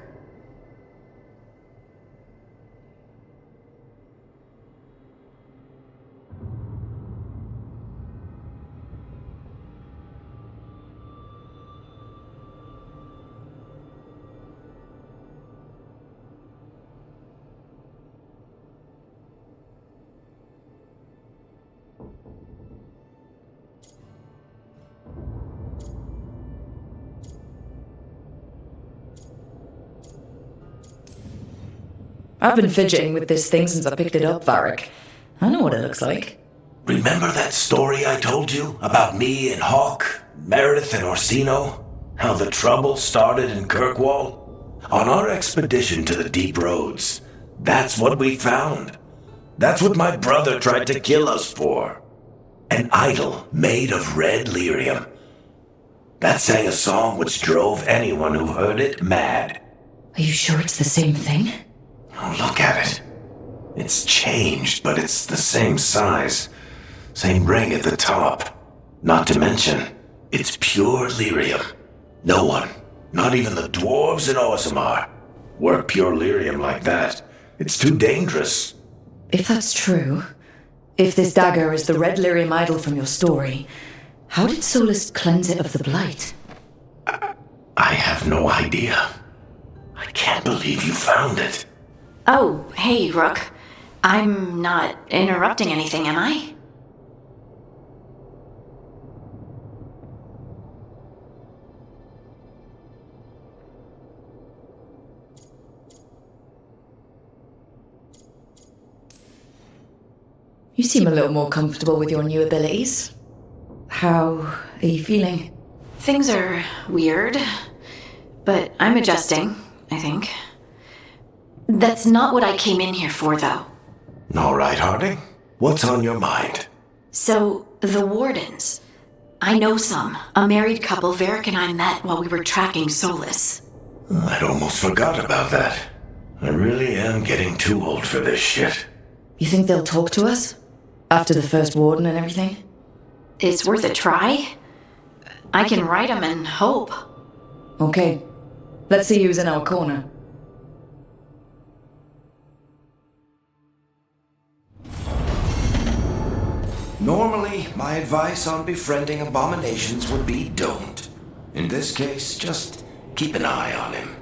I've been fidgeting with this thing since I picked it up, Varric. I know what it looks like. Remember that story I told you about me and Hawk, Meredith and Orsino? How the trouble started in Kirkwall? On our expedition to the deep roads, that's what we found. That's what my brother tried to kill us for. An idol made of red lyrium. That sang a song which drove anyone who heard it mad. Are you sure it's the same thing? Oh, look at it. It's changed, but it's the same size. Same ring at the top. Not to mention, it's pure lyrium. No one, not even the dwarves in Orzammar, work pure lyrium like that. It's too dangerous. If that's true, if this dagger is the red lyrium idol from your story, how did Solus cleanse it of the blight? I have no idea. I can't believe you found it. Oh, hey, Rook. I'm not interrupting anything, am I? You seem a little more comfortable with your new abilities. How are you feeling? Things are weird, but I'm adjusting, I think. That's not what I came in here for, though. All right, Harding. What's on your mind? So, the Wardens. I know some. A married couple Varric and I met while we were tracking Solus. I'd almost forgot about that. I really am getting too old for this shit. You think they'll talk to us? After the first warden and everything? It's worth a try. I can write them and hope. Okay. Let's see who's in our corner. Normally, my advice on befriending abominations would be don't. In this case, just keep an eye on him.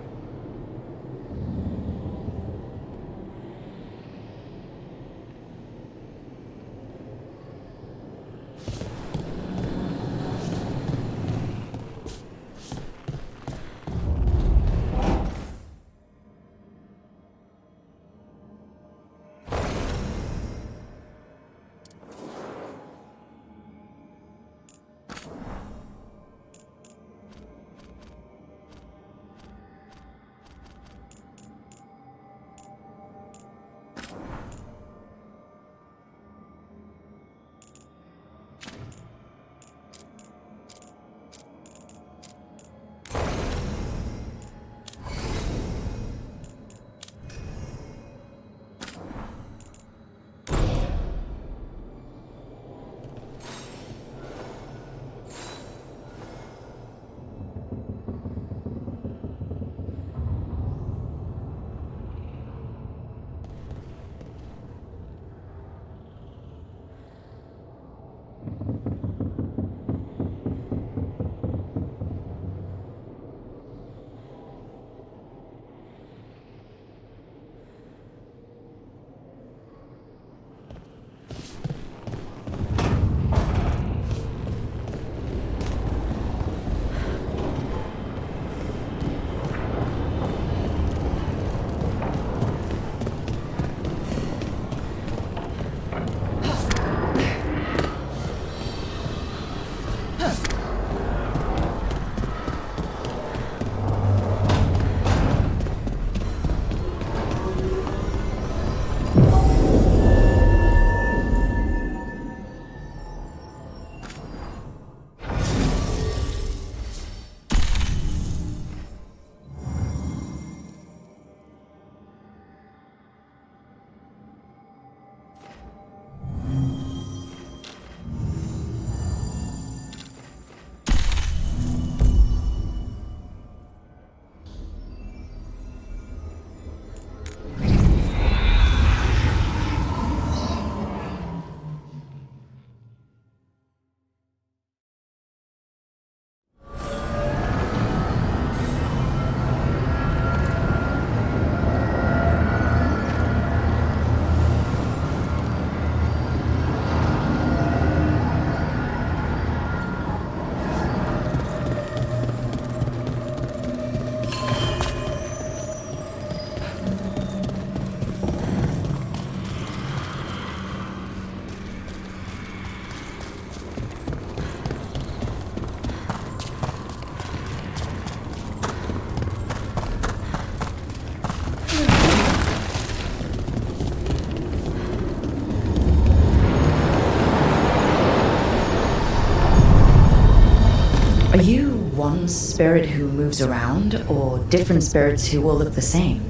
one spirit who moves around, or different spirits who all look the same?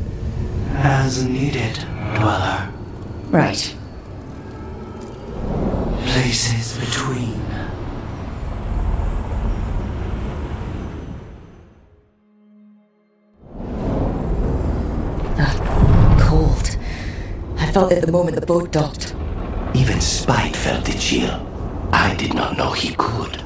As needed, Dweller. Right. Places between. Cold. I felt it the moment the boat docked. Even Spite felt the chill. I did not know he could.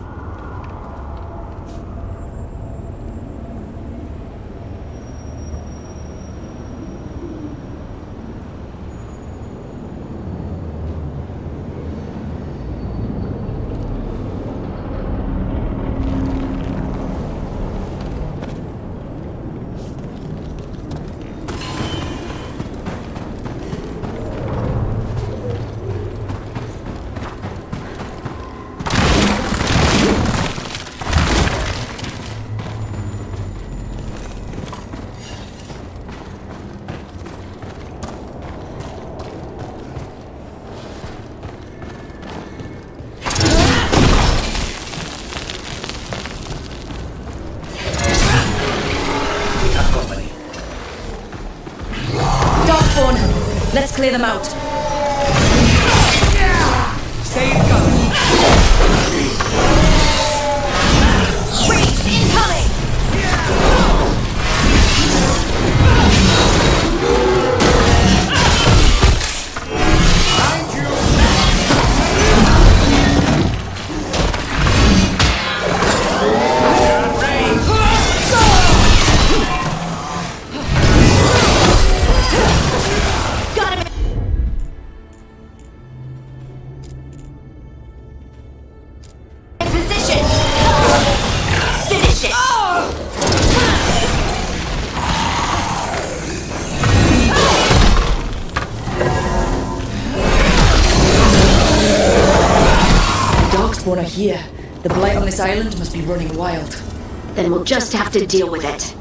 Let's clear them out. Stay in cover. Breach incoming! Are here. The blight on this island must be running wild. Then we'll just have to deal with it.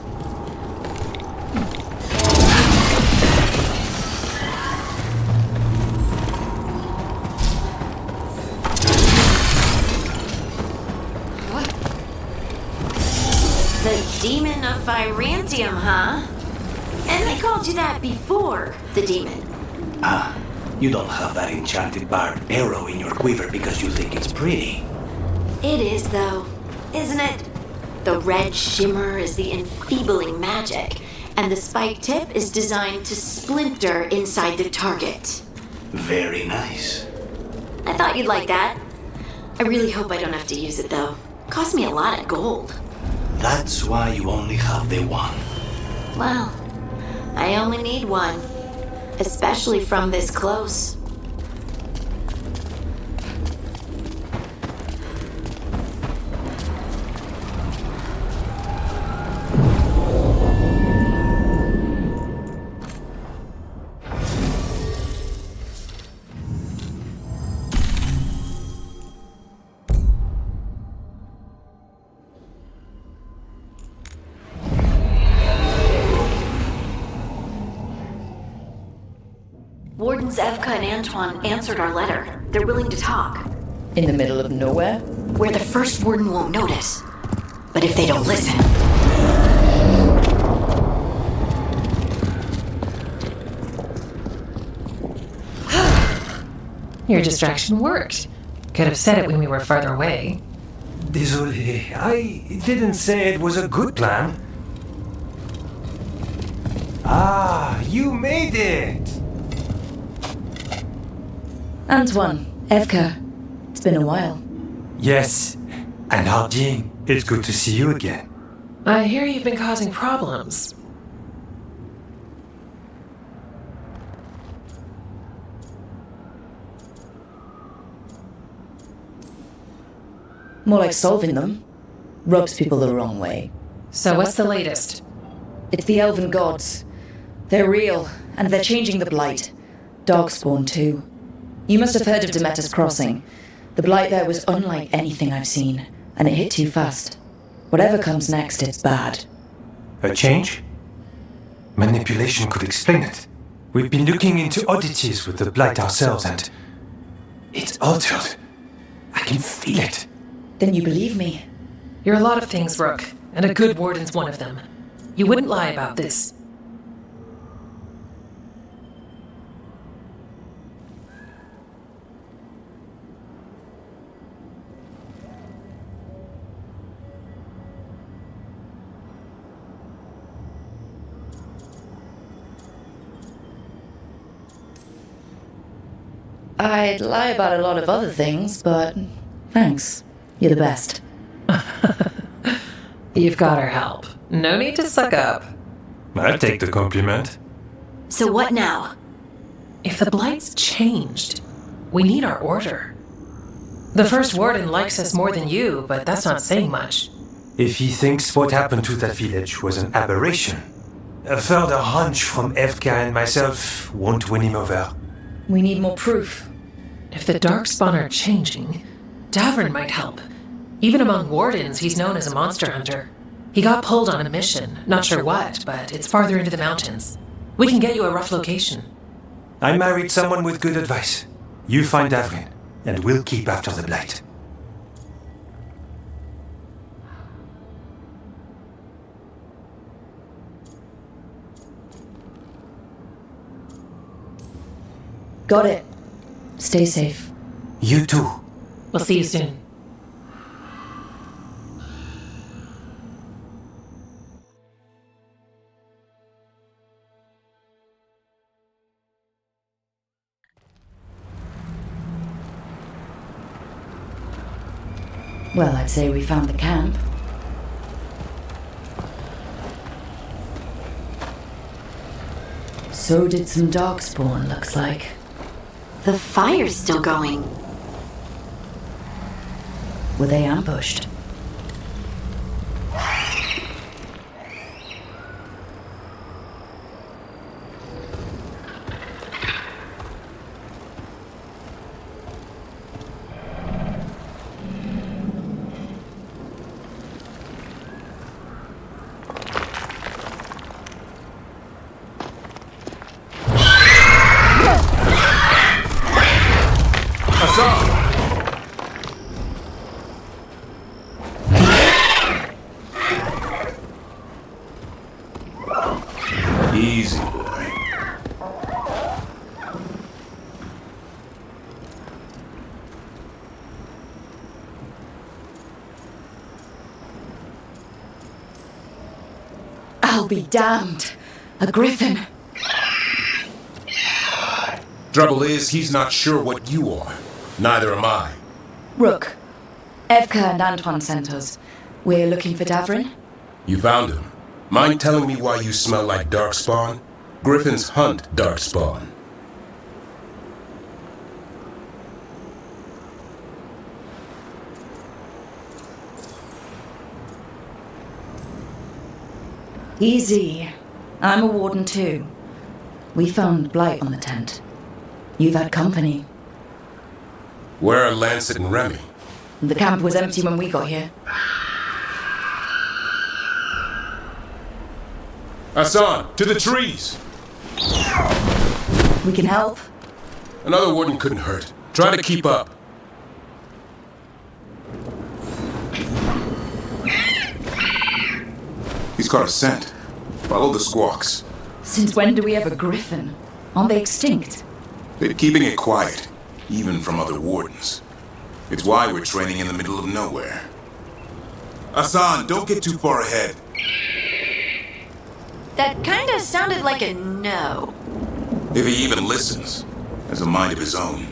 The Demon of Virantium, huh? And they called you that before, the demon. Ah, you don't have that enchanted barbed arrow in your quiver because you think it's pretty. It is, though, isn't it? The red shimmer is the enfeebling magic, and the spike tip is designed to splinter inside the target. Very nice. I thought you'd like that. I really hope I don't have to use it, though. Cost me a lot of gold. That's why you only have the one. Well, I only need one. Especially from this close. Wardens Evka and Antoine answered our letter. They're willing to talk. In the middle of nowhere? Where the first warden won't notice. But if they don't listen... Your distraction worked. Could have said it when we were farther away. Désolé, I didn't say it was a good plan. Ah, you made it! Antoine, Evka, it's been a while. Yes, and Harding, it's good to see you again. I hear you've been causing problems. More like solving them. Rubs people the wrong way. So what's the latest? It's the elven gods. They're real, and they're changing the blight. Darkspawn too. You must have heard of Demeter's Crossing. The blight there was unlike anything I've seen, and it hit too fast. Whatever comes next, it's bad. A change? Manipulation could explain it. We've been looking into oddities with the blight ourselves, and it's altered. I can feel it. Then you believe me? You're a lot of things, Rook, and a good warden's one of them. You wouldn't lie about this. I'd lie about a lot of other things, but thanks. You're the best. You've got our help. No need to suck up. I'll take the compliment. So what now? If the Blight's changed, we need our order. The First Warden likes us more than you, but that's not saying much. If he thinks what happened to that village was an aberration, a further hunch from Veilguard and myself won't win him over. We need more proof. If the Darkspawn are changing, Davern might help. Even among wardens, he's known as a monster hunter. He got pulled on a mission, not sure what, but it's farther into the mountains. We can get you a rough location. I married someone with good advice. You find Davrin, and we'll keep after the Blight. Got it. Stay safe. You too. We'll see you soon. Well, I'd say we found the camp. So did some Darkspawn, looks like. The fire's still going. Were they ambushed? Easy, boy. I'll be damned. A griffin. Trouble is, he's not sure what you are. Neither am I. Rook. Evka and Antoine sent us. We're looking for Davrin. You found him. Mind telling me why you smell like Darkspawn? Griffins hunt Darkspawn. Easy. I'm a warden too. We found blight on the tent. You've had company. Where are Lancet and Remy? The camp was empty when we got here. Hassan, to the trees! We can help. Another warden couldn't hurt. Try to keep up. He's caught a scent. Follow the squawks. Since when do we have a griffin? Aren't they extinct? They're keeping it quiet, even from other wardens. It's why we're training in the middle of nowhere. Hassan, don't get too far ahead. That kinda sounded like a no. If he even listens, has a mind of his own.